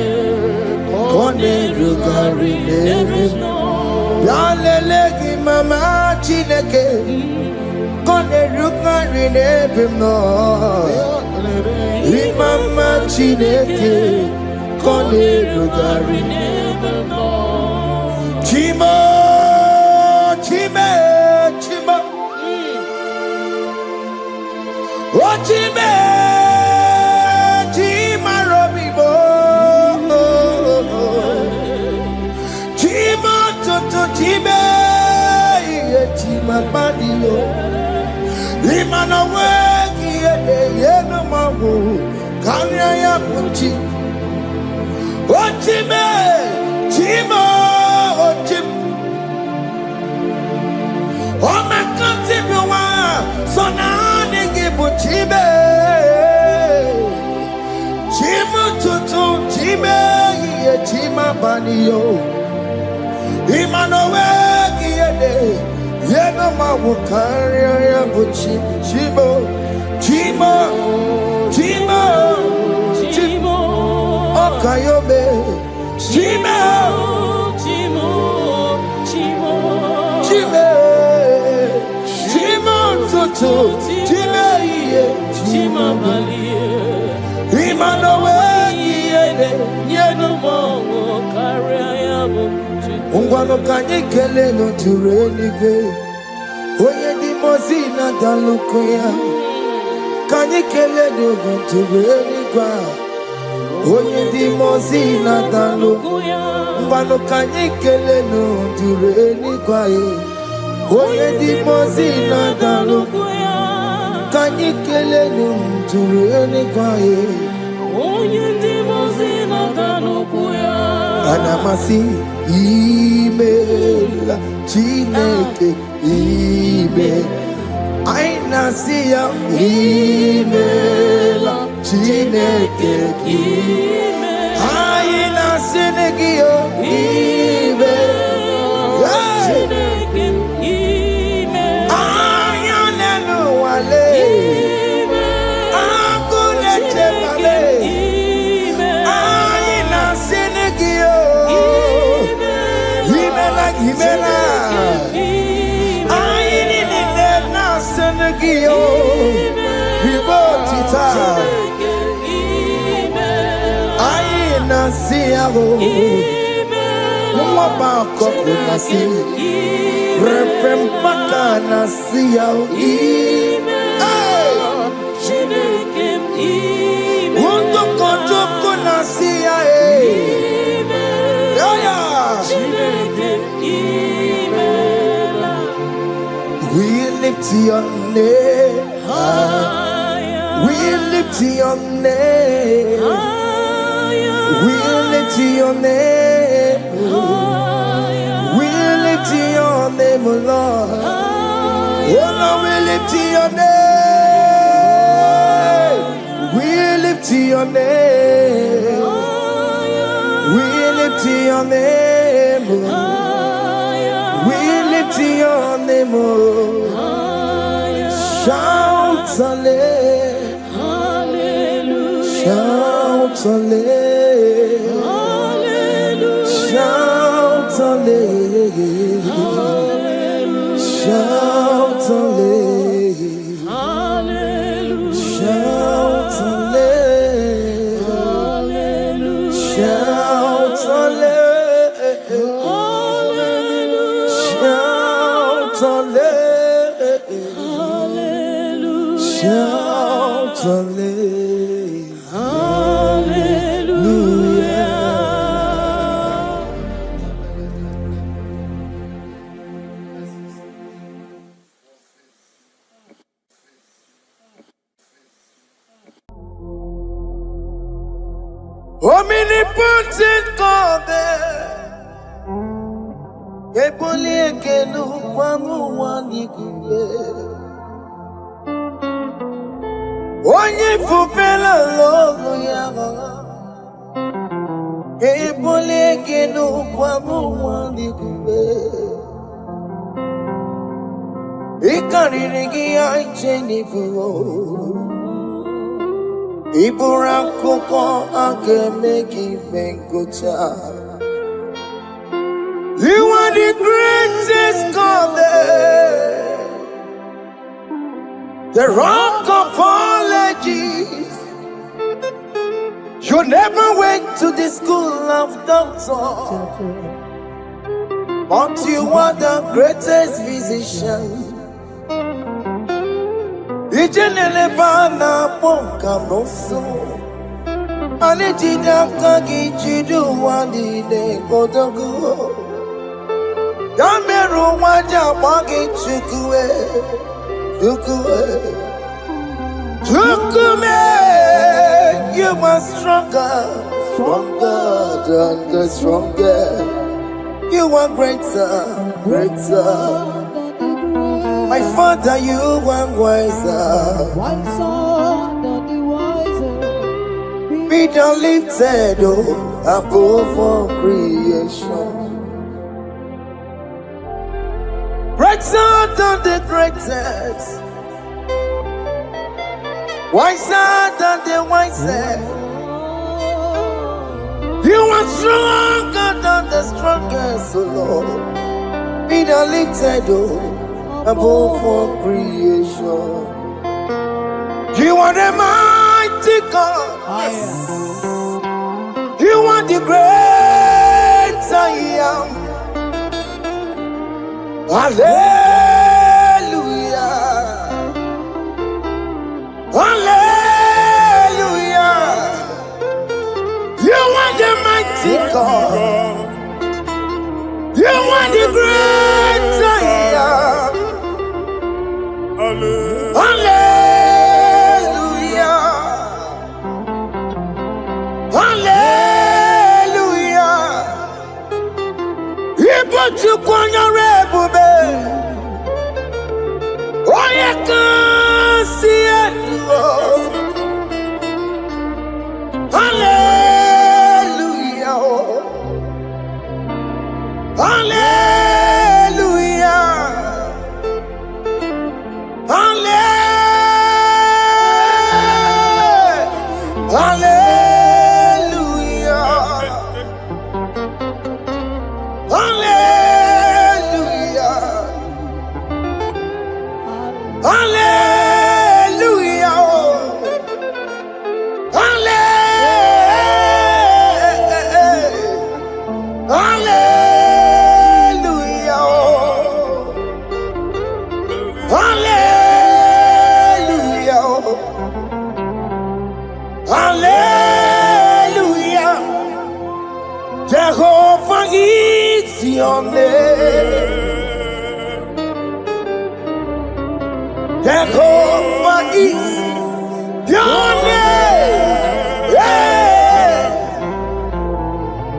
Konerugari nebim Yalelegi mama chineke Konerugari nebim no Imama chineke Konerugari nebim no Chimo Chime Chimo Oh Chime Chima Robibo Chima Toto Chime Chima Badio Imana Wegi Yeno Mawu Kanya ya Puchi Oh Chime Chima Oh Chim Oh my country so now they give you Chime Chima Toto Chime Chima Badio Imana Wegi Yeno Mawu Kanya ya Puchi Chimo Chimo Chimo Chimo Okayobe Chimo Chimo Chimo Chime Chimo Toto Chime Chima Balie Imana Wegi Yeno Mawu Kanya ya Puchi Ungwano kanye kele no turenige Oye di mozina dalukuya Kanye kele no turenigwa Oye di mozina dalukuya Ungwano kanye kele no turenigwa Oye di mozina dalukuya Kanye kele no turenigwa Oye di mozina dalukuya Anamasi email Chineke email Aina siya email Chineke email Aina sinegio email Chineke email Ayanenu wale Akule chebale Aina sinegio Himela Aini ni na senegio Hibotita Aina siyago Mwaba koko nasi Repempaka nasiyago Wundo kotoko nasiyago We lift your name high. We lift your name. We lift your name. We lift your name, Lord. Oh no, we lift your name. We lift your name. We lift your name. We lift your name. Shout hallelujah. Shout hallelujah. Shout hallelujah. Shout hallelujah. Shout hallelujah. Shout hallelujah. Shout hallelujah. Shout hallelujah. Omnipotent God, ebuli ekelu kwangu wanikule. Onye fufela logo yaga, ebuli ekelu kwangu wanikule. Ikariri gi aicheni fuo. Ibura koko ake meki benkocha. the greatest college, the rock of all ages. You never went to the school of doctor, but you are the greatest physician. Ijenelebana ponka noso, anejida kagi jidu wani ne kodogu. Yameru waja wagi chukue, chukume. You are stronger, stronger than the strongest. You are greater, greater. My Father, you are wiser. Wiser than the wiser. Be thou lifted above all creation. Greater than the greatest. Wiser than the wisest. You are stronger than the strongest, O Lord. Be thou lifted above all creation. You are the mighty God. You are the great I am. Hallelujah. Hallelujah. You are the mighty God. You are the great I am. Hallelujah. Hallelujah. He put you on your rebel. Oh, you can see it. Hallelujah. Hallelujah. Hallelujah. Hallelujah. Hallelujah. Hallelujah. Hallelujah. Jehovah is your name. Jehovah is your name. Yeah.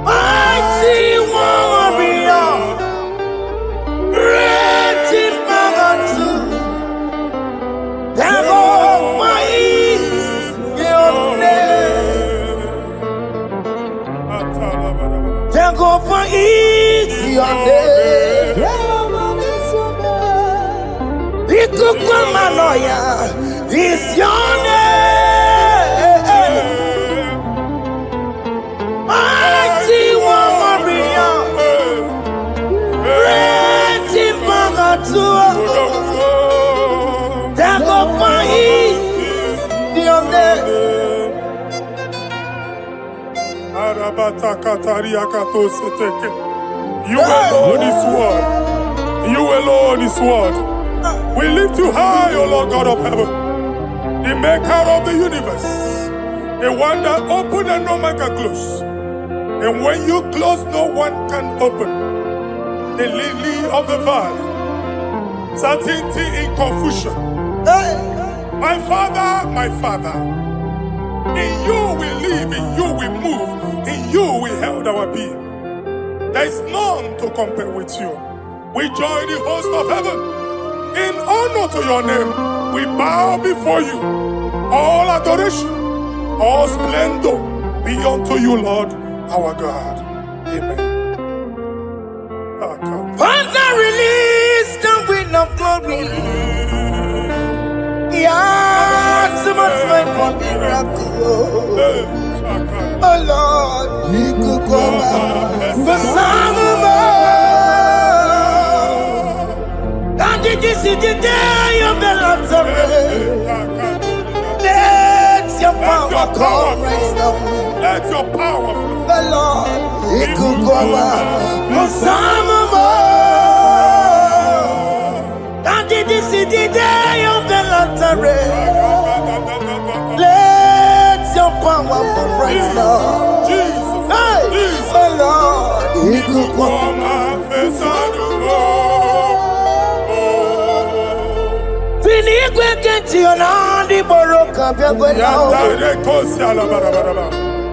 Mighty warrior, great in battle. Jehovah is your name. Jehovah is your name. Ikukumanoya is your name. Mighty warrior, great in battle. Jehovah is your name. You alone is one. You alone is one. We lift you high, O Lord God of heaven, the maker of the universe, the one that opened and no man can close. And when you close, no one can open. The lily of the valley, certainty in confusion. My Father, in you we live, in you we move, in you we held our being. There is none to compare with you. We join the host of heaven. In honor to your name, we bow before you. All adoration, all splendor be unto you, Lord, our God. Amen. Father, release the wind of glory. Yeah, so much time for miracle. Oh Lord, you could come back. The Son of Man. this is the day of the Lord's rain. Let your power come right now. Let your power flow. The Lord, He could go over. And this is the day of the Lord's rain. Let your power come right now. Jesus. Hey, the Lord, He could go over. Fini kweketi onandi boroka byagwela.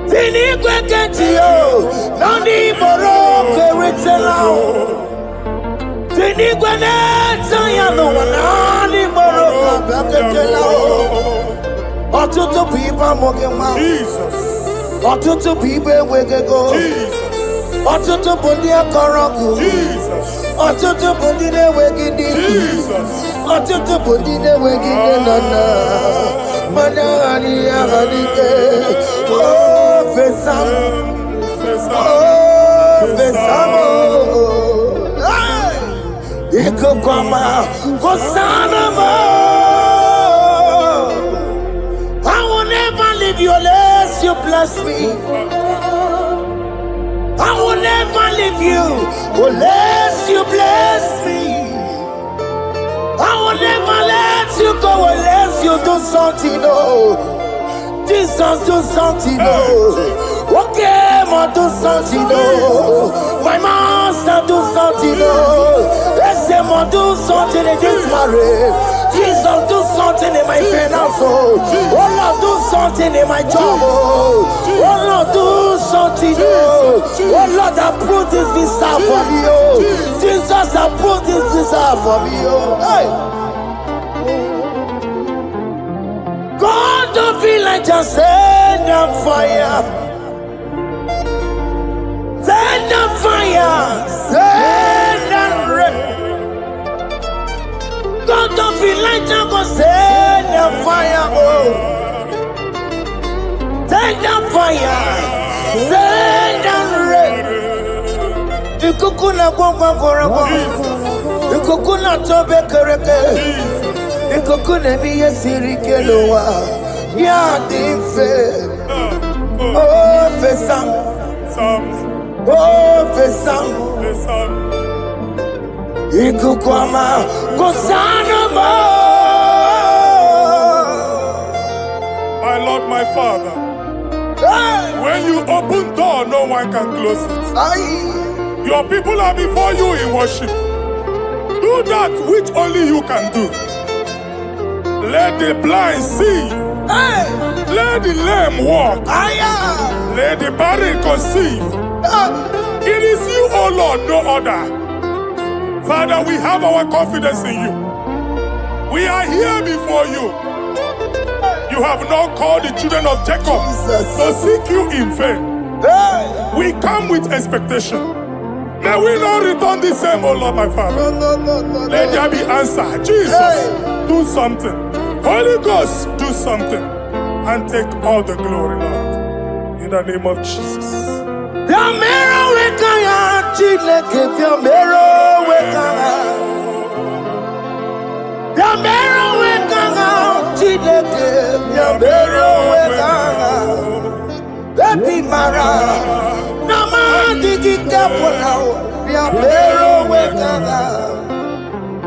Fini kweketi yo nandi boroka ritela. Fini kweneta ya no nandi boroka byagwela. Otutu pipa mogema. Jesus. Otutu pipa wegego. Jesus. Otutu bondi akoroku. Jesus. Otutu bondi ne wegidi. Jesus. Otutu bondi ne wegidi nana. Manani ahanike. Oh, fesam. Oh, fesam. Iko kwama kosana mo. I will never leave you unless you bless me. I will never leave you unless you bless me. I will never let you go unless you do something, oh. Jesus, do something, oh. Okay, ma do something, oh. My master, do something, oh. Let's say, ma do something in this marriage. Jesus, do something in my finance, oh. Oh Lord, do something in my job, oh. Oh Lord, do something, oh. Oh Lord, approve this visa for me, oh. Jesus, approve this visa for me, oh. Hey. God don't feel like just send on fire. Send on fire. Send on rain. God don't feel like just send on fire. Oh. Send on fire. Send on rain. Ikukuna kwa kwa. Ikukuna tobe kereke. Ikukuna miye sirikelowa. Ya dife. Oh, fesam. Oh, fesam. Ikukwama kusanama. My Lord, my Father, when you open door, no one can close it. Your people are before you in worship. Do that which only you can do. Let the blind see. Let the lame walk. Let the barren conceive. It is you, O Lord, no other. Father, we have our confidence in you. We are here before you. You have not called the children of Jacob to seek you in vain. We come with expectation. May we not return the same, O Lord, my Father. Let there be answer. Jesus, do something. Holy Ghost, do something. And take all the glory, Lord. In the name of Jesus.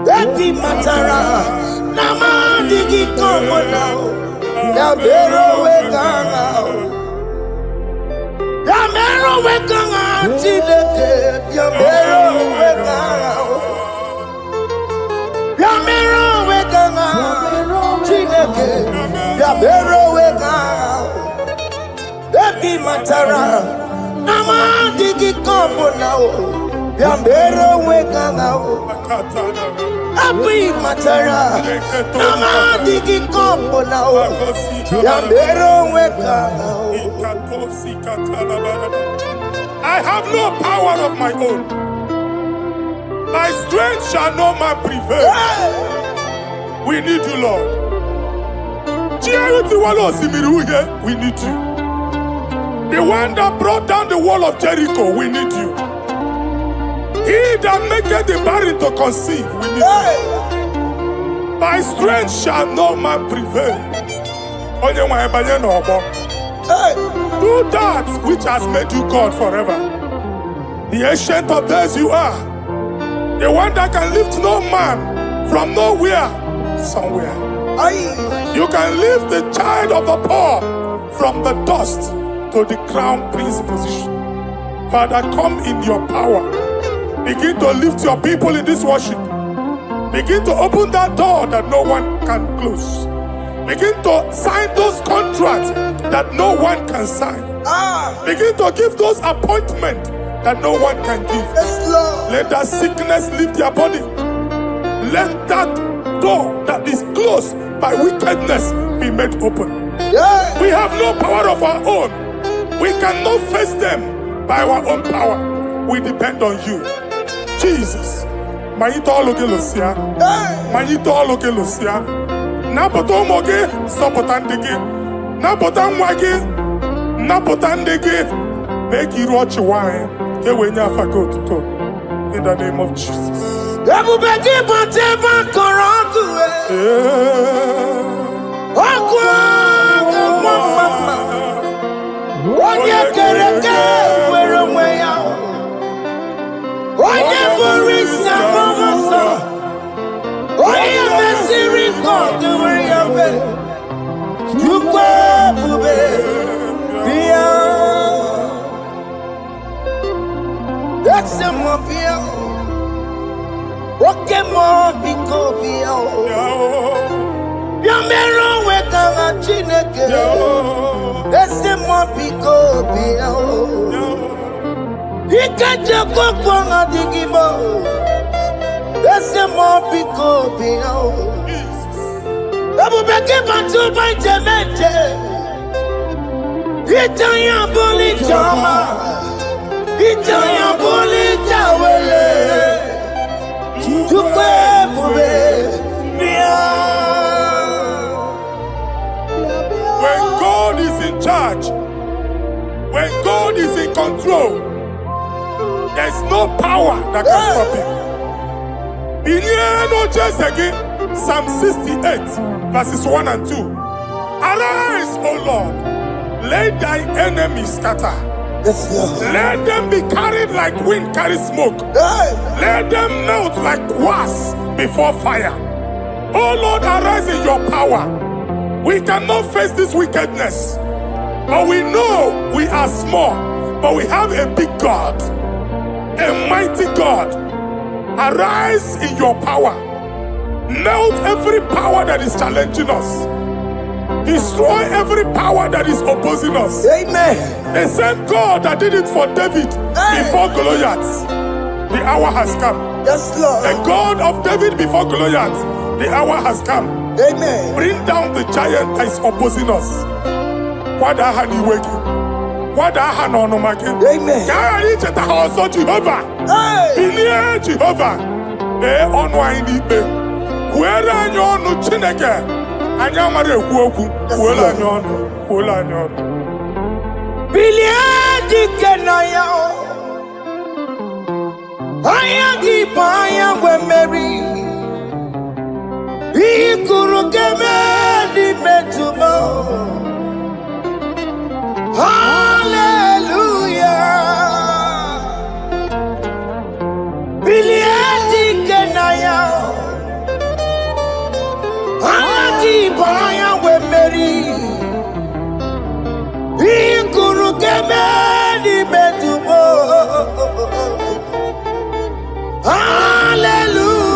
Eti matara nama digi komo now ya mero wekanga chideke ya mero wekanga chideke ya mero wekanga eti matara nama digi komo now ya mero wekanga Abi matara, nama digi kombo now. Yambero weka now. I have no power of my own. My strength shall no man prevail. We need you, Lord. We need you. The one that brought down the wall of Jericho, we need you. He that maketh the barren to conceive, we need you. By strength shall no man prevail. Onye nwe banye n'ọgbọ. Do that which has made you God forever. The ancient of days you are. The one that can lift no man from nowhere, somewhere. You can lift the child of the poor from the dust to the crown prince position. Father, come in your power. Begin to lift your people in this worship. Begin to open that door that no one can close. Begin to sign those contracts that no one can sign. Begin to give those appointments that no one can give. Let that sickness leave their body. Let that door that is closed by wickedness be made open. We have no power of our own. We cannot face them by our own power. We depend on you. Jesus. Manito Logelosia. Manito Logelosia. Napoto Moge, Sopotandege. Napotan Wage. Napotandege. Make you watch wine. In the name of Jesus. When God is in charge, when God is in control, there's no power that can stop him. Psalm 68, verses 1 and 2. Arise, O Lord, let thy enemies scatter. Let them be carried like wind carries smoke. Let them melt like wax before fire. Oh Lord, arise in your power. We cannot face this wickedness. But we know we are small, but we have a big God, a mighty God. Arise in your power. Melt every power that is challenging us. Destroy every power that is opposing us. Amen. The same God that did it for David before Goliath. The hour has come. Yes, Lord. The God of David before Goliath. The hour has come. Amen. Bring down the giant that is opposing us. What are you waking? What are you no making? Amen. Carry the house of Jehovah. Hey. Jehovah. Onwine ibe. Where are you on Chineke? Anyamare kuoku. Where are you on? Where are you on? Biliadi kenaya. Ayagi paya we Mary. Ikuru keme di metumo. Hallelujah. Biliadi kenaya. Ayagi paya we Mary. Ikuru keme di metumo. Hallelujah.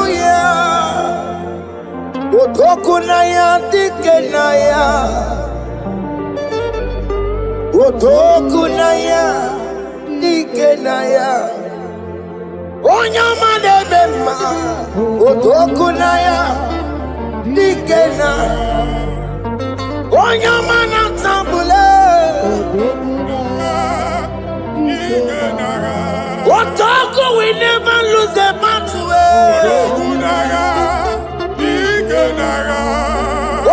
Otokunaya dikenaya. Otokunaya dikenaya. Onyama debema. Otokunaya dikena. Onyama natambule. Otoku we never lose a battle.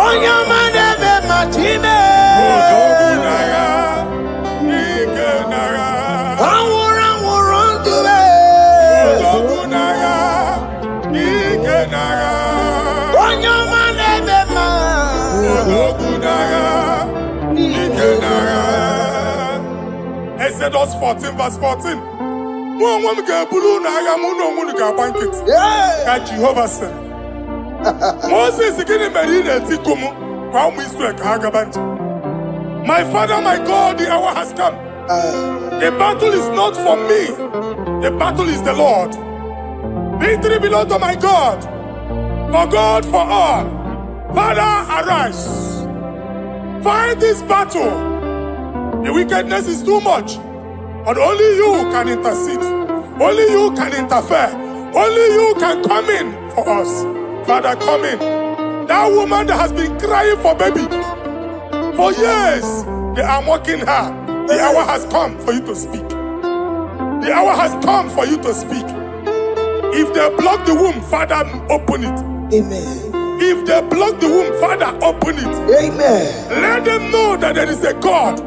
Onyama debema chine. Onyama Exodus 14 verse 14. Jehovah said, Moses my Father, my God, the hour has come. The battle is not for me. The battle is the Lord. Victory belongs to my God. For God, for all. Father, arise. Fight this battle. The wickedness is too much. But only you can intercede. Only you can interfere. Only you can come in for us. Father, come in. That woman that has been crying for baby for years, they are mocking her. The hour has come for you to speak. The hour has come for you to speak. If they block the womb, Father, open it. Amen. If they block the womb, Father, open it. Amen. Let them know that there is a God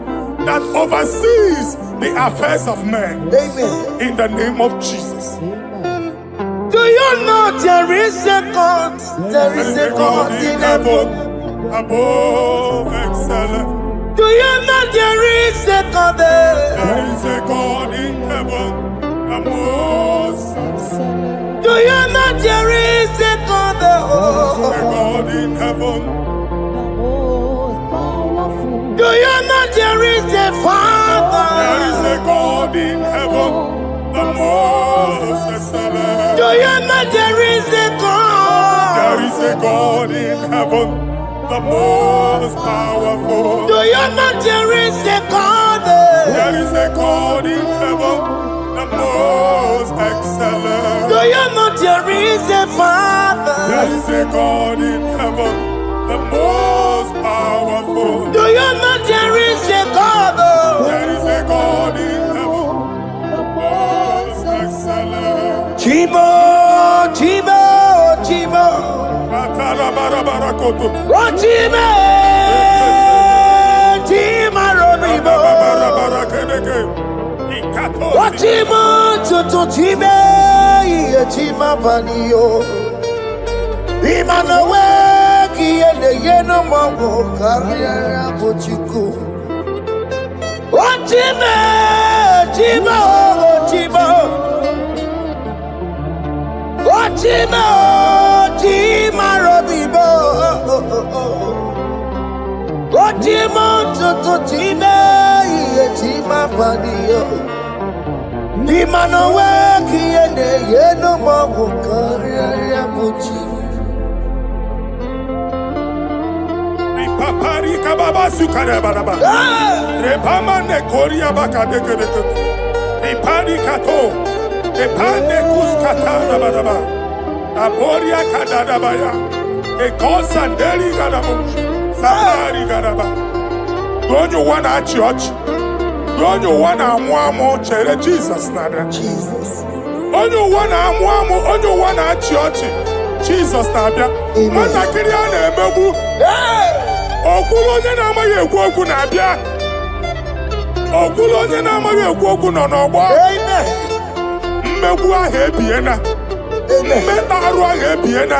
that oversees the affairs of men. Amen. In the name of Jesus. Do you know there is a God? There is a God in heaven. Above excellent. Do you know there is a God there? There is a God in heaven. Above excellent. Do you know there is a God there? A God in heaven. Do you know there is a Father? There is a God in heaven. The most excellent. Do you know there is a God? There is a God in heaven, the most powerful. Do you know there is a God? There is a God in heaven, the most excellent. Do you know there is a Father? There is a God in heaven, the most powerful. Do you know there is a God? There is a God in heaven, the most excellent. Chibo, Chibo, Chibo. Oh, Chibo, Chima Robibo. Oh, Chimo, Tutu Chibe, Chima Panio. Imanowe, Kiele Yeno Mongo, Carriera Puchiku. Oh, Chime, Chibo, Chibo. Chima, Chima Robibo. Chima, Tutu Chima, Chima Padio. Nima no weki ene yeno mawu karia buchi. Ripapari kababa sukare baraba. Repama ne koria baka deke deke. Ripari kato. Repane kuskata baraba. Aboria kadadabaya. Ekosa ndeli gadabu. Sahari gadaba. Don't you want a church? Don't you want a mwamo chere Jesus nada? Jesus. Don't you want a mwamo? Don't you want a church? Jesus nabia. Mata kiriane emebu. Okulo nye na amaghị ekwu okwu na-abịa. Okulo nye na amaghị ekwu okwu nọ n'ọgbọ. Amen. Mmegbu ahụ ebiena. Mmeta arụ ahụ ebiena.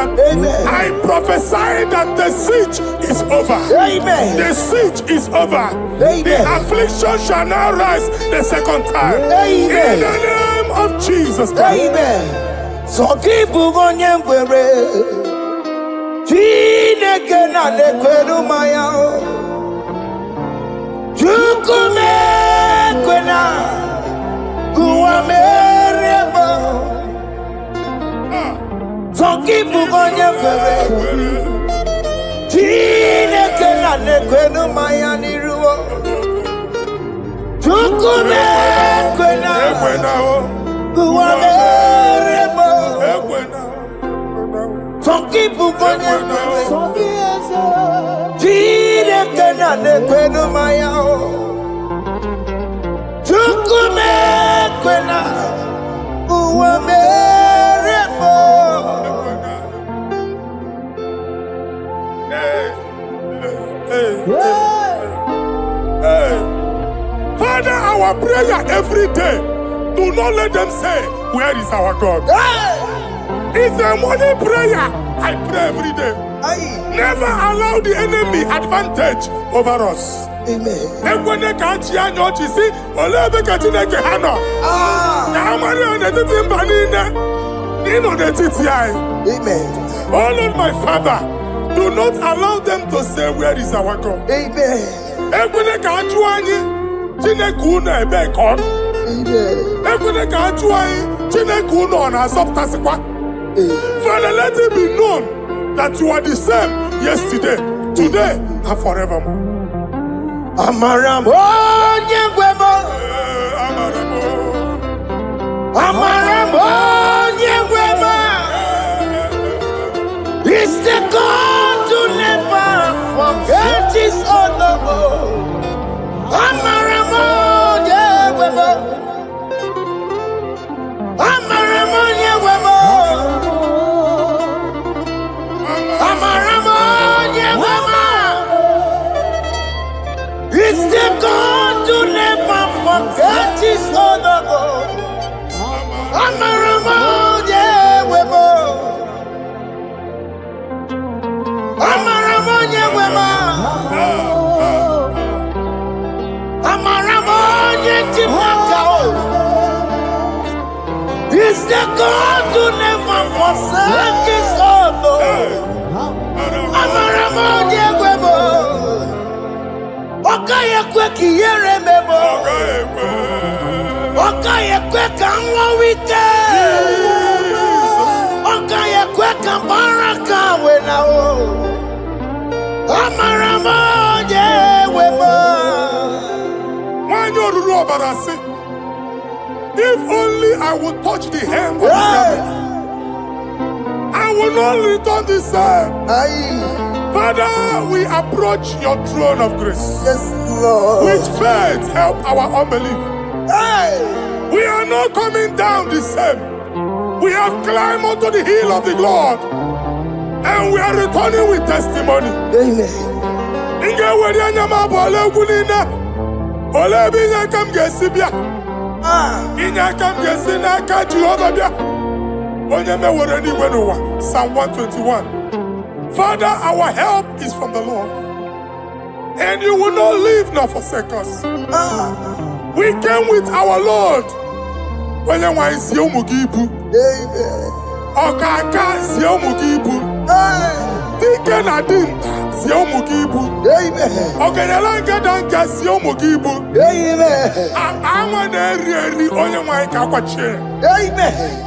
I prophesy that the siege is over. Amen. The siege is over. Amen. The affliction shall now rise the second time. Amen. In the name of Jesus Christ. Amen. So keep on your way. Chineke na lekweru maya o. Chukume kwena kuwa mereba. Zonkipu konye kwere. Chineke na lekweru maya niruo. Chukume kwena kuwa mereba. Zonkipu konye kwere. Chineke na lekweru maya o. Chukume kwena kuwa mereba. Father, our prayer every day, do not let them say, where is our God? It's a morning prayer. I pray every day. Never allow the enemy advantage over us. Amen. Ekwene ka chi anya ochi si ole ebe ka Chineke ha nọ. Ka amara ya n'etiti mba niile. N'ịnọ n'etiti anyị. Amen. Oh Lord, my Father, do not allow them to say, where is our God? Amen. Ekwene ka ajụ anyị Chineke unu ebe ka ọ nọ. Amen. Ekwene ka ajụ anyị Chineke unu ọ na-azọpụtasịkwa. Father, let it be known that you are the same yesterday, today, and forevermore. Amaramo nyegwemo. Amaramo nyegwemo. It's the God to never forget his honor. Amaramo nyegwemo. Amaramo nyegwemo. Amaramo nyegwemo. It's the God to never forget his honor. Amaramo nyegwemo. Amaramo nyegwemo. Amaramo nyegwemo. It's the God to never forsake his honor. Amaramo nyegwemo. Okaye kwe kiyere memo. Okaye kwe kanwa wite. Okaye kwe kambaraka wenao. Amaramo nyegwemo. Nwanyi oruru ọbara sị, if only I would touch the hem of his garment, I will not return the same. Aye. Father, we approach your throne of grace. Yes, Lord. With faith, help our unbelief. Hey. We are not coming down the same. We have climbed onto the hill of the Lord, and we are returning with testimony. Amen. Inge weri anyama bole ugulina, ole binya kam gesi bia. Inya kam gesi na ka Jehovah bia. Onye me were ni wenuwa. Psalm 121. Father, our help is from the Lord, and you will not leave nor forsake us. We came with our Lord. When you want to see Umugibu, Amen. Okaka see Umugibu, Deacon Adin see Umugibu, Amen. Okanelanga Danka see Umugibu. Amen. I'm an area on your mic. Amen.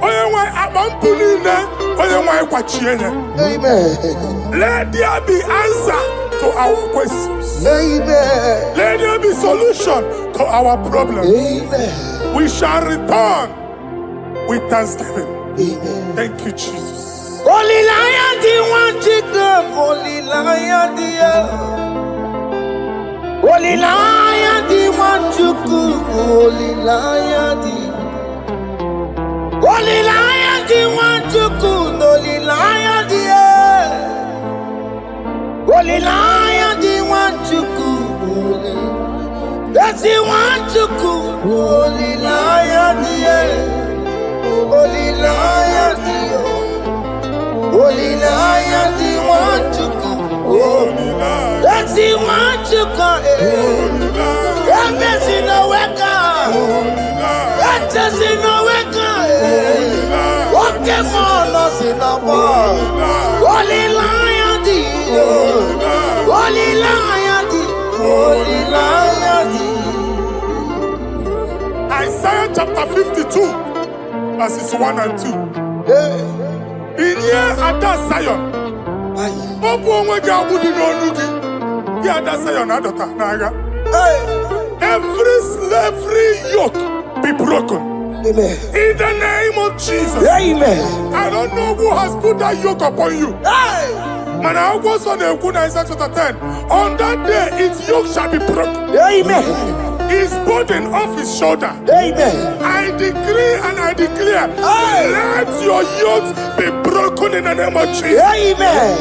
Onye nwe akpampulile, onye nwe kwachienye. Amen. Let there be answer to our questions. Amen. Let there be solution to our problems. Amen. We shall return with thanksgiving. Amen. Thank you, Jesus. Holy Lion, the one to come. Holy Lion, the Holy Lion, the one to come. Holy Lion, the Holy Lion, the one to come. Holy Lion, the Holy Lion, the one to come. That's the one to come. Holy Lion, the Holy Lion, the Holy Lion, the one to come. Holy Lion, That's the one to come. Holy Lion, That's in the weka. Holy Lion, That's in the weka. Holy Lion, What can on us in the ball? Holy Lion, the Holy Lion, the Holy Lion, the Isaiah chapter 52, verses 1 and 2. In here at that Zion, Obu onwe ga abudi n'onu gi. Here at that Zion adota n'agha. Every slavery yoke be broken. Amen. In the name of Jesus. Amen. I don't know who has put that yoke upon you. Man, I was on the Isaiah chapter 10. On that day, its yoke shall be broken. Amen. His burden off his shoulder. Amen. I decree and I declare, let your yokes be broken in the name of Jesus. Amen.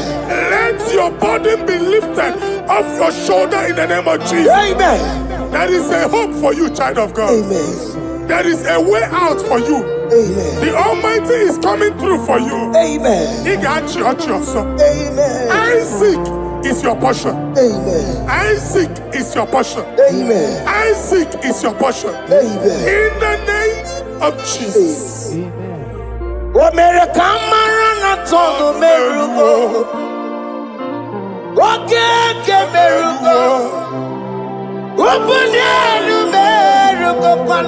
Let your burden be lifted off your shoulder in the name of Jesus. Amen. There is a hope for you, child of God. Amen. There is a way out for you. Amen. The Almighty is coming through for you. Amen. He got you also. Amen. Isaac is your portion. Amen. Isaac is your portion. Amen. Isaac is your portion. Amen. In the name of Jesus. America marana tono merugo. Oke merugo. Ubunelu merugo pan.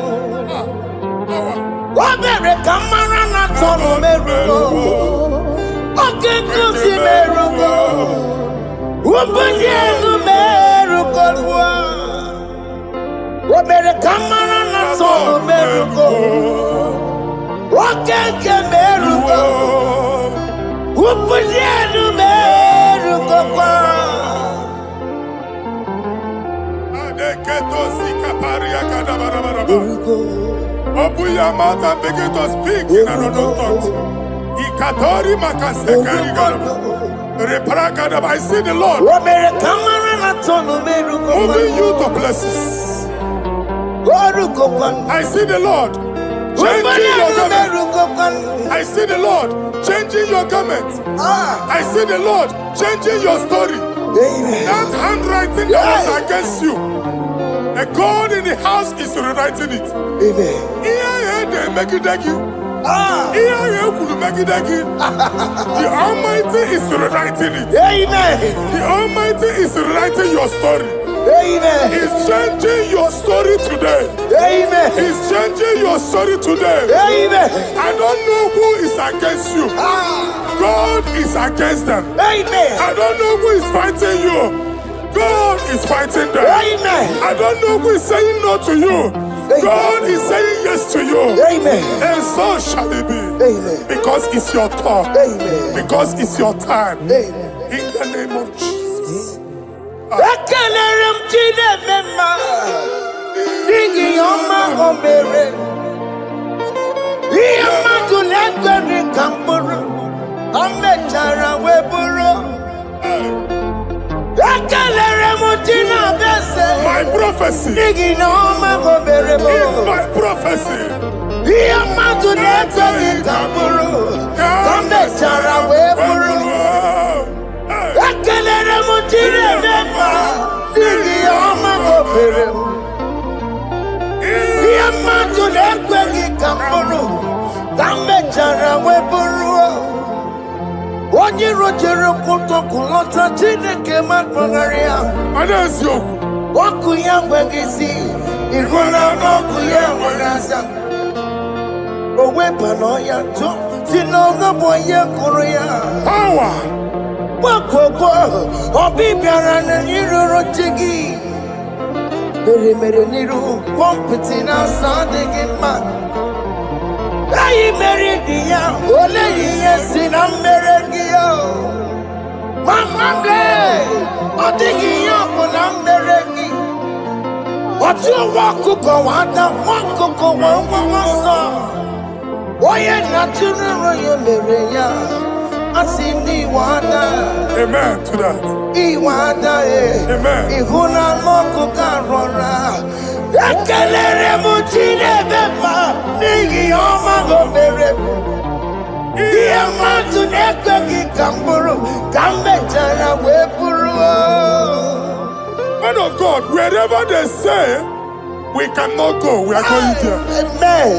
America marana tono merugo. Oke kusi merugo. Ubunelu merugo. America marana tono merugo. Oke merugo. Ubunelu merugo pan. Open your mouth and begin to speak in another tongue. Ikatori makasekari gado. I see the Lord moving you to places. I see the Lord changing your garment. I see the Lord changing your garment. I see the Lord changing your story. That handwriting that was against you, the God in the house is rewriting it. Amen. The Almighty is rewriting it. Amen. The Almighty is rewriting your story. Amen. He's changing your story today. Amen. He's changing your story today. Amen. I don't know who is against you. God is against them. Amen. I don't know who is fighting you. God is fighting them. Amen. I don't know who is saying no to you. God is saying yes to you. Amen. And so shall it be. Amen. Because it's your turn. Amen. Because it's your time. Amen. In the name of Jesus. My prophecy is my prophecy. Onye rojere kwụtọ kwụlọta Chineke makpọgharịa ọkụ ya nweghị isi ihu na ọkụ ya nwere asa o weba n'ọya tụ si n'ọgọ bụ onye kụrụ ya gbakọkọ ọbị bịara na n'iruru chi gị mere n'iru kpọmpụtị na asa adịghị mma Ayi mere di ya, ole ihe si na mmere gị ya. Mama ble, ọ dịghị ihe ọ bụ na mmere gị. Otu nwa ọkụkọ nwata, nwa ọkụkọ nwa nsọ. Onye na-atụrụ ya mere ya, asị m n'iwe ada. Amen to that. Iwe ada Amen. Ihu na anụ ọkụkọ arọra. Ekelere m Chineke ma n'ihi ọma o mere m. Ihe mmadụ na-ekweghị ka m bụrụ ka m mechara wee bụrụ. Man of God, wherever they say we cannot go, we are going there. Amen.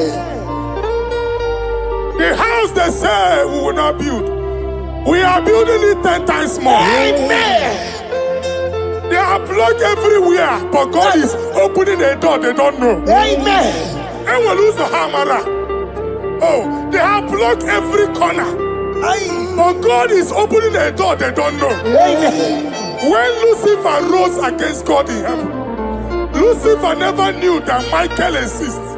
The house they say we will not build, we are building it 10 times more. Amen. They are blocked everywhere, but God is opening a door they don't know. Amen. And we lose the hammer. Oh, they have blocked every corner, but God is opening a door they don't know. Amen. When Lucifer rose against God in heaven, Lucifer never knew that Michael exists.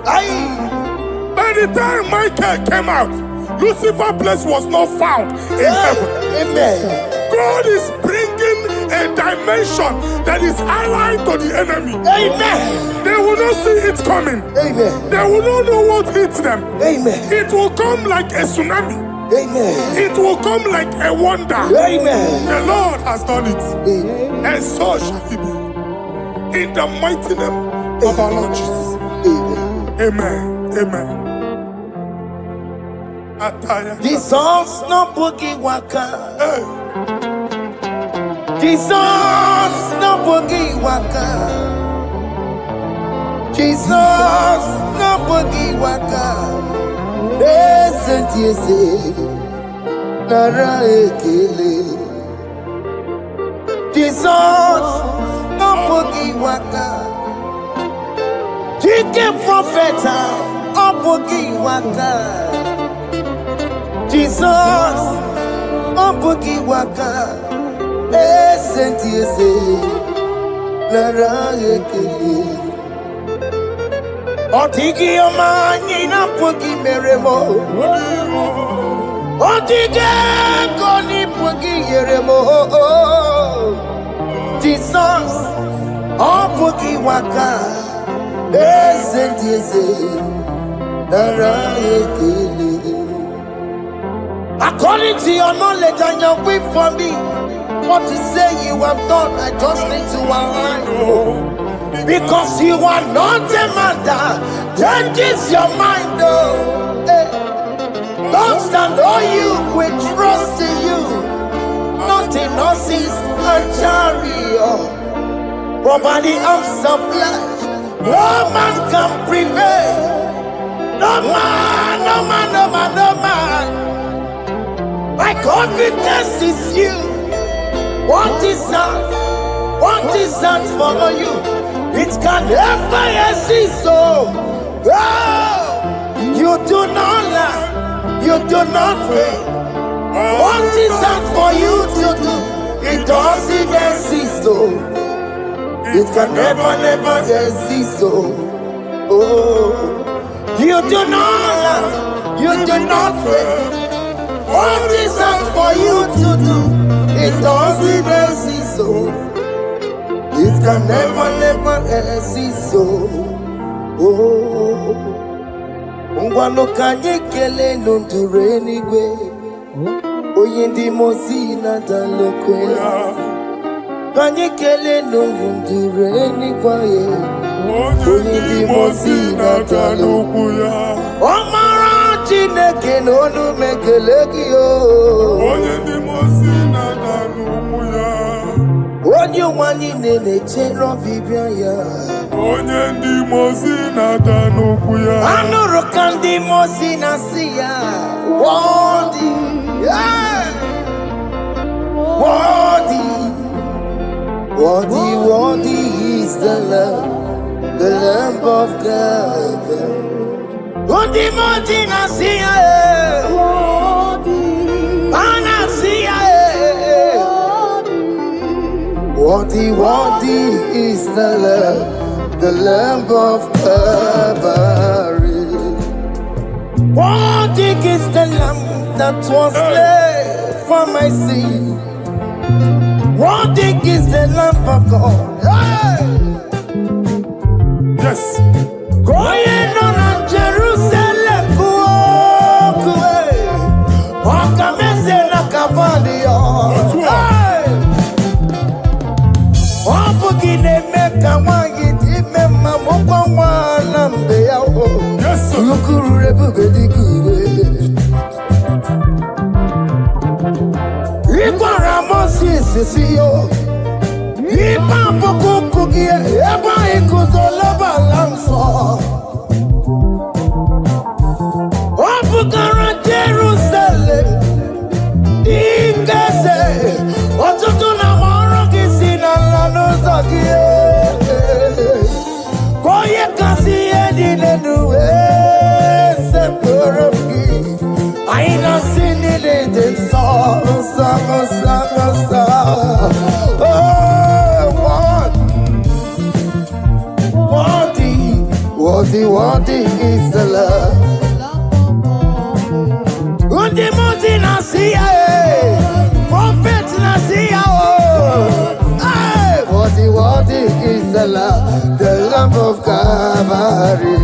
By the time Michael came out, Lucifer's place was not found in heaven. Amen. God is bringing a dimension that is allied to the enemy. Amen. They will not see it coming. Amen. They will not know what hits them. Amen. It will come like a tsunami. Amen. It will come like a wonder. Amen. The Lord has done it. Amen. And so shall it be. In the mighty name of our Lord Jesus. Amen. Amen. The songs no boogie waka. Hey. The Jesus, no boogie waka. Jesus, no boogie waka. Listen to you say, Nara ekele. Jesus, no boogie waka. Chicken prophet, no boogie waka. Jesus, no boogie waka. Listen to you say, Nara ekele. Otigi omani na pogi meremo. Otige koni pogi yeremo. Jesus, oh pogi waka. Ezentieze, nara ekele. According to your knowledge and your will for me, what you say you have done, I just need to align. Because you are not a man that changes your mind, oh. Hey. Don't stand on you, we trust in you. Not in horses and chariot, but by the arms of flesh, no man can prevail. No man, no man, no man, no man. My confidence is you. What is that? What is that for you? It can never exist, so you do not lie, you do not fail. What is that for you to do? It doesn't exist, so it can never, never exist, so you do not lie, you do not fail. What is that for you to do? It doesn't exist, so it can never, never exist, so Ngwano kanye kele nundure anyway. Oyindi mozina dalokwe. Kanye kele nundure anyway. Oyindi mozina dalokwe. Omara chineke nonu mekelegi yo. Oyindi mozina dalokwe. Onye wani nene chero bibia ya. Onye ndi mozina danuku ya. Anuru kandi mozina siya. Worthy, yeah. Worthy is the Lamb of God. Only mozina siya. Ana siya. Worthy is the Lamb of Calvary. Worthy is the Lamb that was slain for my sin. Worthy is the Lamb of God. Hey! Yes. Going on Jerusalem, Wakamese na Cavalia. Opugine meka wangi time mamokwa wana mbeya o. Yes sir. Lukuru rebugedi kuwe. Ikwara Moses siyo. Ipa poku kugie eba ikuzoloba lamso. Opugara Jerusalem. Ingese otutuna Koye kasi edine seporoki. Aina sinile den sa. Worthy is the love. Undi muti nasiya, prophet nasiya. Worthy is the Lamb of Calvary.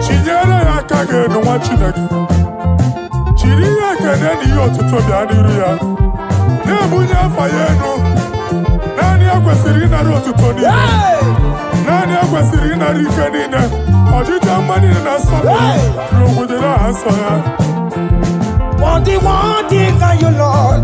Chinyere ya kage no wachinaki. Chiri ya kene ni yo tutobi aniru ya. Nebunya fayeno. Nani ya kwesiri na ro tutoni. Nani ya kwesiri na rikeni ne. Ojita mani na sobi. Rogudela hasoya. Worthy are you, Lord.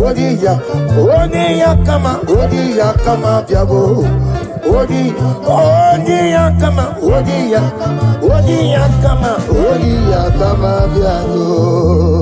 Odiya kama, Odiya kama biago. Odiya kama, Odiya kama biago.